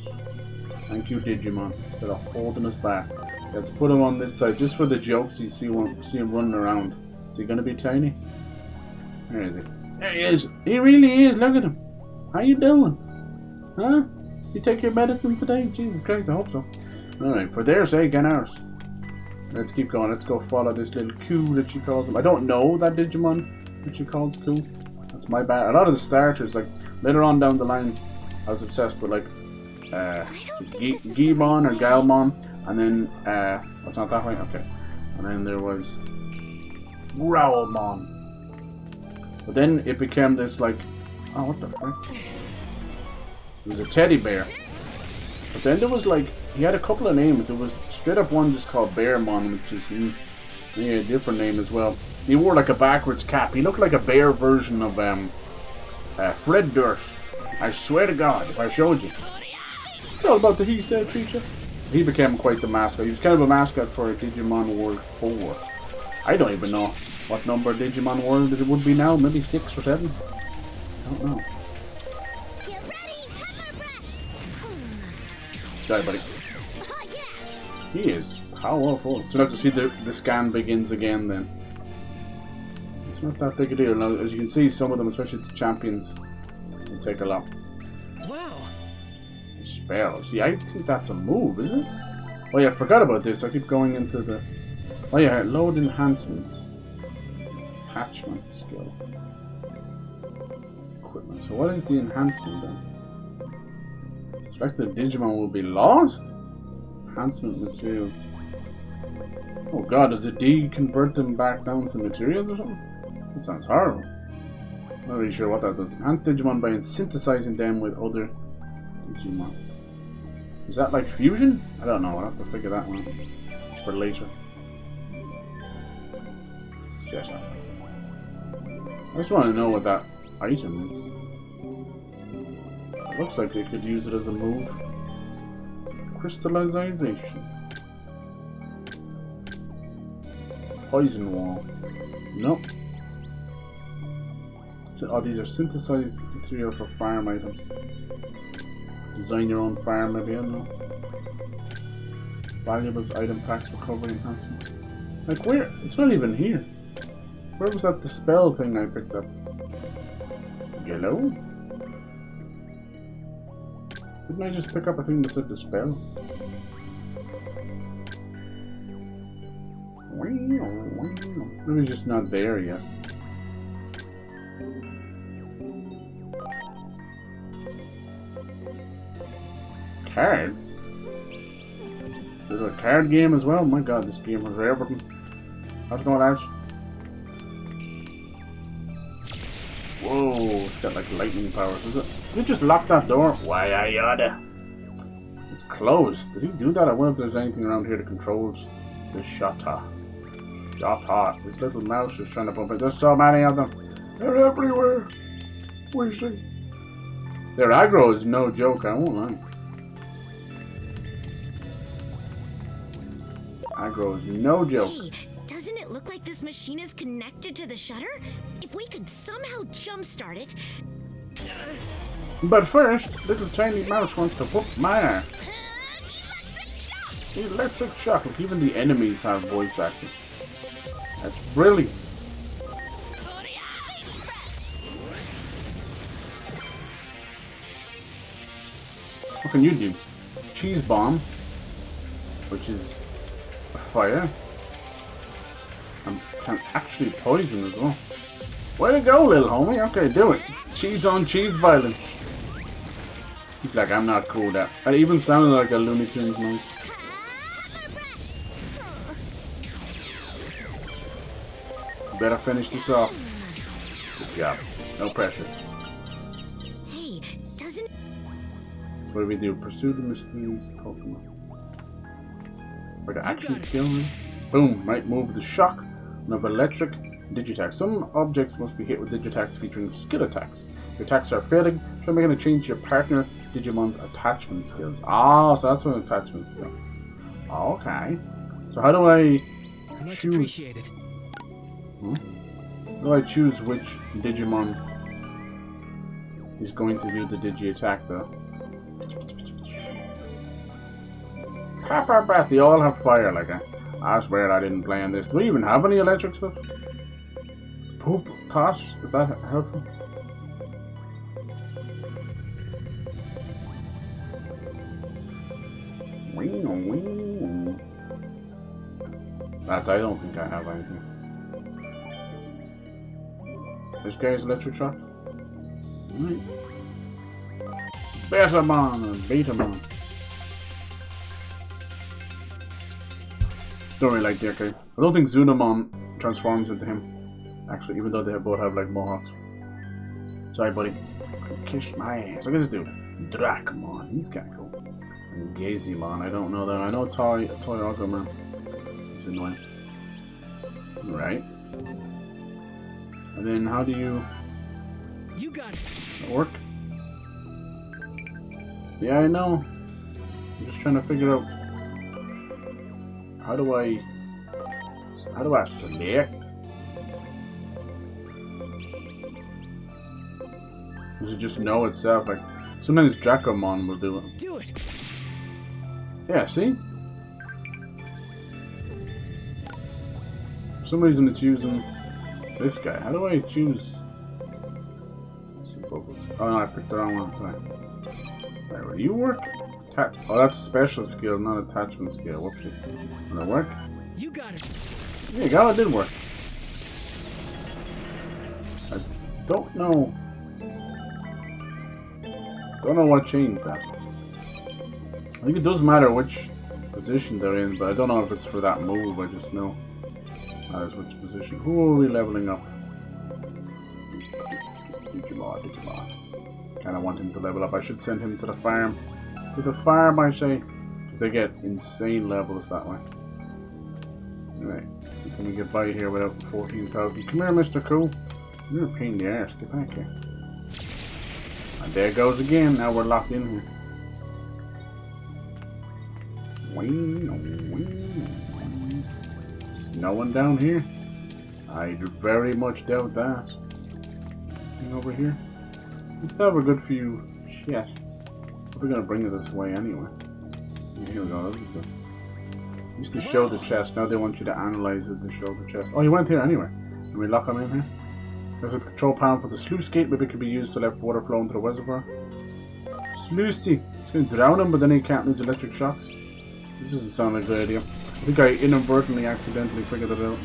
Thank you, Digimon, instead of holding us back. Let's put him on this side just for the jokes. You see him running around. Is he gonna be tiny? Where is he? There he is. He really is. Look at him. How you doing? Huh? You take your medicine today? Jesus Christ, I hope so. Alright, for their sake and ours. Let's keep going. Let's go follow this little Q that she calls him. I don't know that Digimon that she calls Q. That's my bad. A lot of the starters, like later on down the line, I was obsessed with like Gimon or Galmon, and then that's not that way. Okay, and then there was Growlmon. But then it became this like, oh what the frick? It was a teddy bear. But then there was like, he had a couple of names. There was straight up one just called Bearmon, which is yeah, a different name as well. He wore like a backwards cap. He looked like a bear version of Fred Durst. I swear to God, if I showed you. It's all about the he said, Treacher. He became quite the mascot. He was kind of a mascot for Digimon World 4. I don't even know what number Digimon World it would be now. Maybe 6 or 7. I don't know. Sorry, buddy. He is powerful. So, to see the scan begins again then. It's not that big a deal. Now, as you can see, some of them, especially the champions, will take a lot. Wow. Spell. See, I think that's a move, is it? Oh yeah, I forgot about this. I keep going into the... Oh yeah, load enhancements. Attachment skills. Equipment. So what is the enhancement then? Selected Digimon will be lost? Enhancement materials. Oh god, does it deconvert them back down to materials or something? That sounds horrible. Not really sure what that does. Enhance Digimon by synthesizing them with other Digimon. Is that like fusion? I don't know. I'll have to figure that one out. It's for later. Shut up. I just want to know what that item is. It looks like they could use it as a move. Crystallization. Poison wall. Nope. Oh, these are synthesized material for farm items. Design your own farm, maybe, I don't know. Valuables, item packs, recovery enhancements. Like, where? It's not even here. Where was that dispel thing I picked up? Yellow? Didn't I just pick up a thing that said dispel? Maybe it's just not there yet. Cards? Is it a card game as well? Oh my god, this game has everything. How's it going, lads? Whoa, it's got like lightning powers, is it? Did you just lock that door? Why, I oughta. It's closed. Did he do that? I wonder if there's anything around here that controls the shutter. Shutter. This little mouse is trying to pump it. There's so many of them. They're everywhere. We see. Their aggro is no joke, I won't lie. Aggro is no joke. Hey, doesn't it look like this machine is connected to the shutter? If we could somehow jumpstart it... But first, little tiny mouse wants to whoop my ass. Electric shock. Look, even the enemies have voice acting. That's brilliant. What can you do? Cheese bomb, which is a fire, and can actually poison as well. Way to go, little homie. Okay, do it. Cheese on cheese violence. He's like, I'm not cool with that. It even sounded like a Looney Tunes noise. Better finish this off. Good job. No pressure. Hey, doesn't... What do we do? Pursue the mysterious Pokemon. Like an action skill, man. Boom. Right, move the shock. Another electric. Digitax. Some objects must be hit with digitax featuring skill attacks. Your attacks are failing. Try making a change to your partner Digimon's attachment skills. Ah, so that's what attachments go. Okay. So how do I choose? Appreciated. How do I choose which Digimon is going to do the Digi attack though? Pepper Breath, they all have fire like that. I swear I didn't plan this. Do we even have any electric stuff? Poop toss? Is that helpful? That's, I don't think I have anything. This guy's electric shock? Right. Betamon and Betamon. Don't really like the guy. I don't think Zunamon transforms into him. Actually, even though they both have like mohawks. Sorry, buddy. Kiss my ass. Look at this dude. Dracmon. He's kinda cool. And Gazimon. I don't know that. I know Toy Ogreman. It's annoying. Right. And then how do you... You got it. Work? Yeah, I know. I'm just trying to figure out... How do I select? Does it just know itself? Like, sometimes Dracomon will do it. Do it. Yeah, see? For some reason it's using this guy. How do I choose? Bubbles. Oh no, I picked the wrong one. Sorry. Right, will you work? Oh, that's special skill, not attachment skill. Whoopsie. Will it work? You got it. There you go, it did work. I don't know. Don't know what changed that. I think it does matter which position they're in, but I don't know if it's for that move. I just know matters which position. Who are we leveling up? Digimon. Kind of want him to level up. I should send him to the farm. To the farm, I say. Because they get insane levels that way. Alright, let's see, can we get by here without 14,000? Come here, Mr. Cool. You're a pain in the arse. Get back here. And there goes again. Now we're locked in here. No one down here? I very much doubt that. Anything over here? We still have a good few chests. We're gonna bring it this way anyway. Here we go. This is good. Used to show the chest. Now they want you to analyze it to show the chest. Oh, you went here anyway. Can we lock him in here? There's a control panel for the sluice gate. Maybe it could be used to let water flow into the reservoir. Sluicey. It's going to drown him, but then he can't lose electric shocks. This doesn't sound like a good idea. I think I inadvertently accidentally figured it out.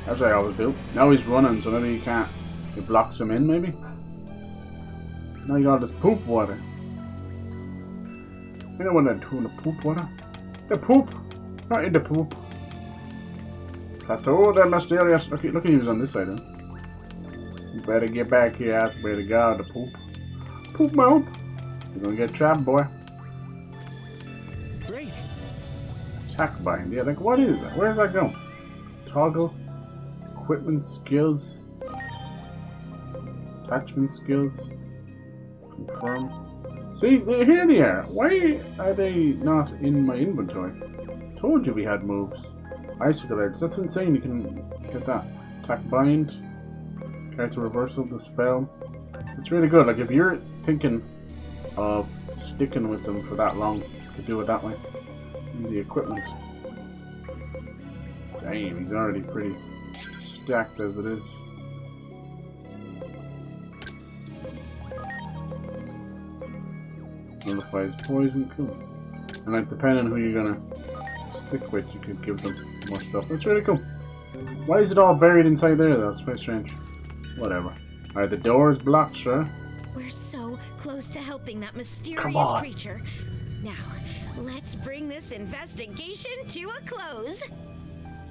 As I always do. Now he's running, so maybe he can't. It blocks him in, maybe? Now you got all this poop water. You know what they're doing, the poop water? The poop! Not in the poop. That's all they're mysterious. Look at you on this side, huh? You better get back here, I swear to God, the poop. Poop mouth! You're gonna get trapped, boy. Great. Attack bind. Yeah, like, what is that? Where's that going? Toggle. Equipment skills. Attachment skills. Confirm. See, here they are. Why are they not in my inventory? Told you we had moves. Icicle edge. That's insane. You can get that. Attack bind. Character reversal. The spell. It's really good. Like, if you're thinking of sticking with them for that long, you could do it that way. And the equipment. Damn, he's already pretty stacked as it is. Nullifies poison, cool. And like, depending on who you're gonna stick with, you could give them more stuff. That's really cool. Why is it all buried inside there though? That's very strange. Whatever. Alright, the door is blocked, sure. We're so close to helping that mysterious Come on. creature. Now, let's bring this investigation to a close.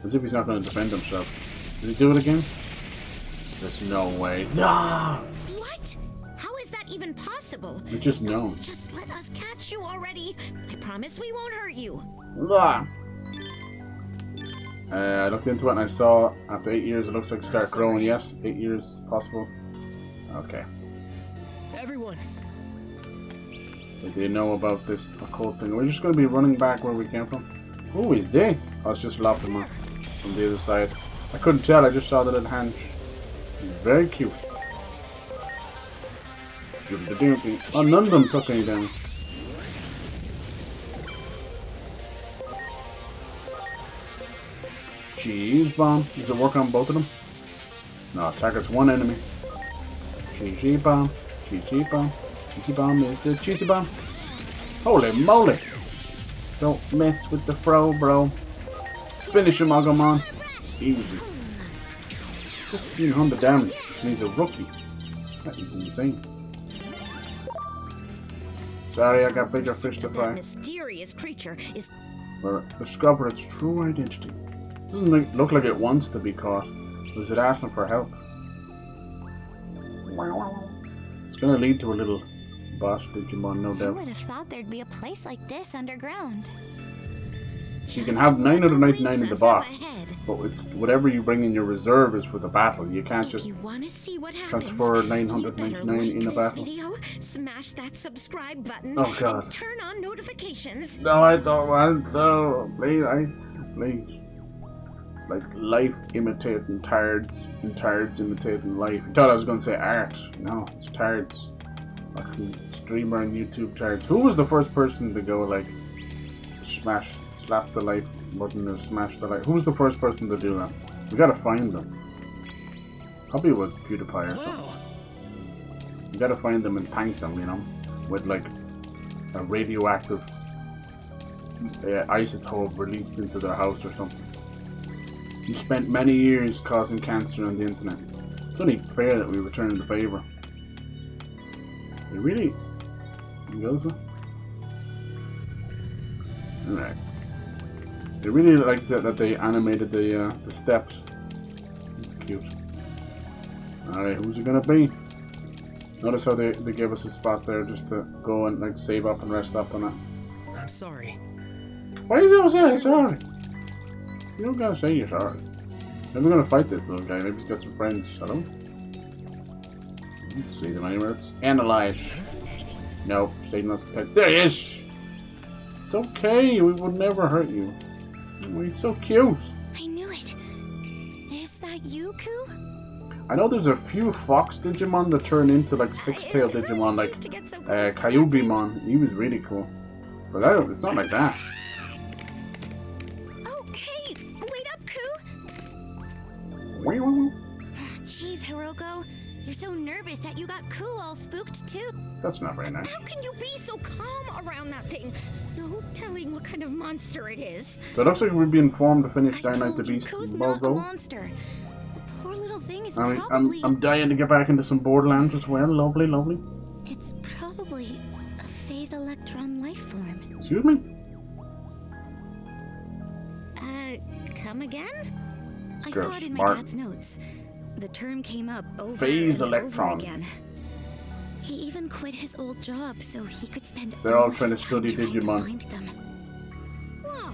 As if he's not gonna defend himself. Did he do it again? There's no way. No! What? How is that even possible? We just know. Just let us catch you already. I promise we won't hurt you. Blah. I looked into it and I saw after 8 years it looks like start growing. Yes, 8 years possible. Okay. Everyone. They know about this occult thing. We're just going to be running back where we came from. Who is this? I was just lopped him off from the other side. I couldn't tell. I just saw the little hand. Very cute. Oh, none of them took any damage. Cheese bomb. Does it work on both of them? No, targets one enemy. Cheesy bomb. Cheesy bomb. Cheesy bomb is the cheesy bomb. Holy moly! Don't mess with the fro, bro. Finish him, Agumon. Easy. 1500 damage. And he's a rookie. That is insane. Sorry, I got bigger fish to That fry. mysterious creature is Discover its true identity. Doesn't look like it wants to be caught. Was it asking for help? It's gonna lead to a little boss Digimon, no Who doubt. would have thought there'd be a place like this underground? So you can have 999 in the leads us box, up ahead. but it's whatever you bring in your reserve is for the battle. You can't If just you want to see what happens, transfer you better 999 like in a this battle. video, smash that subscribe button, Oh, God. and turn on notifications. No, I don't want to. Please. Like life imitating tards, and tards imitating life. I thought I was going to say art. No, it's tards. Fucking streamer on YouTube tards. Who was the first person to go like slap the like button or smash the like? Who was the first person to do that? We gotta find them. Probably was PewDiePie or something. Wow. You gotta find them and thank them, you know, with like a radioactive isotope released into their house or something. You spent many years causing cancer on the internet. It's only fair that we return the favor. You really? You goes with? Alright. They really liked that they animated the steps. It's cute. Alright, who's it gonna be? Notice how they gave us a spot there just to go and like save up and rest up on it. I'm sorry. Why is he always saying sorry? You don't gotta say you're sorry. Maybe we're gonna fight this little guy. Maybe he's got some friends. Hello? Let's see them anywhere. Let's analyze. No, Satan wants to type. There he is! It's okay, we would never hurt you. Oh, he's so cute. I knew it. Is that you, Ku? I know there's a few fox Digimon that turn into like six-tailed Digimon, like Kyubimon. He was really cool. But it's not like that. Okay, wait up, Ku. That's Jeez, Hiroko. You're so nervous that you got Ku all spooked too. not very nice. How can you be so calm around that thing? No telling what kind of monster it is. So it looks like we've been informed to finish I Dynamite the told you, Beast Ku's tomorrow, not a though. monster. The poor little thing is I mean, probably... I'm dying to get back into some Borderlands as well. Lovely, lovely. It's probably a phase electron life form. Excuse me? Come again? I girl's saw it in smart. my dad's notes. The term came up over Phase and electron. over again. He even quit his old job so he could spend They're all all trying to his time study trying to Digimon. find them. Whoa.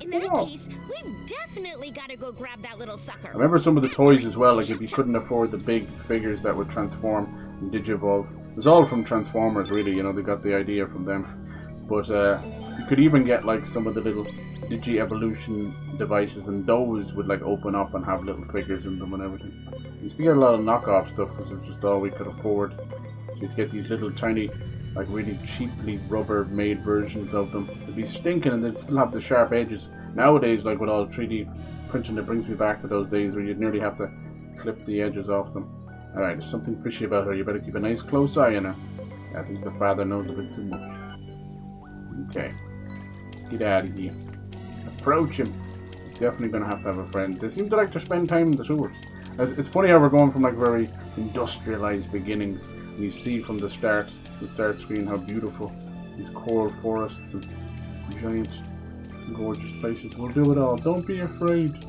In that Whoa. case, we've definitely got to go grab that little sucker. I remember some of the toys as well, like if you couldn't afford the big figures that would transform in Digivolve. It was all from Transformers, really, you know, they got the idea from them. But you could even get like some of the little Digi-Evolution devices, and those would like open up and have little figures in them and everything. We used to get a lot of knockoff stuff because it was just all we could afford. So you'd get these little tiny, like really cheaply rubber-made versions of them. They'd be stinking and they'd still have the sharp edges. Nowadays, like with all 3D printing, it brings me back to those days where you'd nearly have to clip the edges off them. Alright, there's something fishy about her. You better keep a nice close eye on her. I think the father knows a bit too much. Okay. Get out of here. Approach him. He's definitely going to have a friend. They seem to like to spend time in the sewers. It's funny how we're going from like very industrialized beginnings. And you see from the start screen how beautiful these coral forests and giant, gorgeous places. We'll do it all. Don't be afraid.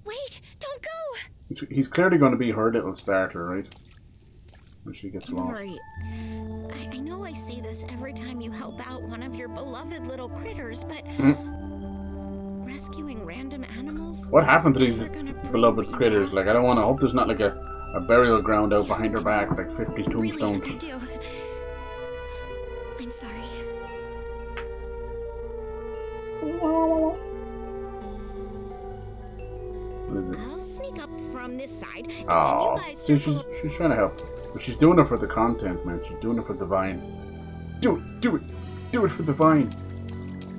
Wait, don't go! He's clearly going to be her little starter, right? When she gets lost. Sorry. I know I say this every time you help out one of your beloved little critters, but rescuing random animals. What happened to these are gonna bring beloved you critters? lost. Like, I don't want to. I hope there's not like a burial ground out behind her back, like 50 Really, tombstones. I do. I'm sorry. What is it? I'll sneak up from this side. And Oh, you guys see, circle. she's trying to help, but she's doing it for the content, man. She's doing it for the vine. Do it for the vine.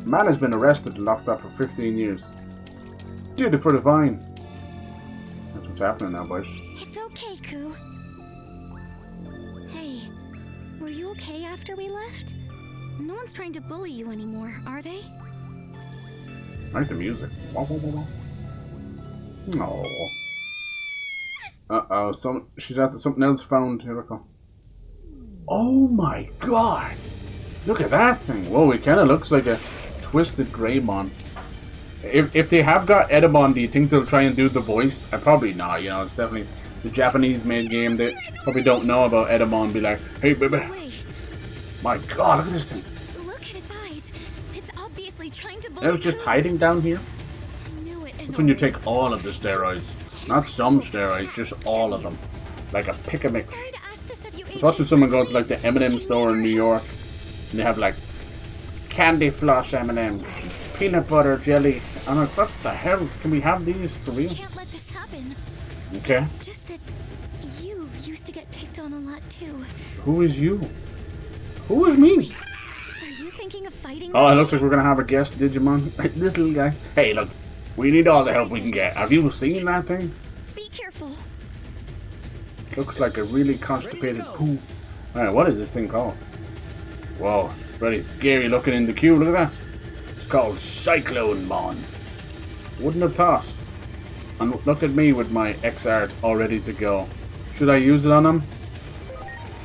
The man has been arrested and locked up for 15 years. Did it for the vine. That's what's happening now, boys. It's okay, Ku. Hey, were you okay after we left? No one's trying to bully you anymore, are they? I like the music. Wah, wah, wah, wah. No. Uh-oh, she's at something else found. Here we go. Oh my god! Look at that thing! Whoa, it kind of looks like a twisted Greymon. If they have got Edamon, do you think they'll try and do the voice? Probably not, you know, it's definitely the Japanese-made game. They probably don't know about Edamon. Be like, hey, baby. Wait, My god, look at this thing. look at its eyes. It's obviously trying to bully It was just Ku. hiding down here. I knew it. That's when you take all of the steroids. Not some steroids, just all of them. Like a pick-a-mix. Sorry to ask this of you, It's watching someone go to like the agents, M&M store in New York, and they have like candy floss M&Ms, peanut butter jelly. I'm like, what the hell? Can we have these for real? Can't let this happen. Okay. It's just that you used to get picked on a lot too. Who is you? Who is me? Are you thinking of fighting? Oh, it looks like we're gonna have a guest Digimon. This little guy. Hey, look. We need all the help we can get. Have you seen that thing? Be careful. Looks like a really constipated poo. Alright, what is this thing called? Whoa, it's very scary looking in the queue. Look at that. It's called Cyclone Mon. Wouldn't have thought. And look at me with my X-Art all ready to go. Should I use it on him?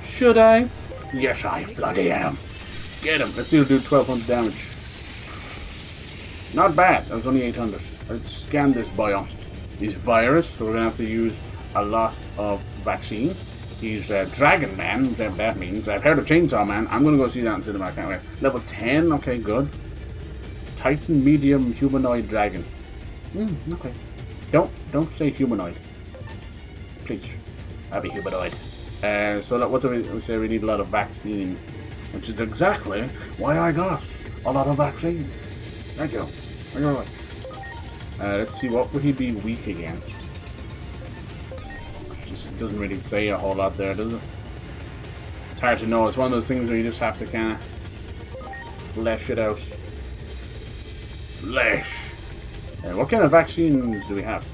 Should I? Yes, I bloody am. Get him. Let's see, he'll do 1200 damage. Not bad. That was only 800. Let's scan this bio. He's virus, so we're going to have to use a lot of vaccine. He's Dragon Man, whatever that means. I've heard of Chainsaw Man. I'm going to go see that in cinema. I can't wait. Level 10, okay, good. Titan Medium Humanoid Dragon. Okay. Don't say humanoid. Please. I'll be humanoid. So what do we say? We need a lot of vaccine. Which is exactly why I got a lot of vaccine. Thank you. Let's see, what would he be weak against? Just doesn't really say a whole lot there, does it? It's hard to know. It's one of those things where you just have to kind of flesh it out. Flesh! What kind of vaccines do we have?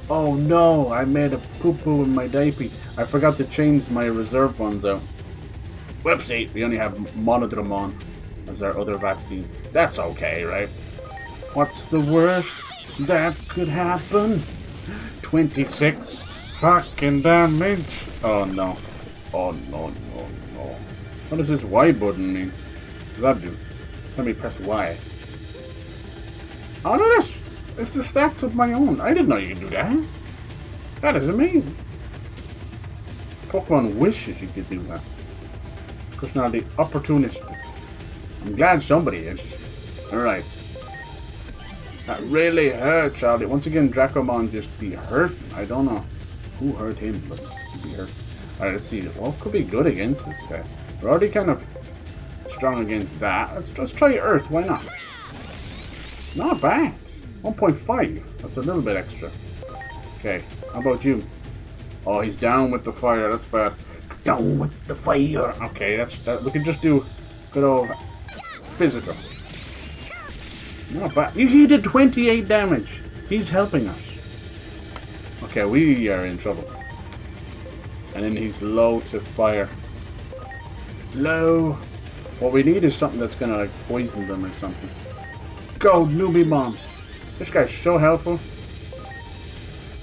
Oh no, I made a poo-poo in my diaper. I forgot to change my reserve ones out. Whoopsie, we only have Monodramon as our other vaccine. That's okay, right? What's the worst that could happen? 26 fucking damage. Oh no. Oh no. What does this Y button mean? What does that do? Let me press Y. Oh no, it's the stats of my own. I didn't know you could do that. That is amazing. Pokemon wishes you could do that. Personality opportunist. I'm glad somebody is. Alright. That really hurt, Charlie. Once again, Dracomon just be hurt. I don't know who hurt him, but he'd be hurt. Alright, let's see. What could be good against this guy? We're already kind of strong against that. Let's just try Earth. Why not? Not bad. 1.5. That's a little bit extra. Okay. How about you? Oh, he's down with the fire. That's bad. Down with the fire. Okay, that's that. We can just do good old physical. Not bad. He did 28 damage. He's helping us. Okay, we are in trouble. And then he's low to fire. Low. What we need is something that's gonna like poison them or something. Go, newbie bomb. This guy's so helpful.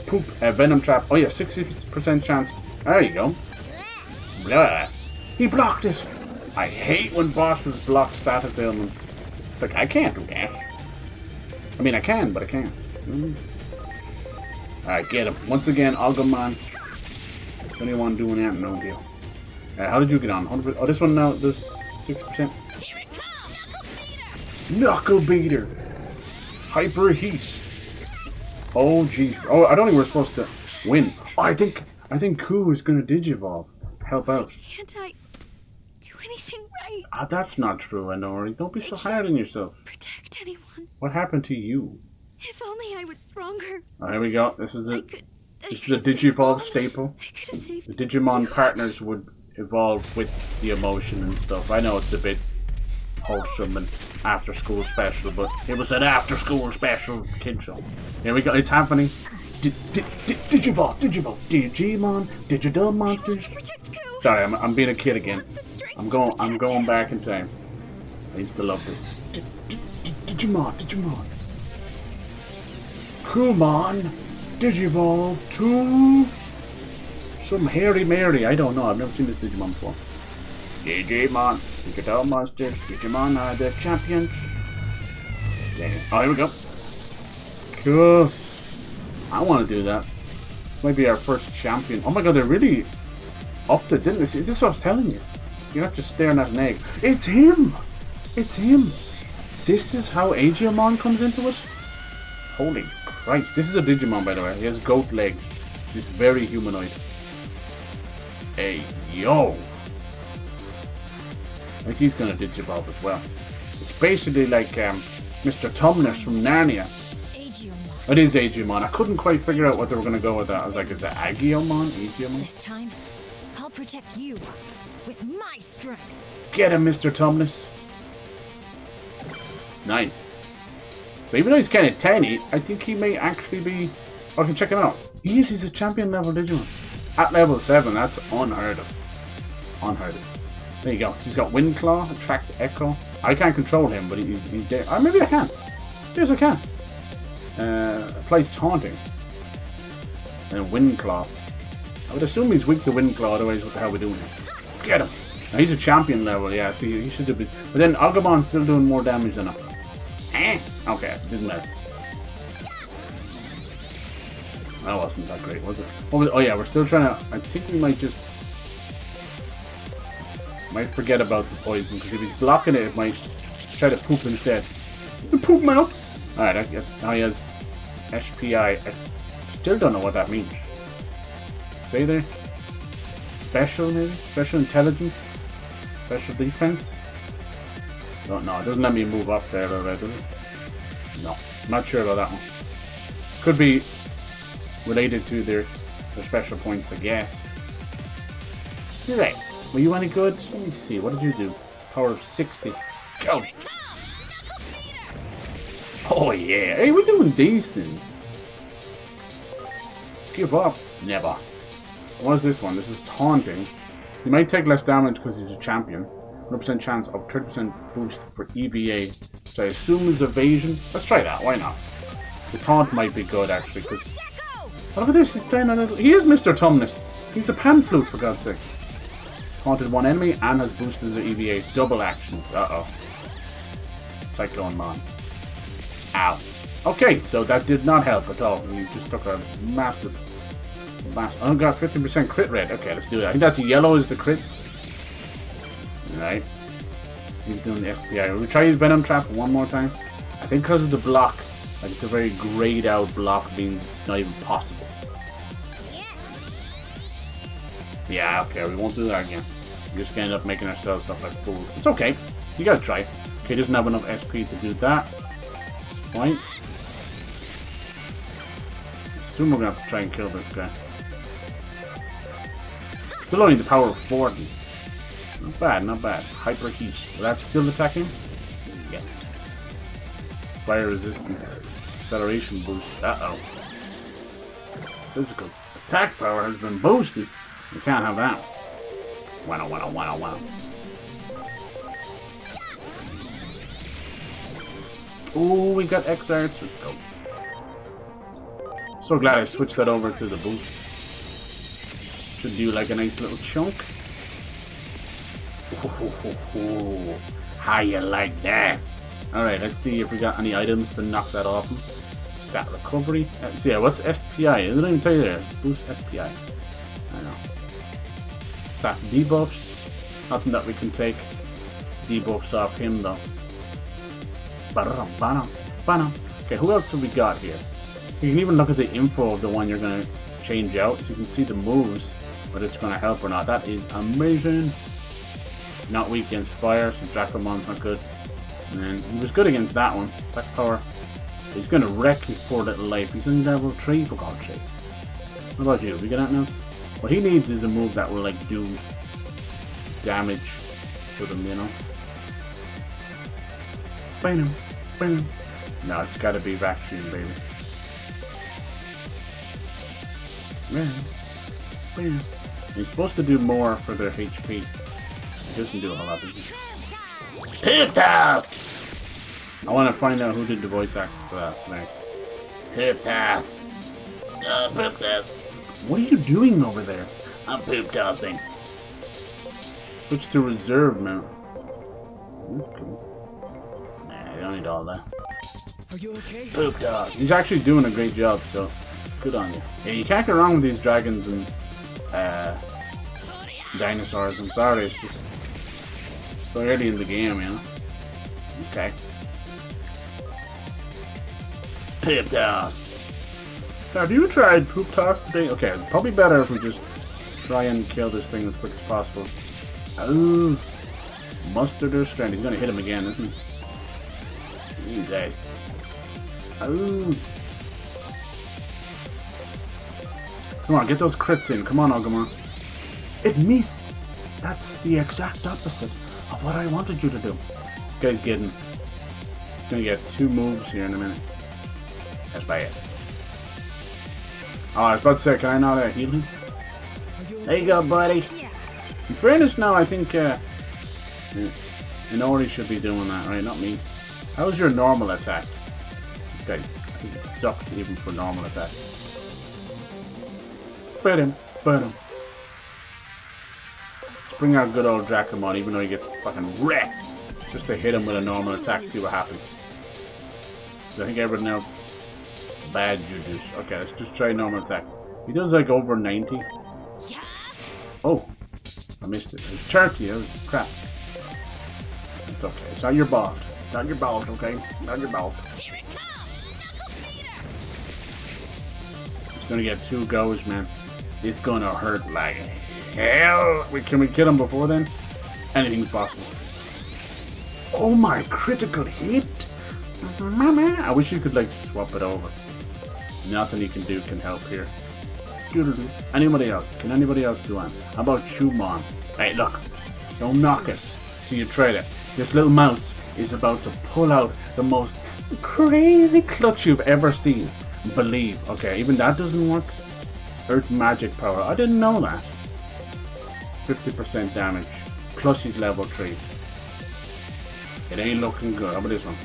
Poop. Venom trap. Oh yeah, 60% chance. There you go. Blah. He blocked it. I hate when bosses block status ailments. It's like, I can't do that. I mean, I can, but I can't. Alright, get him. Once again, Algamon. Anyone doing that? No deal. How did you get on? 100%? Oh, this one now does 6%. Knuckle beater. Hyper heat. Oh jeez. Oh, I don't think we're supposed to win. Oh, I think Ku is gonna digivolve. Help out. Can't I do anything right? Ah, that's not true, Anori. Don't be so hard on yourself. Protect anyone. What happened to you? If only I was stronger. Oh, here we go. This is it. This is a I could Digivolve save staple. I could have saved The Digimon partners would evolve with the emotion and stuff. I know it's a bit wholesome and after school special, but it was an after school special kid show. Here we go. It's happening. Digivolve, Digimon, digital monsters. Sorry, I'm being a kid again. I'm going back in time. I used to love this. Digimon. Kumon, Digivolve to some hairy Mary. I don't know. I've never seen this Digimon before. Digimon, digital monsters. Digimon are the champions. Oh, here we go. Cool. I want to do that. This might be our first champion. Oh my god, they're really upped it, didn't they? See, this is what I was telling you. You're not just staring at an egg. It's him! It's him! This is how Agiamon comes into it? Holy Christ. This is a Digimon, by the way. He has goat legs. He's very humanoid. Hey, yo! I think he's gonna Digivolve as well. It's basically like Mr. Tumnus from Narnia. It is Agiamon. I couldn't quite figure out what they were gonna go with that. I was like, is it Agiomon? Agiomon? This time, I'll protect you with my strength. Get him, Mr. Tumnus. Nice. So even though he's kind of tiny, I think he may actually be... Oh, I can check him out. He's a champion level Digimon. At level 7, that's unheard of. Unheard of. There you go. So he's got Wind Claw, Attract Echo. I can't control him, but he's there. Or maybe I can. Yes, I can. Applies Taunting. And Wind Claw. I would assume he's weak to Wind Claw, otherwise what the hell are we doing here? Get him! Now he's a champion level, yeah, see, he should have been... But then Agumon's still doing more damage than him. Okay, didn't matter. That wasn't that great, was it? Oh yeah, we're still trying to... I think we might just... Might forget about the poison, because if he's blocking it, it might try to poop instead. Poop him out! Alright, now he has SPI. I still don't know what that means. Say there? Special, maybe? Special intelligence? Special defense? Don't know. It doesn't let me move up there, does it? No. I'm not sure about that one. Could be related to their special points, I guess. Right. Were you any good? Let me see. What did you do? Power of 60. Go! Oh yeah. Hey, we're doing decent. Give up. Never. What is this one? This is Taunting. He might take less damage because he's a champion. 100% chance of 30% boost for EVA, which I assume is evasion. Let's try that. Why not? The taunt might be good actually, because look at this. He's playing a little. He is Mr. Tumnus. He's a pan flute for God's sake. Taunted one enemy and has boosted the EVA. Double actions. Uh-oh. Cyclone Man. Ow. Okay, so that did not help at all. We just took a massive... Oh, got 15% crit rate. Okay, let's do it. I think that's the yellow is the crits. Alright. He's doing the SPI. Will we try his Venom Trap one more time? I think because of the block, like it's a very grayed out block, means it's not even possible. Yeah, okay, we won't do that again. We're just gonna end up making ourselves look like fools. It's okay. You gotta try. Okay, doesn't have enough SP to do that. It's fine. Soon we're gonna have to try and kill this guy. Still only the power of 40. Not bad, not bad. Hyper Heat. Will that still attack him? Yes. Fire resistance. Acceleration boost. Uh-oh. Physical attack power has been boosted. We can't have that. Wow. Oh, we got XR. Let's go. So glad I switched that over to the boost. Should do like a nice little chunk. Oh, how you like that? Alright, let's see if we got any items to knock that off. Stat recovery. So yeah, what's SPI? It doesn't even tell you there. Boost SPI. I don't know. Stat debuffs. Nothing that we can take debuffs off him though. Okay, who else have we got here? You can even look at the info of the one you're going to change out, so you can see the moves, whether it's going to help or not. That is amazing. Not weak against fire, so Dracomon's not good. And then he was good against that one. Attack power. He's going to wreck his poor little life. He's only level 3 for God's sake. What about you? Have you got anything else? What he needs is a move that will like do damage to them, you know. Bam. No, it's got to be vacuum, baby. Yeah. He's supposed to do more for their HP. He doesn't do a whole lot, does he? Poop Tough! I want to find out who did the voice act for that, so next. Poop Tough! Oh, Poop Tough! What are you doing over there? I'm Poop Toughing. Switch to reserve now. That's cool. Nah, you don't need all that. Are you okay? Poop Tough! He's actually doing a great job, so good on you. Yeah, you can't go wrong with these dragons and dinosaurs. I'm sorry, it's just so early in the game, you know. Okay. Poop Toss. Have you tried Poop Toss today? Okay, probably better if we just try and kill this thing as quick as possible. Oh, mustard or strand. He's gonna hit him again, isn't he? Jesus. Oh. Come on, get those crits in. Come on, Agumon. It missed. That's the exact opposite of what I wanted you to do. This guy's getting He's gonna get 2 moves here in a minute. That's bad. Oh, I was about to say, can I not heal him? There you go, buddy. In fairness now, I think Inori should be doing that, right? Not me. How's your normal attack? This guy, I think he sucks even for normal attack. Bite him. Let's bring out good old Dracomon, even though he gets fucking wrecked. Just to hit him with a normal attack, see what happens. I think everything else bad juju's. Okay, let's just try normal attack. He does like over 90. Oh, I missed it. It was 30. It was crap. It's okay. It's not your fault. Not your fault, okay? Not your fault. It's gonna get 2 goes, man. It's gonna hurt like hell. Wait, can we kill him before then? Anything's possible. Oh my, critical hit! Mama! I wish you could like swap it over. Nothing you can do can help here. Anybody else? Can anybody else do anything? How about Shumon? Hey, look. Don't knock it till you try it. This little mouse is about to pull out the most crazy clutch you've ever seen. Believe. Okay, even that doesn't work. Earth magic power. I didn't know that. 50% damage. Plus he's level 3. It ain't looking good. How about this one?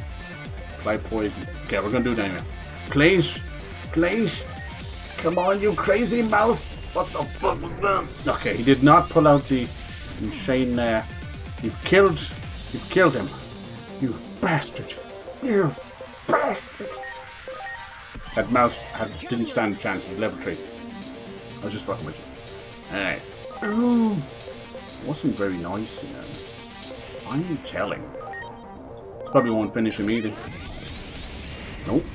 Apply poison. Okay, we're gonna do that anyway. Please. Please. Come on, you crazy mouse. What the fuck was that? Okay, he did not pull out the insane You've killed him. You bastard. You bastard. That mouse didn't stand a chance. He was level 3. I was just fucking with you. Alright. Ooh. Wasn't very nice. I'm telling. This probably won't finish him either. Nope.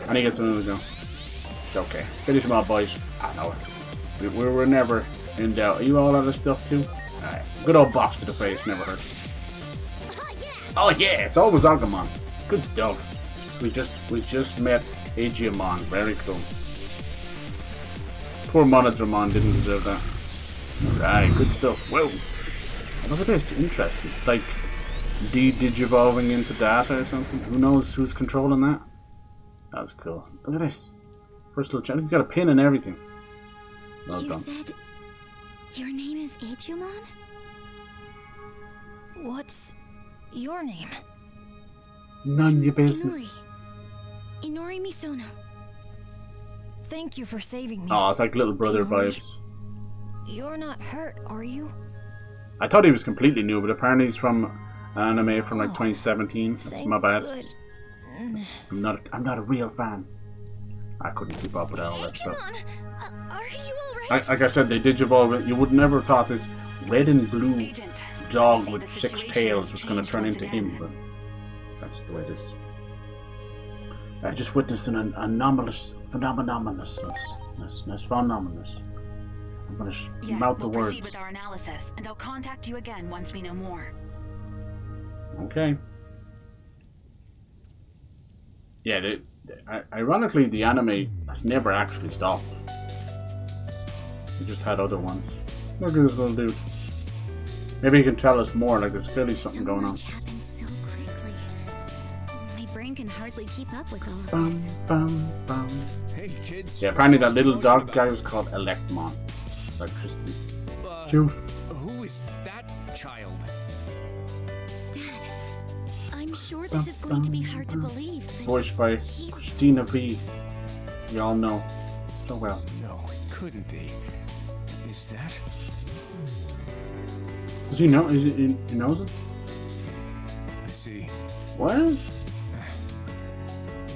And he gets another go. It's okay. Finish him off, boys. I know it. We were never in doubt. Are you all out of stuff too? Alright. Good old box to the face. Never hurt. Oh yeah, it's always Agumon. Good stuff. We just met Digimon. Very cool. Poor Monodramon didn't deserve that. Alright, good stuff. Whoa. Look at this. Interesting. It's like digivolving into data or something. Who knows who's controlling that? That's cool. Look at this. First little chat. He's got a pin and everything. Well done. You said your name is Digimon? What's your name? None of your business. Inori Misono. Thank you for saving me. Oh, it's like little brother vibes. You're not hurt, are you? I thought he was completely new, but apparently he's from an anime from like 2017. That's my bad. Good. I'm not a real fan. I couldn't keep up with all that stuff. Are you alright? Like I said, they digivolve. You would never have thought this red and blue dog with 6 tails was going to turn into him, but that's the way it is. I just witnessed an anomalous phenomenous. I'm going to mouth the words. Proceed with our analysis, and I'll contact you again once we know more. Okay. Yeah, ironically, the anime has never actually stopped. We just had other ones. Look at this little dude. Maybe he can tell us more, like there's clearly something going on. Happens so quickly. My brain can hardly keep up with all of Bum, this. bum, bum. Hey, kids. Yeah, apparently that what's little so dog emotional guy about was called Electmon. Electricity. it? Juice. Who is that child? Dad, I'm sure this is going to be hard to believe. but Voiced by he's- Christina V. You all know so well. No, it couldn't be. Is that? Does he know? He knows it? I see. What?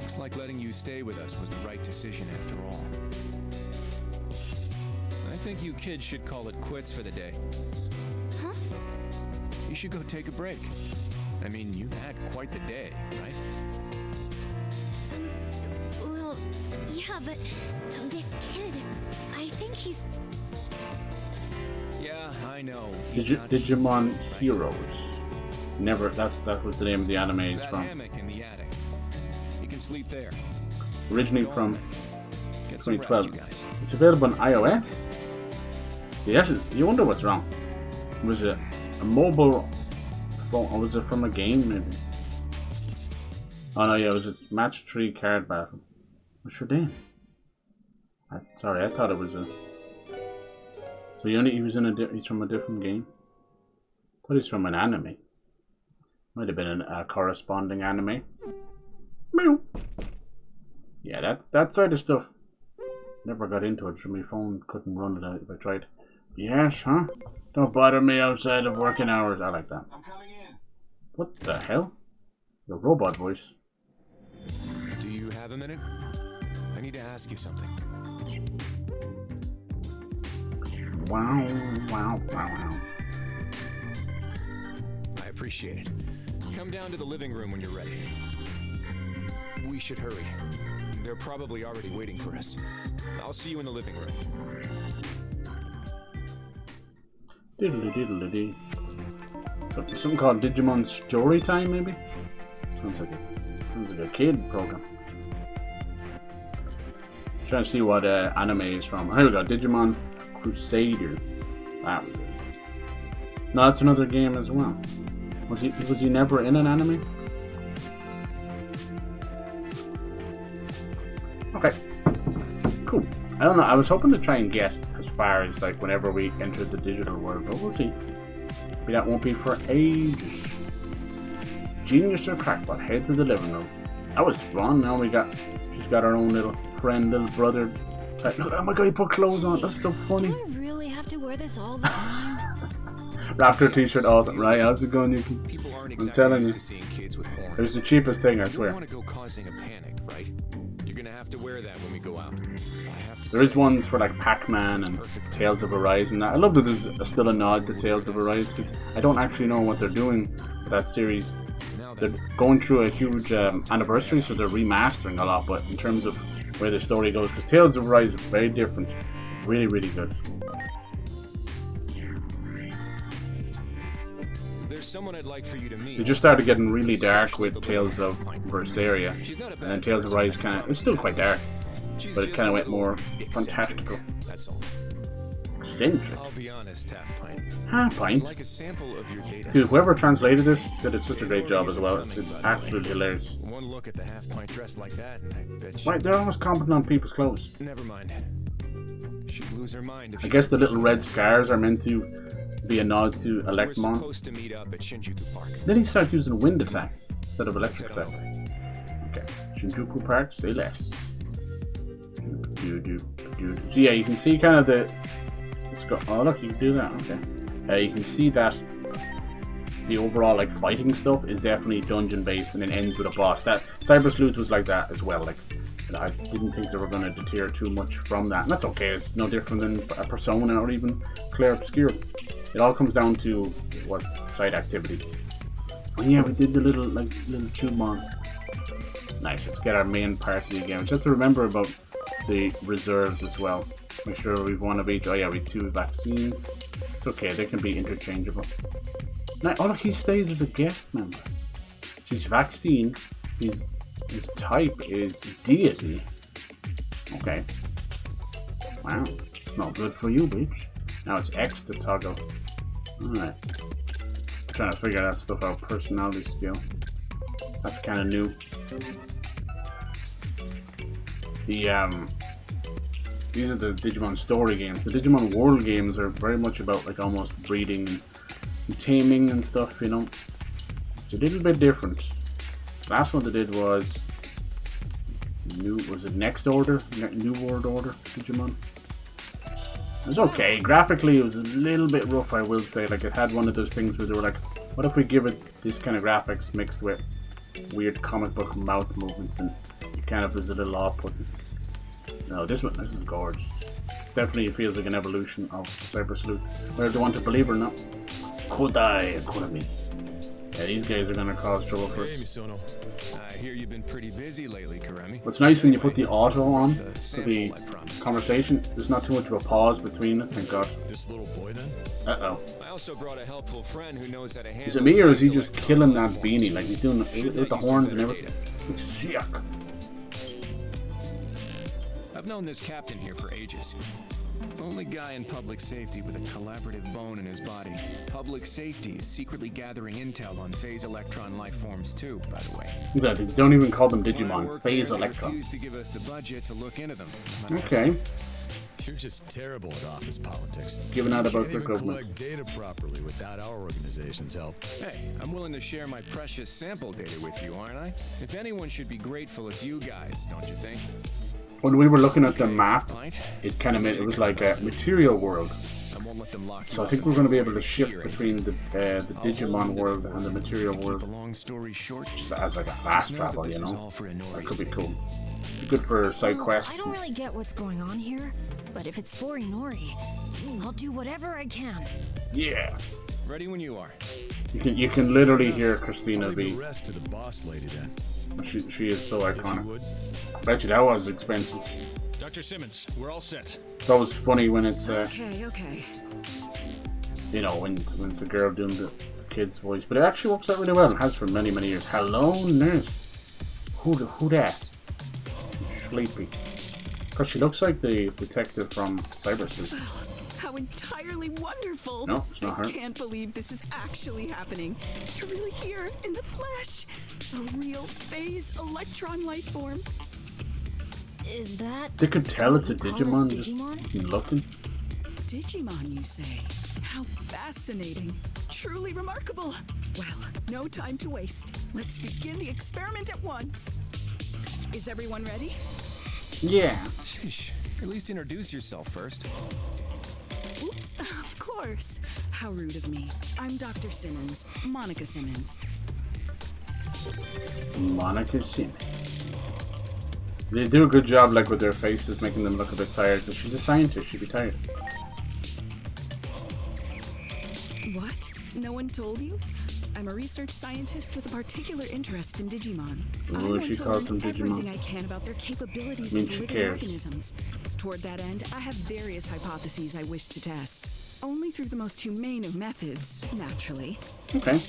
Looks like letting you stay with us was the right decision after all. I think you kids should call it quits for the day. Huh? You should go take a break. I mean, you've had quite the day, right? Well, yeah, but this kid, I think he's... Yeah, I know. He's not Digimon human, right? Heroes. Never. That was the name of the anime is That from. hammock in the attic. You can sleep there. Originally Go on from then. Get some rest, 2012. you guys. It's available on iOS. Yes, you wonder what's wrong. Was it a mobile phone or was it from a game maybe? Oh no, yeah, it was a match 3 card battle. What's your name? Sorry, I thought it was a. So he was in he's from a different game. I thought he's from an anime. Might have been a corresponding anime. Meow. Yeah, that side of stuff. Never got into it, so my phone couldn't run it out if I tried. Yes, huh? Don't bother me outside of working hours. I like that. I'm coming in. What the hell? Your robot voice. Do you have a minute? I need to ask you something. Wow, wow, wow, wow. I appreciate it. Come down to the living room when you're ready. We should hurry. They're probably already waiting for us. I'll see you in the living room. Diddly-diddly-dee. Something called Digimon Story Time, maybe? Sounds like a kid program. Trying to see what anime is from. Here we go, Digimon Crusader. That was it. No, that's another game as well. Was he never in an anime? Okay. Cool. I don't know, I was hoping to try and get as far as like whenever we enter the digital world, but we'll see. Maybe that won't be for ages. Genius or crackpot, head to the living room. That was fun. Now she's got her own little friend, little brother type. Look, oh my god, he put clothes on. That's so funny. Do I really have to wear this all the time? Raptor t-shirt, awesome, right? How's it going, Yuki? People aren't I'm exactly telling used you. to seeing kids with horns. It was the cheapest thing, I You swear. don't want to go causing a panic, right? You're gonna have to wear that when we go out. I have to There is say, ones for like Pac-Man and Tales of Arise and that. I love that there's still a nod to Tales of Arise because I don't actually know what they're doing with that series. now that They're going through a huge anniversary, so they're remastering a lot, but in terms of where the story goes, because Tales of Arise is very different. Really, really good. there's someone I'd like for you to meet. It just started getting really dark with Tales of Berseria, and then Tales of Arise it's still quite dark, She's but it just kind a of went little more eccentric, fantastical. That's all. Eccentric? I'll be honest, Half Pint. Half I'd pint? like a sample of your data. Dude, whoever translated this did such a great job as well. It's absolutely hilarious. One look at the Half Pint dressed like that, and I bet she... Wait, they're almost commenting on people's clothes. Never mind. She'd lose her mind if I she guess the ever little saw red that. scars are meant to be a nod to We're Electmon. supposed to meet up at Shinjuku Park. Then he started using wind attacks instead of Let's electric head attacks. over. Okay. Shinjuku Park, say less. So yeah, you can see kind of the... Let's go. Oh look, you can do that, okay. You can see that the overall like fighting stuff is definitely dungeon based and then ends with a boss. That Cyber Sleuth was like that as well. Like I didn't think they were going to deter too much from that, and that's okay. It's no different than a Persona or even Claire Obscure. It all comes down to what side activities. And yeah, we did the little tube mon. Nice. Let's get our main party again. We just have to remember about the reserves as well. Make sure we've one of each. Oh yeah, we have 2 vaccines. It's okay, they can be interchangeable. Now, oh look, he stays as a guest member. She's vaccine. His type is deity. Okay. Wow. Not good for you, bitch. Now it's X to toggle. Alright. Trying to figure that stuff out. Personality skill. That's kind of new. These are the Digimon story games. The Digimon World games are very much about like almost breeding and taming and stuff, you know. It's a little bit different. Last one they did was Next Order? New World Order Digimon? It was okay. Graphically it was a little bit rough, I will say. Like it had one of those things where they were like, what if we give it this kind of graphics mixed with weird comic book mouth movements, and it kind of was a little off-putting. No, this is gorgeous. Definitely it feels like an evolution of Cyber Sleuth. Whether they want to believe or not. Kodai Economy. Yeah, these guys are gonna cause trouble for Hey, us. Misono. I hear you've been pretty busy lately, Karemi. What's nice when you put the auto on The for sample the I promised. conversation, there's not too much of a pause between it, thank God. This little boy then? Uh-oh. I also brought a helpful friend who knows how to handle... Is it me or is he these just killing that electronic beanie? forms. Like he's doing Should with let the you see horns and better everything. data. Looks sick. I've known this captain here for ages. Only guy in public safety with a collaborative bone in his body. Public safety is secretly gathering intel on phase electron life forms too, by the way. Exactly. Don't even call them When I Digimon. worked Phase there, they electron. refused to give us the budget to look into them. Okay. You're just terrible at office politics. Giving out about Can't their even government. collect data properly without our organization's help. Hey, I'm willing to share my precious sample data with you, aren't I? If anyone should be grateful, it's you guys, don't you think? When we were looking at the map, Right? it kind of made it was like a material world. I won't let them lock you So I up think in we're going to be able to fear shift and between the Digimon world and the material keep world a long story short. just as like a fast Know that travel, this you is know? all for That Inori's could be sake. cool. Be good for side Well, quests. I don't really get what's going on here, but if it's for Inori, I'll do whatever I can. Yeah. Ready when you are. You can literally hear I'll Christina leave the be. rest to the boss lady then, She is so if you iconic. would. I bet you that was expensive. Dr. Simmons, we're all set. That was funny when it's Okay. you know, when it's a girl doing the kid's voice, but it actually works out really well. It has for many years. Hello, nurse. Who that? Sleepy. Cause she looks like the detective from CyberHoudini. How entirely wonderful! No, it's not her. I can't believe this is actually happening. You're really here in the flesh. A real phase electron life form. Is that... They could tell it's a what you call Digimon this just Digimon? looking. Digimon, you say? How fascinating. Truly remarkable. Well, no time to waste. Let's begin the experiment at once. Is everyone ready? Yeah. Sheesh. At least introduce yourself first. Oops, of course. How rude of me. I'm Dr. Simmons, Monica Simmons. Monica Simmons. They do a good job, like with their faces, making them look a bit tired. Because she's a scientist, she'd be tired. What? No one told you? I'm a research scientist with a particular interest in Digimon. I Ooh, want she to calls learn them Digimon. everything I can about their capabilities Means as she living cares. organisms. Toward that end, I have various hypotheses I wish to test. Only through the most humane of methods, naturally. Okay.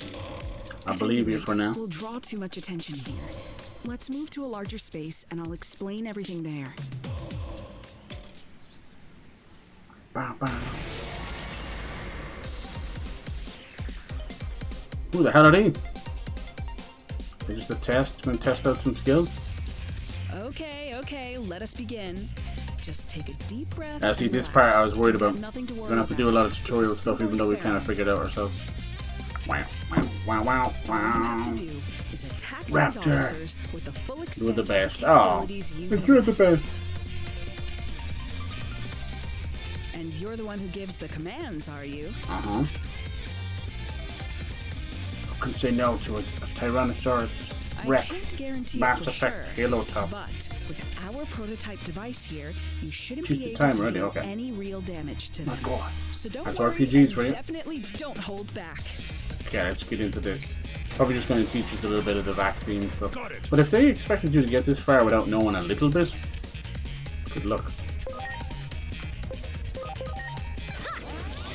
I At believe any you rate, for now. We'll draw too much attention here. Let's move to a larger space and I'll explain everything there. Bow, bow. Who the hell are these? Is this a test? Gonna test out some skills? Okay, let us begin. Just take a deep breath. Yeah, see, and this relax. part I was worried You've got about. nothing to We're worry gonna have to do a about. lot of tutorial It's a stuff, even though we kind of simple figured it out ourselves. Wow, wow, wow, All you have wow. to do is attack these Raptor. officers with the full extent You're the of best. the Oh, capabilities you you're the possess. best. And you're the one who gives the commands, are you? Uh-huh. I couldn't say no to a Tyrannosaurus I Rex. can't guarantee Mass it for Effect sure, Halo Top. but with our prototype device here, you shouldn't Choose be the able time to already, do okay. any real damage to My them. God. So don't That's worry, RPGs and for you. definitely don't hold back. Okay, let's get into this. Probably just going to teach us a little bit of the vaccine stuff. Got it. But if they expected you to get this far without knowing a little bit, good luck.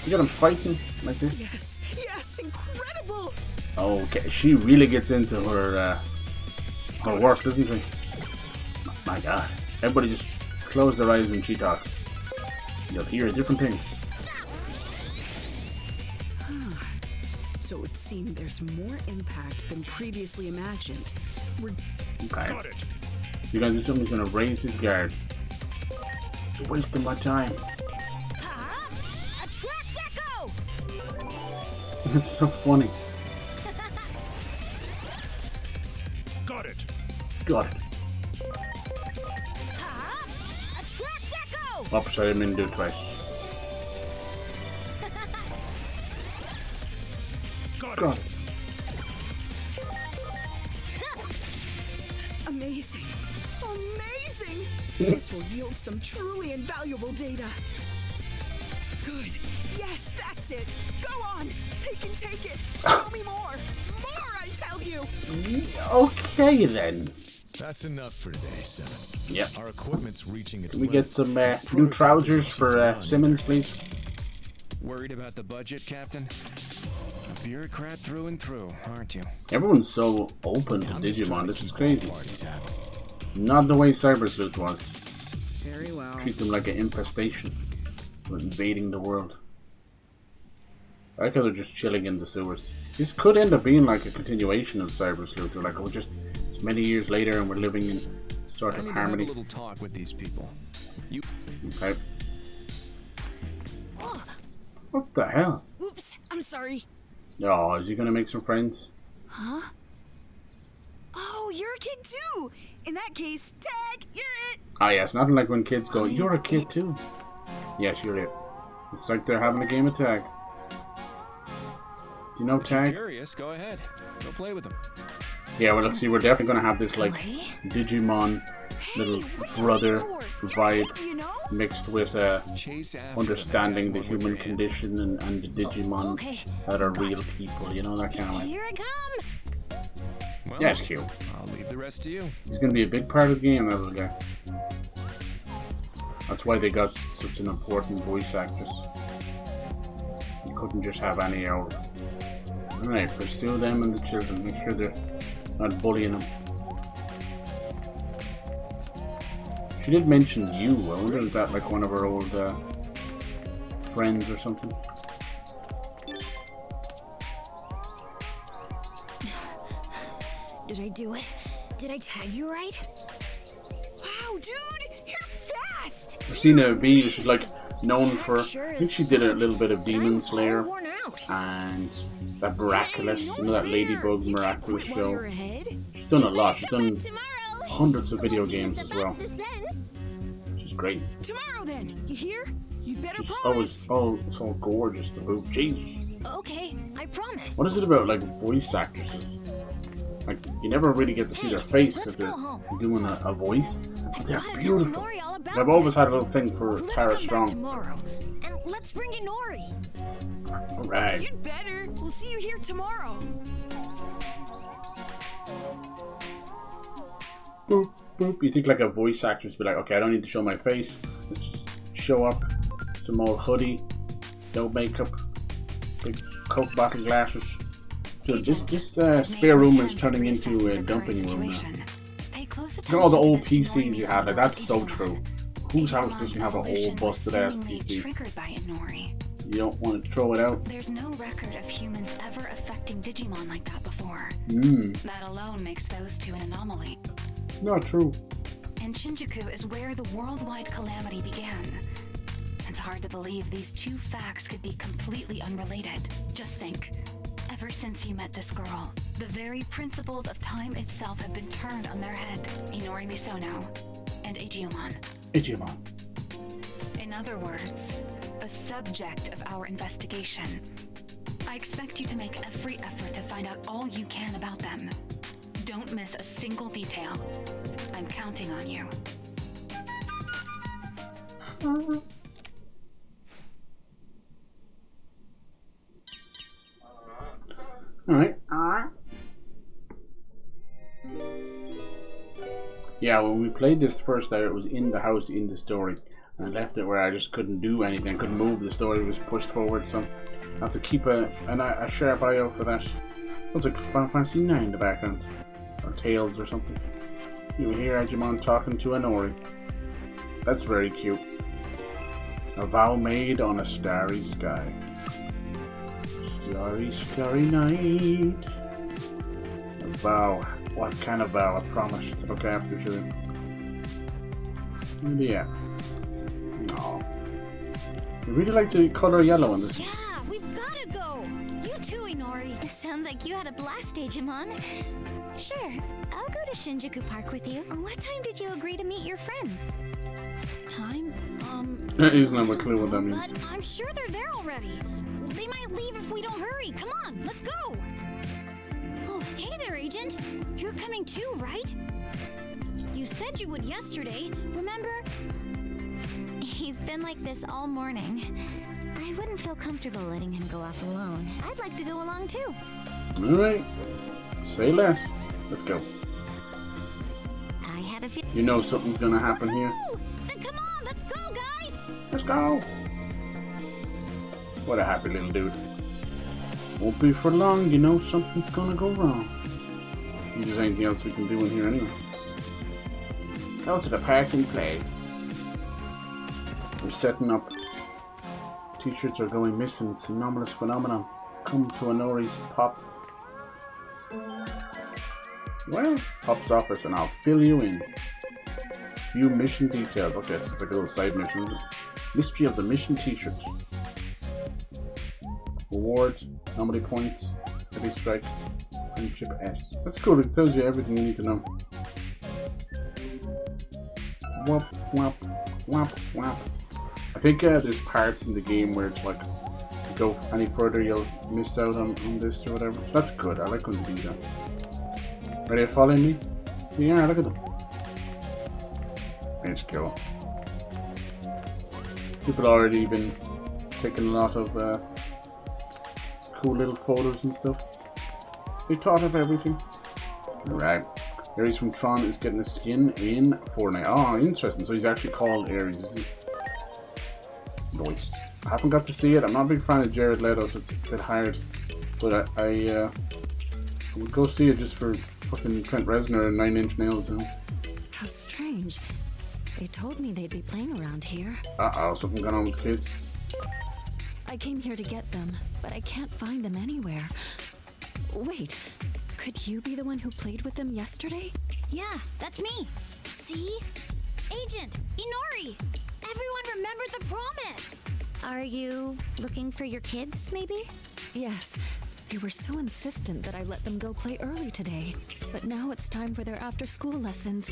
You got them fighting like this? Yes, incredible! Oh, okay, she really gets into her work, doesn't she? My God. Everybody just close their eyes when she talks. You'll hear different things. So it would seem there's more impact than previously imagined. We're Okay. Got it. You guys, somebody's gonna raise his guard. You're wasting my time. Attract Echo! It's so funny. Got it. Got it. Attract Echo! Oops, I didn't mean to do it twice. Got Got it. it. amazing. Amazing! This will yield some truly invaluable data. Good. Yes, that's it. Go on. They can take it. Show me more. More, I tell you. Okay then. That's enough for today, Simmons. Yep. Our equipment's reaching its Can we limit. get some The new prototype trousers isn't for done Simmons, yet. please? Worried about the budget, Captain? A bureaucrat through and through, aren't you? Everyone's so open to I'm just trying Digimon. to This is keep all crazy. parties happy. Not the way CyberHoudini was. Very well. Treat them like an infestation. invading the world. I like how they're just chilling in the sewers. This could end up being like a continuation of Cyber Sleuth. They're like, oh, just it's many years later and we're living in sort of harmony. I need to have a little talk with these people. You. Okay. What the hell? Oops, I'm sorry. Oh, is he gonna make some friends? Huh? Oh, you're a kid too! In that case, Tag, you're it! Ah, yes, nothing like when kids go, you're a kid too. Yes, you're it. It's like they're having a game of tag. Do you know tag? Curious, go ahead. Go play with them. Yeah, well, let's see, we're definitely gonna have this like Digimon little brother vibe mixed with understanding the human condition and the Digimon that are real people, you know, that kind of way. Here I come. Well, yeah, it's cute. I'll leave the rest to you. He's gonna be a big part of the game, that little guy. That's why they got such an important voice actress. You couldn't just have any old. Alright, pursue them and the children. Make sure they're not bullying them. She did mention you. I wonder if that like one of her old friends or something. Did I do it? Did I tag you right? Wow, dude, you're fast! Christina V, she's like known for. I think she did a little bit of Demon Slayer and that Miraculous, you know, that Ladybug Miraculous show. She's done a lot. She's done hundreds of video games as well. She's great. Tomorrow then, you hear? You better She's promise. always so gorgeous to boot. Jeez. Okay, I promise. What is it about like voice actresses? Like you never really get to see their face because they're doing a voice. But they're beautiful. I've always had a little thing for Tara Strong. Tomorrow, and let's bring in Nori. Alright. You'd better. We'll see you here tomorrow. Boop, boop. You think like a voice actress be like, okay, I don't need to show my face. Let's just show up, some old hoodie, no makeup, big Coke bottle glasses. Dude, this spare room is turning into a dumping room now. You know all the old PCs you had, like, that's so true. Whose house doesn't have an old busted ass PC? You don't want to throw it out. There's no record of humans ever affecting Digimon like that before. That alone makes those two an anomaly. Not true. And Shinjuku is where the worldwide calamity began. It's hard to believe these two facts could be completely unrelated. Just think. Ever since you met this girl, the very principles of time itself have been turned on their head. Inori Misono and Digimon. Digimon. In other words, a subject of our investigation. I expect you to make every effort to find out all you can about them. Don't miss a single detail. I'm counting on you. Alright. Yeah, when we played this first out, it was in the house in the story. And I left it where I just couldn't do anything. I couldn't move. The story was pushed forward, so I have to keep a sharp eye out for that. It was like Final Fantasy 9 in the background. Or Tales or something. You hear Digimon talking to Inori. That's very cute. A vow made on a starry sky. Starry, starry night. A vow. What kind of vow? A promise to look after children. And yeah. No. I really like the color yellow in this. Yeah, we've gotta go. You too, Inori. Sounds like you had a blast, Digimon. Sure, I'll go to Shinjuku Park with you. What time did you agree to meet your friend? Time? He's not a clue what that means. But I'm sure they're there already. They might leave if we don't hurry. Come on, let's go. Oh, hey there, Agent. You're coming too, right? You said you would yesterday, remember? He's been like this all morning. I wouldn't feel comfortable letting him go off alone. I'd like to go along too. Alright. Say less. Let's go. I had a feeling. You know something's gonna happen here. Then come on, let's go, guys! Let's go! What a happy little dude. Won't be for long, you know something's gonna go wrong. If there's anything else we can do in here anyway. Go to the park and play. We're setting up T-shirts are going missing. It's an anomalous phenomenon. Come to Honori's Pop. Well, Pop's office and I'll fill you in. View mission details. Okay, so it's like a little side mission. Mystery of the mission T-shirts. Reward, anomaly points, heavy strike, friendship S. That's cool, it tells you everything you need to know. Whop, whop, whop, whop. I think there's parts in the game where it's like, if you go any further you'll miss out on this or whatever. So that's good, I like when they do that. Are they following me? Yeah, look at them. Let's go. People already been taking a lot of cool little photos and stuff. They thought of everything. Alright. Ares from Tron is getting a skin in Fortnite. Oh, interesting. So he's actually called Ares, is he? Nice. I haven't got to see it. I'm not a big fan of Jared Leto, so it's a bit hard. But I would go see it just for fucking Trent Reznor and 9 Inch Nails, you know? How strange. They told me they'd be playing around here. Uh-oh, something going on with the kids. I came here to get them, but I can't find them anywhere. Wait, could you be the one who played with them yesterday? Yeah, that's me. See? Agent, Inori! Everyone remembered the promise! Are you looking for your kids, maybe? Yes. They were so insistent that I let them go play early today. But now it's time for their after-school lessons.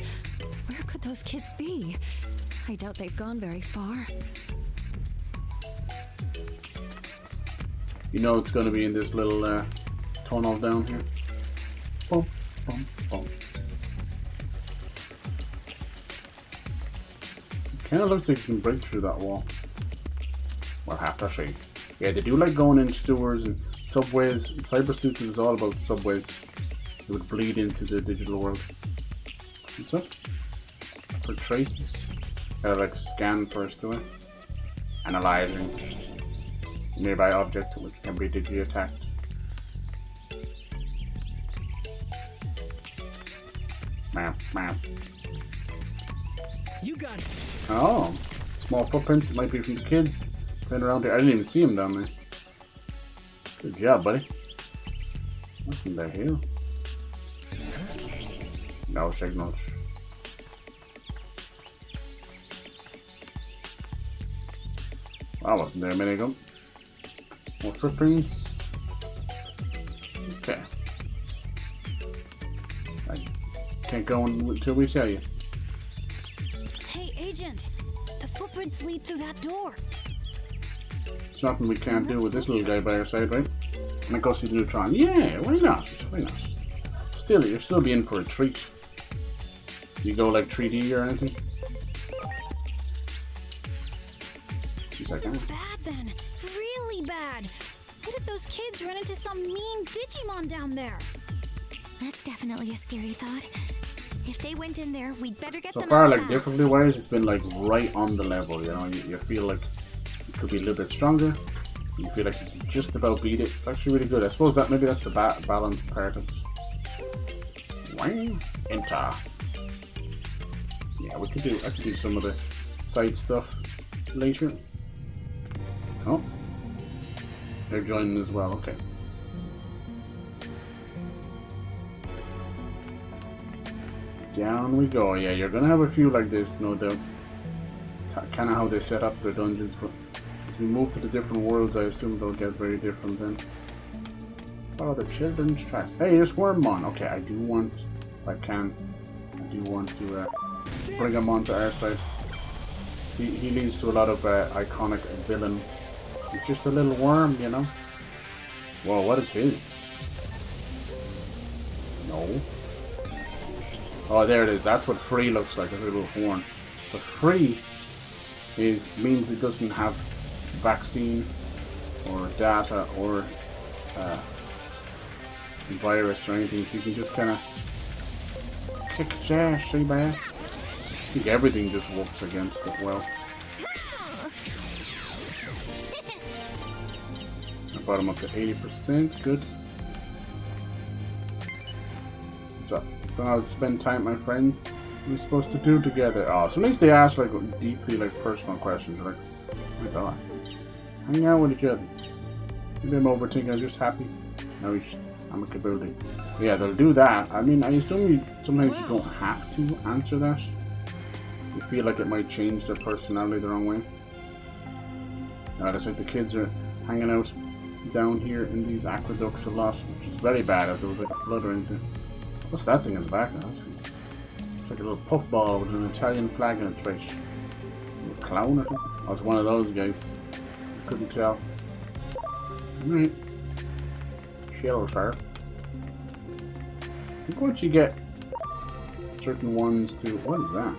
Where could those kids be? I doubt they've gone very far. You know it's going to be in this little tunnel down here. Boom, boom, boom. Kind of looks like you can break through that wall. We'll have to see. Yeah, they do like going in sewers and subways. Cybersuit is all about subways. It would bleed into the digital world. What's up? For traces. Gotta like scan first, do it. Analyzing. Nearby object which can be digitally attacked. Map, map. You got it. Oh, small footprints. It might be from the kids playing around here. I didn't even see them down there. Good job, buddy. What's in there here? No signals. I wasn't there a minute ago. More footprints. Okay. I can't go until we tell you. Hey, Agent! The footprints lead through that door. There's nothing we can't do with this little guy by our side, right? Can I go see the Neutron? Yeah, why not? Why not? Still, you'll still be in for a treat. You go like 3D or anything? This is bad then. Really bad. What if those kids run into some mean Digimon down there? That's definitely a scary thought. If they went in there, we'd better get them out So far, like fast. difficulty wise, it's been like right on the level, you know? You feel like it could be a little bit stronger. You feel like you can just about beat it. It's actually really good. I suppose that maybe that's the balanced part of it. Wang! Enter. Yeah, I could do some of the side stuff later. Oh. They're joining as well, okay. Down we go. Yeah, you're gonna have a few like this, no doubt. It's kind of how they set up their dungeons, but as we move to the different worlds, I assume they'll get very different then. Oh, the children's trash. Hey, there's Wormmon. Okay, I do want, if I can, I do want to bring him onto our side. See, he leads to a lot of iconic villain. He's just a little worm, you know. Whoa, what is his? No. Oh, there it is. That's what free looks like. It's a little horn. So free means it doesn't have vaccine or data or virus or anything. So you can just kind of kick its ass, see, man. I think everything just works against it well. I brought him up to 80%. Good. So, gonna have to spend time with my friends. What are we supposed to do together? Oh, so at least they ask like deeply like personal questions. Like, oh my god, Hang out with each other. Maybe I'm overthinking, I'm just happy. Now I'm a caboodle. Yeah, they'll do that. I mean, I assume sometimes you don't have to answer that. You feel like it might change their personality the wrong way. It's like the kids are hanging out down here in these aqueducts a lot, which is very bad if there was like blood or anything. What's that thing in the back now? It's like a little puffball with an Italian flag in its face. A clown or something? Oh, it's one of those guys. I couldn't tell. Alright. Shell fire. I think once you get certain ones to... What is that?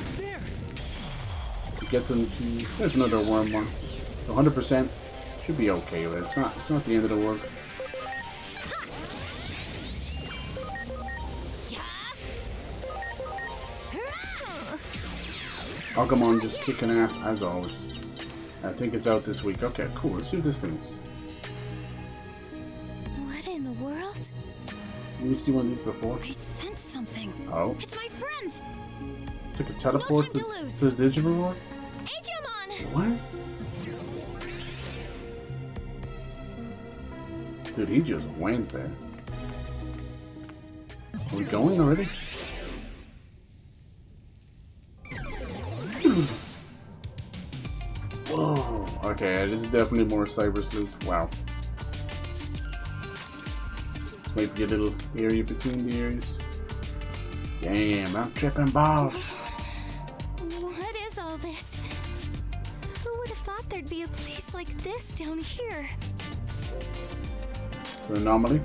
You get them to... There's another worm one. 100% should be okay with it. It's not the end of the world. Agumon just kicking ass as always. I think it's out this week. Okay, cool. Let's see what this thing is. What in the world? Let me see one of these before. I sense something. Oh. It's my friend. Took a teleport No to time the Digimon World? Digimon! What? Dude, he just went there. Are we going already? Whoa. Okay, this is definitely more Cyber Sleuth. Wow. This might be a little area between the areas. Damn, I'm tripping balls. What is all this? Who would have thought there'd be a place like this down here? It's an anomaly.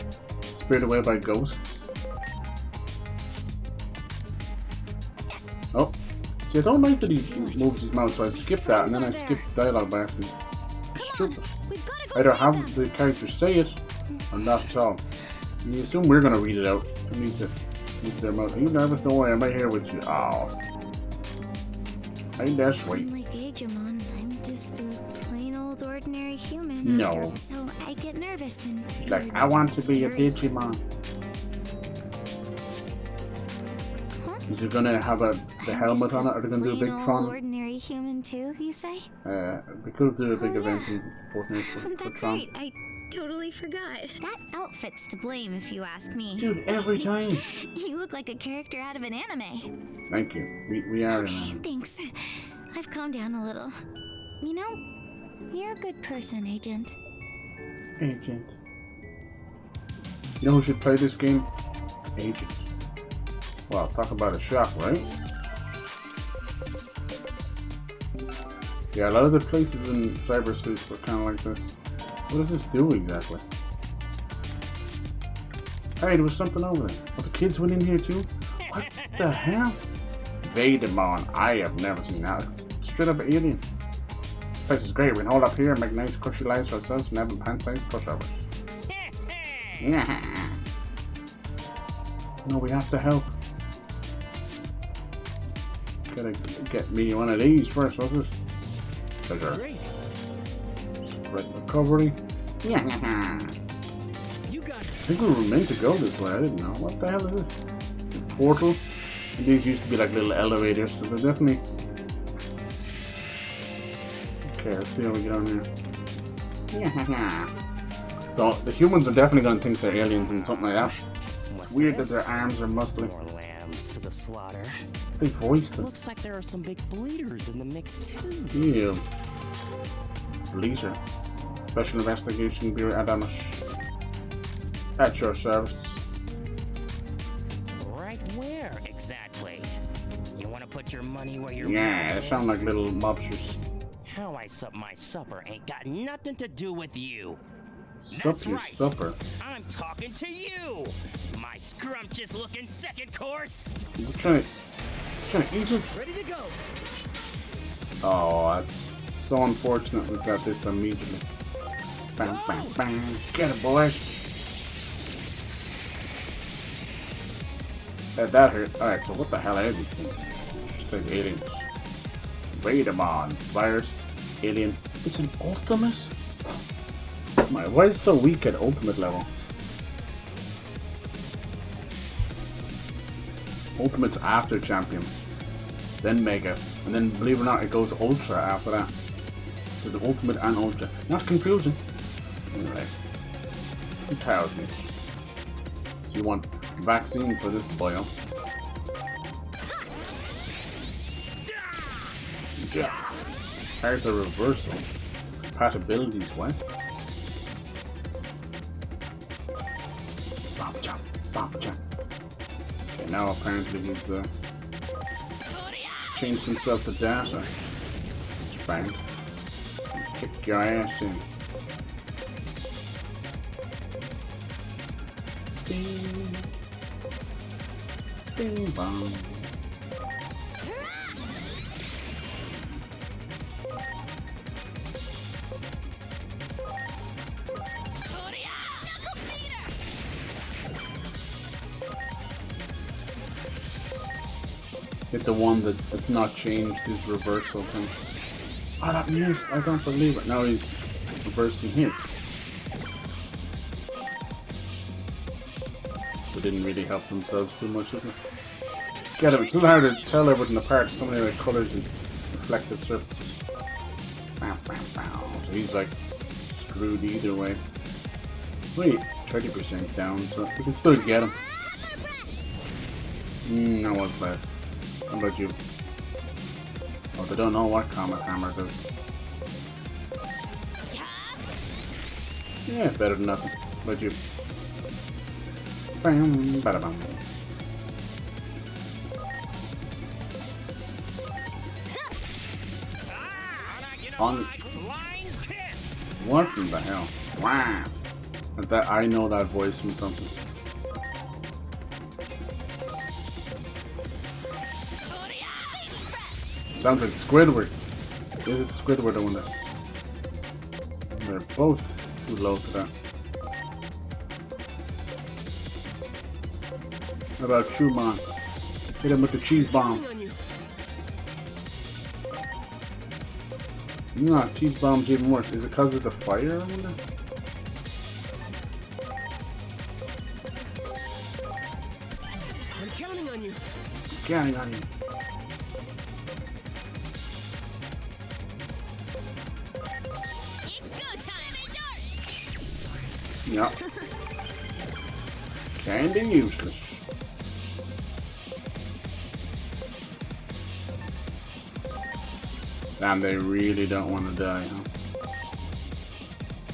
Spirit away by ghosts. Oh. See, I don't like that he moves his mouth, so I skipped that and then I skipped dialogue by accident. Stupid. Either have the characters say it or not at all. You assume we're gonna read it out. I need to move their mouth. Are you nervous? Don't worry, I'm right here with you. Oh. Ain't that sweet? Unlike Digimon, I'm just a plain old ordinary human. No. So I get nervous and... She's like, I want to be a Digimon. Is it gonna have the helmet on it? Are they gonna do a big Tron? Ordinary human too, you say? We could do a big event in Fortnite for That's Tron. right. I totally forgot. That outfit's to blame, if you ask me. Dude, every time. You look like a character out of an anime. Thank you. We are in. Thanks. I've calmed down a little. You know, you're a good person, Agent. Agent. You know who should play this game? Agent. Wow, talk about a shock, right? Yeah, a lot of the places in Cyber Sleuth were kind of like this. What does this do exactly? Hey, there was something over there. Oh, the kids went in here too? What the hell? Digimon. I have never seen that. It's straight up alien. This place is great. We can hold up here and make nice cushy lives for ourselves and have pants-sized pushovers. Yeah. No, we have to help. Gotta get me one of these first. What's this? Treasure. Spread recovery. Yeah. You got it. I think we were meant to go this way. I didn't know. What the hell is this? A portal. And these used to be like little elevators, so they're definitely. Okay, let's see how we get on here. Yeah. So the humans are definitely gonna think they're aliens and something like that. What's Weird this? that their arms are muscly. More lambs to the slaughter. They voiced them. Looks like there are some big bleeders in the mix too. Yeah. Bleater. Special Investigation Bureau Adamish. At your service. Right where exactly? You want to put your money where your Yeah, mouth they sound is? like little mobsters. How I sup my supper ain't got nothing to do with you. Sup That's your right. supper. I'm talking to you, my scrumptious looking second course. You're trying to eat it? Ready to go. Oh, that's so unfortunate we got this immediately. Bang, bang, bang. Get it, boys. That hurt. Alright, so what the hell are these things? It says aliens. Digimon. Virus. Alien. It's an ultimate? Why is it so weak at ultimate level? Ultimate's after champion. Then mega. And then, believe it or not, it goes ultra after that. So the ultimate and ultra. Not confusing. Anyway. 2000. So you want vaccine for this bio. Yeah. There's a reversal. Compatibilities, what? Bop chop, bop chop. Okay, now apparently he's changed himself to data. Bang. Kick your ass in. Ding. Ding bong. Hit the one that's not changed his reversal thing. Oh, that missed! I don't believe it. Now he's reversing here. They didn't really help themselves too much, did it? Get it. It's a little hard to tell everything apart. So many like colors and reflective surfaces. Bow, bow, bow. So he's like screwed either way. Wait, 30% down, so we can still get him. That was bad. How about you? Oh, they don't know what Comet Hammer does. Yeah, better than nothing. How about you? Bam, bada bam. On. What in the hell? Wow. That I know that voice from something. Sounds like Squidward. Is it Squidward? I wonder. They're both too low for that. How about Shumon? Hit him with the cheese bomb. No, cheese bomb's even worse. Is it because of the fire? I wonder. I'm counting on you. Counting on you. Yep. Kinda useless. Damn, they really don't want to die, huh?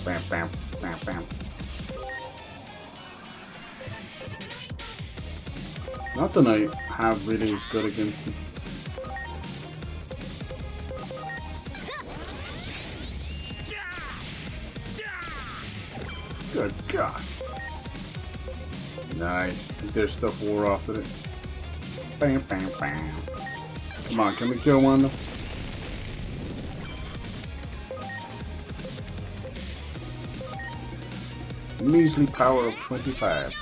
Bam, bam, bam, bam. Not that I have really as good against them. Good God. Nice. Their stuff wore off with it. Bam, bam, bam. Come on, can we kill one though? Measly power of 25.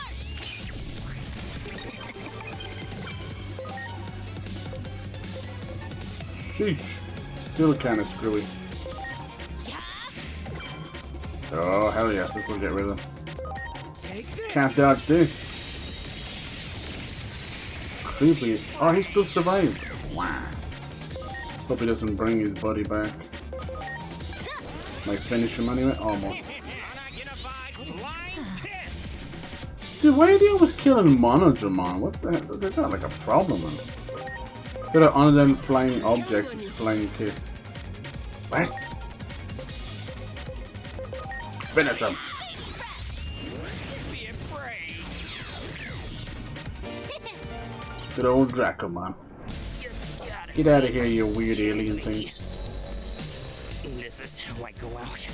Sheesh. Still kind of screwy. Oh, hell yes, this will get rid of them. Can't dodge this. Creepy. Oh, he still survived. Wow. Hope he doesn't bring his buddy back. Might finish him anyway. Almost. Dude, why are they always killing Monodramon? What the heck? They got like a problem with them. Instead of one of them flying objects, it's flying kiss. What? Finish him. Good old Dracomon. Get out of here, you weird alien thing. This is how I go out.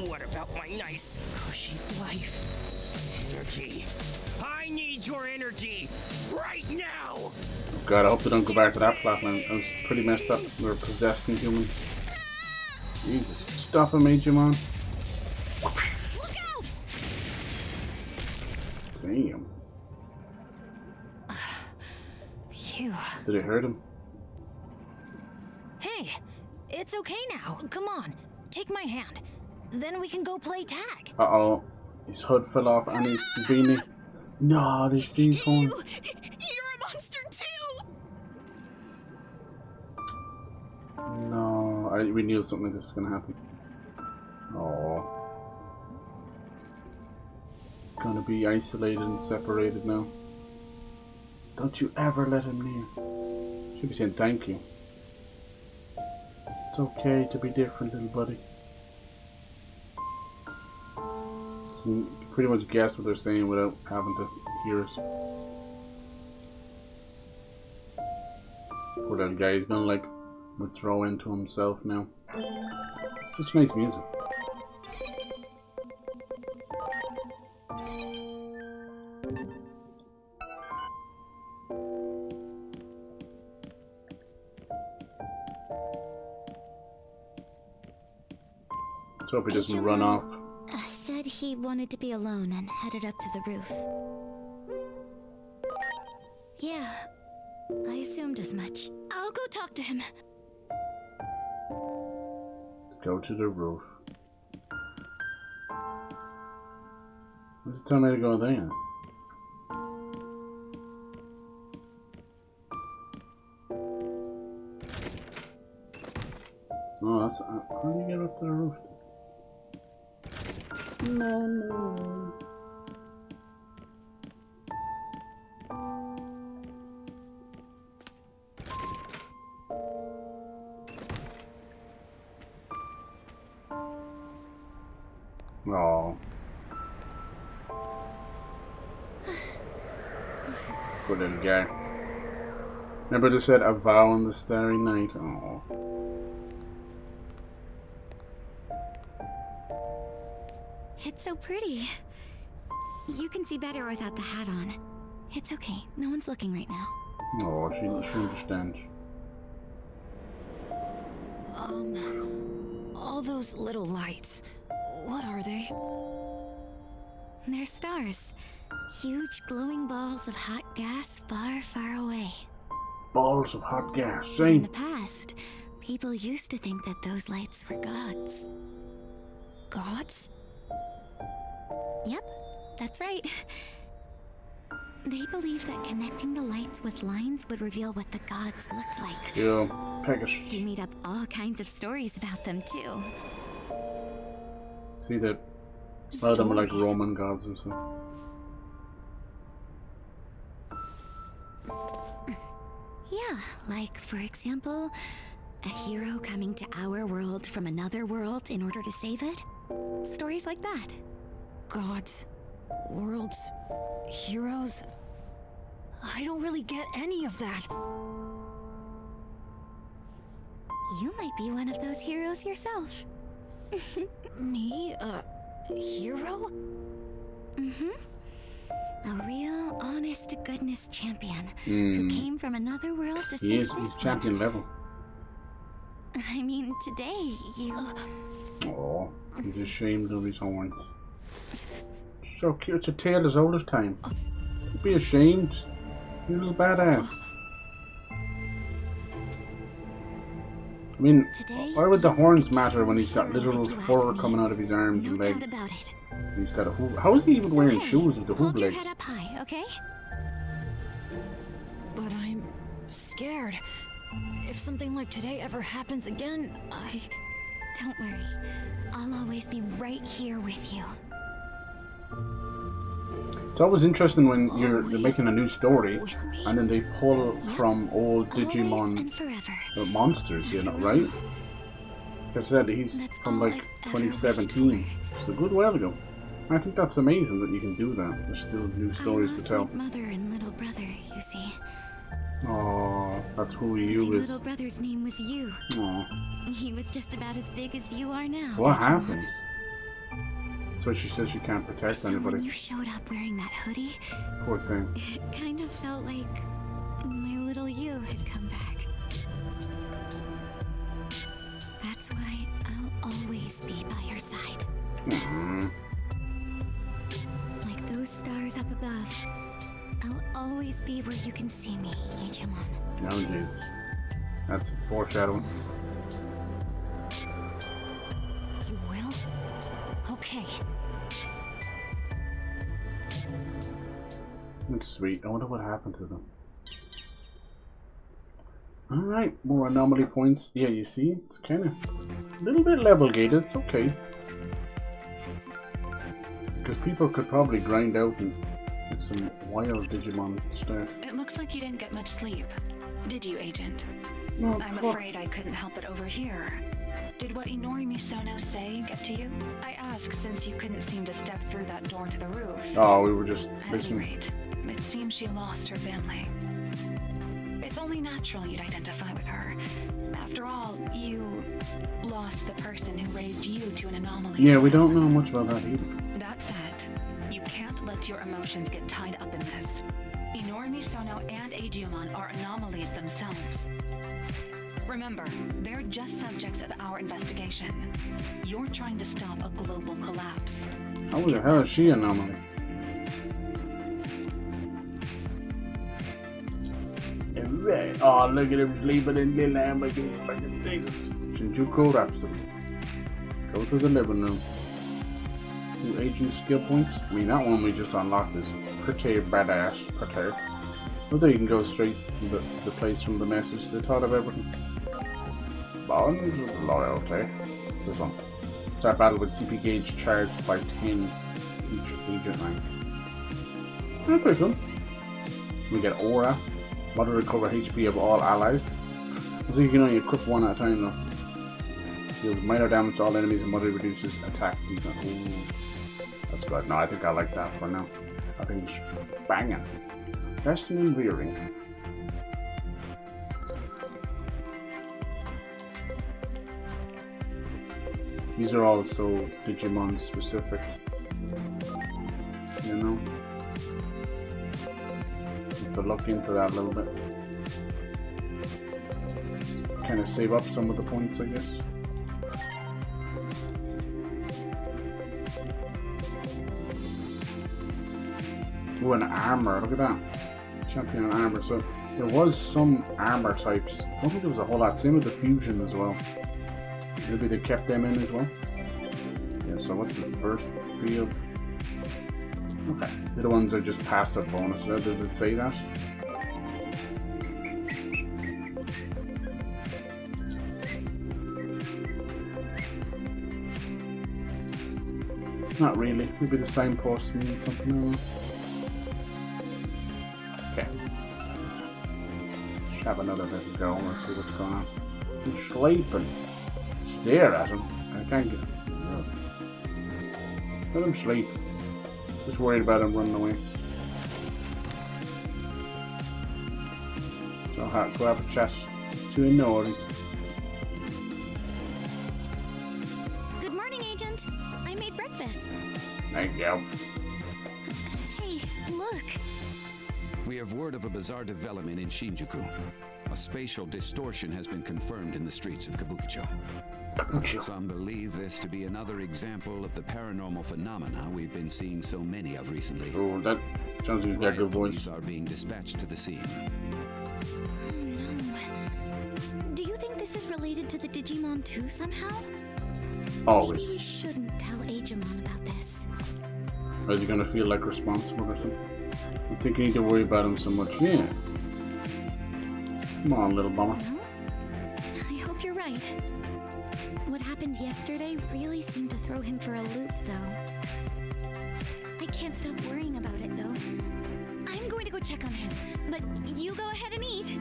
What about my nice, cushy life? Energy. I need your energy right now. God, I hope they don't go back to that platform. That was pretty messed up. They were possessing humans. Jesus, stop him, Digimon. Look out! Damn. Phew. Did it hurt him? Hey, it's okay now. Come on, take my hand. Then we can go play tag. Uh-oh. His hood fell off and his beanie. No, they see his horn. You're a monster too! No, we knew something like this was gonna happen. Oh, it's gonna be isolated and separated now. Don't you ever let him near. Should be saying thank you. It's okay to be different, little buddy. So you can pretty much guess what they're saying without having to hear us. Poor little guy, he's gonna like withdraw into himself now. Such nice music. Let's hope he doesn't run off. Said he wanted to be alone and headed up to the roof. Yeah, I assumed as much. I'll go talk to him. Let's go to the roof. What's it tell me to go there? Oh, that's how do you get up to the roof? No. Oh. Poor little guy. Remember they said a vow on the starry night? Oh. It's so pretty. You can see better without the hat on. It's okay. No one's looking right now. Oh, she understands. All those little lights. What are they? They're stars. Huge glowing balls of hot gas far, far away. Balls of hot gas. In Same. the past, people used to think that those lights were gods. Gods? Yep, that's right. They believed that connecting the lights with lines would reveal what the gods looked like. Yeah, Pegasus. He made up all kinds of stories about them too. See that? A lot of them are like Roman gods and stuff. Yeah, like for example, a hero coming to our world from another world in order to save it. Stories like that. Gods, worlds, heroes. I don't really get any of that. You might be one of those heroes yourself. Me? A hero? Mm-hmm. A real, honest-to-goodness champion who came from another world to save this He's champion level. I mean, today, you... Oh, he's ashamed of his horns. So cute. It's a tale as old as time. Don't be ashamed. You little badass. I mean, why would the horns matter when he's got literal fur coming out of his arms and legs? He's got a hoof. How is he even wearing shoes with the hoof legs? Head up high, okay? But I'm scared. If something like today ever happens again, Don't worry. I'll always be right here with you. It's always interesting when they're making a new story and then they pull from old Digimon monsters, you know, right? Like I said, he's from like 2017. It's a good while ago. I think that's amazing that you can do that. There's still new stories to tell. My mother and little brother, you see. Oh, that's who you My is. little brother's name was you. Oh. He was just about as big as you are now. What happened? That's why she says she can't protect So anybody. when you showed up wearing that hoodie, Poor thing. it kind of felt like my little you had come back. That's why I'll always be by your side. Like those stars up above, I'll always be where you can see me, Digimon. No, Jesus. That's foreshadowing. you will? Okay. That's sweet. I wonder what happened to them. Alright, more anomaly points. Yeah, you see, it's kind of a little bit level gated. It's okay. Because people could probably grind out and get some wild Digimon start. It looks like you didn't get much sleep. Did you, Agent? No, I'm afraid I couldn't help but overhear. Did what Inori Misono say get to you? I asked since you couldn't seem to step through that door to the roof. Oh, we were just At listening. any rate, it seems she lost her family. It's only natural you'd identify with her. After all, you lost the person who raised you to an anomaly. Yeah, we don't know much about that either. That said, you can't let your emotions get tied up in this. Inori Misono and Agumon are anomalies themselves. Remember, they're just subjects of our investigation. You're trying to stop a global collapse. How the hell is she an anomaly? Right. Oh, look at him sleeping in the lamb like these fucking things. Shinjuku Rhapsody. Go to the living room. 2 agent skill points. I mean, that one we just unlocked is pretty badass. Pretty. Although you can go straight to the place from the message. They thought of everything. Bonds of loyalty. What's this one? Start battle with CP gauge charged by 10 each agent rank. That's pretty cool. We get Aura. Mother recover HP of all allies. So you can only equip one at a time though. Deals minor damage to all enemies and Mother reduces attack defense. Ooh. That's good. No, I think I like that for now. I think it's banging. Destiny and Rearing. These are also Digimon specific. You know? To look into that a little bit. Just kind of save up some of the points, I guess. Ooh, an armor. Look at that. Champion armor. So there was some armor types. I don't think there was a whole lot. Same with the fusion as well. Maybe they kept them in as well. Yeah, so what's this? Burst field. Okay, the other ones are just passive bonuses. Does it say that? Not really. Maybe the signpost means something like that. Okay. Let's have another little go and see what's going on. He's sleeping. Stare at him. I can't get him. Let him sleep. Just worried about him running away. So go have a chat to Inori. Good morning, Agent. I made breakfast. Thank you. Hey, look. We have word of a bizarre development in Shinjuku. A spatial distortion has been confirmed in the streets of Kabukicho. Some believe this to be another example of the paranormal phenomena we've been seeing so many of recently. Oh, that sounds like a good voice. Are being dispatched to the scene. Oh no. Do you think this is related to the Digimon too somehow? Always. Maybe we shouldn't tell Agumon about this. Or is he gonna feel like responsible or something? I think you need to worry about him so much. Yeah. Come on, little bummer. No? I hope you're right. What happened yesterday really seemed to throw him for a loop, though. I can't stop worrying about it, though. I'm going to go check on him, but you go ahead and eat.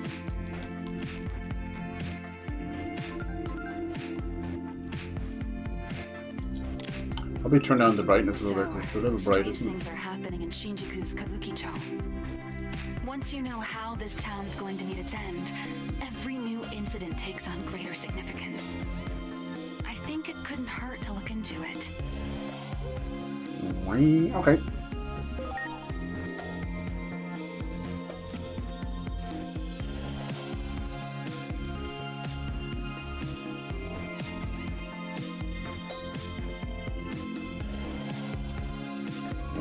I'll be turning down the brightness a little bit. It's a little bright, isn't it? Things are happening in Shinjuku's Kabukicho. Once you know how this town's going to meet its end, every new incident takes on greater significance. I think it couldn't hurt to look into it. Okay.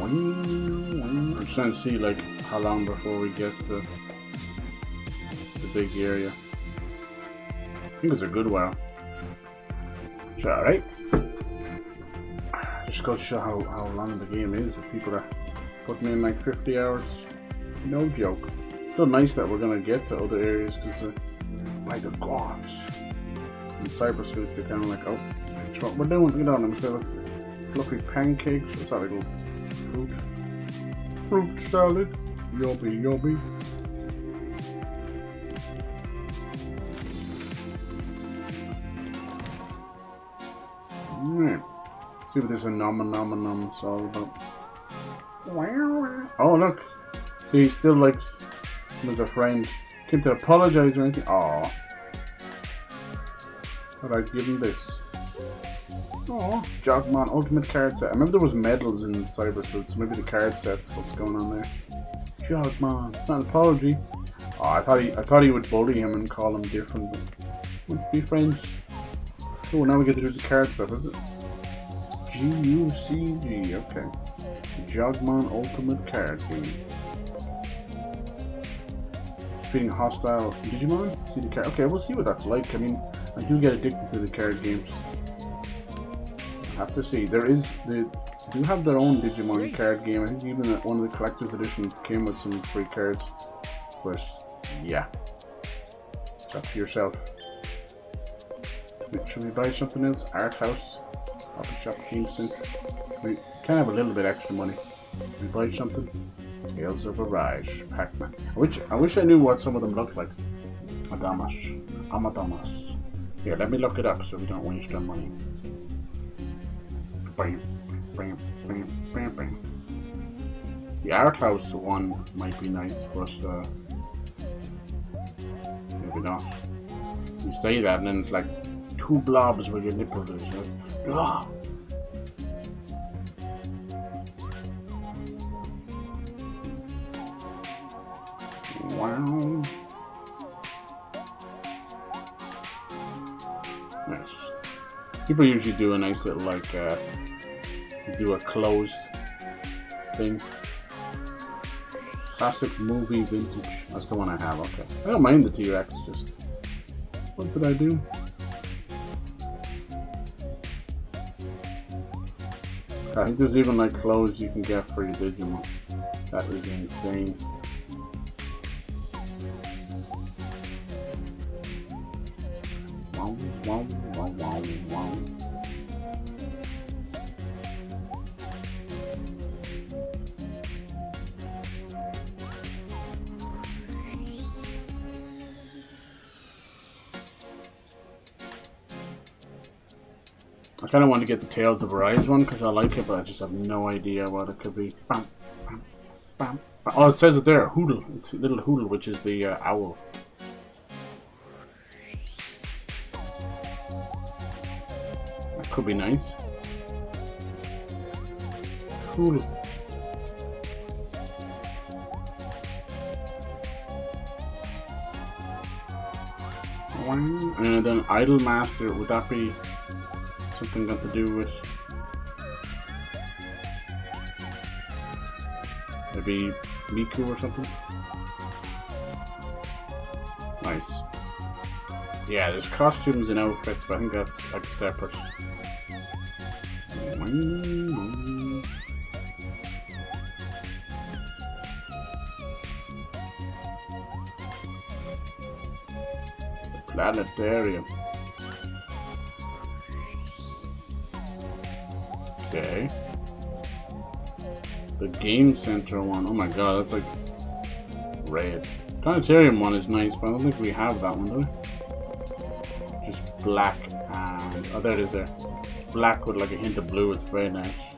I'm just trying to see like how long before we get to the big area. I think it's a good while. It's alright. Just goes to show how long the game is. If people are putting in like 50 hours, no joke. Still nice that we're gonna get to other areas because by the gods. In cyberspace, they're kind of like, oh, that's what we're doing. You know, I'm feeling fluffy pancakes. What's that little fruit salad? Yummy, yummy. See what this nom is all about. Oh look, see, he still likes him as a friend. Came to apologize or anything. Aww. Thought I'd give him this. Oh, Jogmon Ultimate Card Set. I remember there was medals in Cyberspace, so maybe the card set's what's going on there. Jogmon, it's not an apology. Oh, I thought he would bully him and call him different, but wants to be friends. Oh, now we get to do the card stuff, is it? G-U-C-G, okay. Jogmon Ultimate Card Game. Defeating hostile Digimon? See the card. Okay, we'll see what that's like. I mean, I do get addicted to the card games. I have to see. They do have their own Digimon card game. I think even one of the collector's editions came with some free cards. But yeah, it's up to yourself. Should we buy something else? Art House, Office Shop, Game Center. We can have a little bit extra money. We buy something. Tales of Arise, Pac-Man. I wish I knew what some of them looked like. Amadamas. Here, let me look it up so we don't waste our money. Bam, bam, bam, bam, bam. The Art House one might be nice, but maybe not. You say that and then it's like 2 blobs where your nipple is, right? Ugh. Wow. Nice. People usually do a nice little like do a close thing. Classic movie vintage. That's the one I have, okay. I don't mind the T-Rex, just what did I do? I think there's even like clothes you can get for your Digimon. That is insane. Wow, wow, wow, wow, wow. I kind of want to get the Tales of Arise one because I like it, but I just have no idea what it could be. Bam, bam, bam, bam. Oh, it says it there. Hoodle. It's little Hoodle, which is the owl. That could be nice. Hoodle. And then Idol Master, would that be something got to do with maybe Miku or something? Nice. Yeah, there's costumes and outfits, but I think that's like separate. Planetarium. Okay. The Game Center one. Oh my god, that's like red. Planetarium one is nice, but I don't think we have that one, do we? Just black and... oh, there it is there. It's black with like a hint of blue. It's very nice.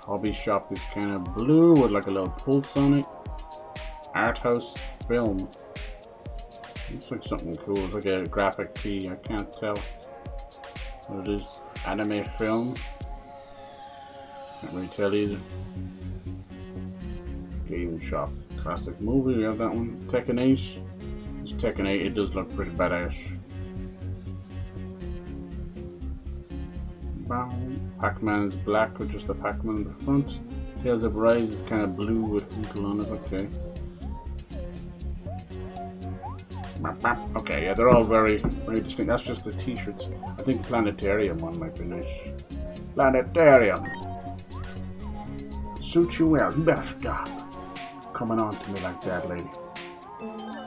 Hobby Shop is kind of blue with like a little pulse on it. Art House Film. Looks like something cool. It's like a graphic tee. I can't tell what it is. Anime film. Can't really tell either. Game Shop. Classic movie. We have that one. Tekken 8. It's Tekken 8. It does look pretty badass. Pac-Man is black with just a Pac-Man in the front. Tales of Rise is kind of blue with Hoodle on it. Okay. Okay, yeah, they're all very, very distinct. That's just the t-shirts. I think Planetarium one might be nice. Planetarium. Suit you well. You better stop. coming on to me like that, lady.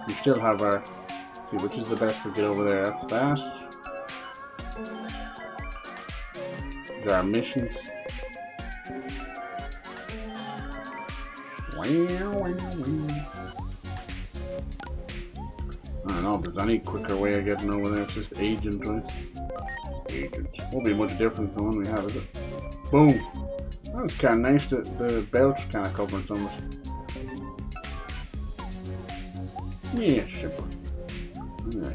We still have our... Let's see, which is the best to get over there? That's that. There are missions. I don't know if there's any quicker way of getting over there. It's just agent, right? Agent. Won't be much difference than the one we have, is it? Boom! That's kind of nice that the belt's kind of covering some of it. Yeah, simple. Yeah.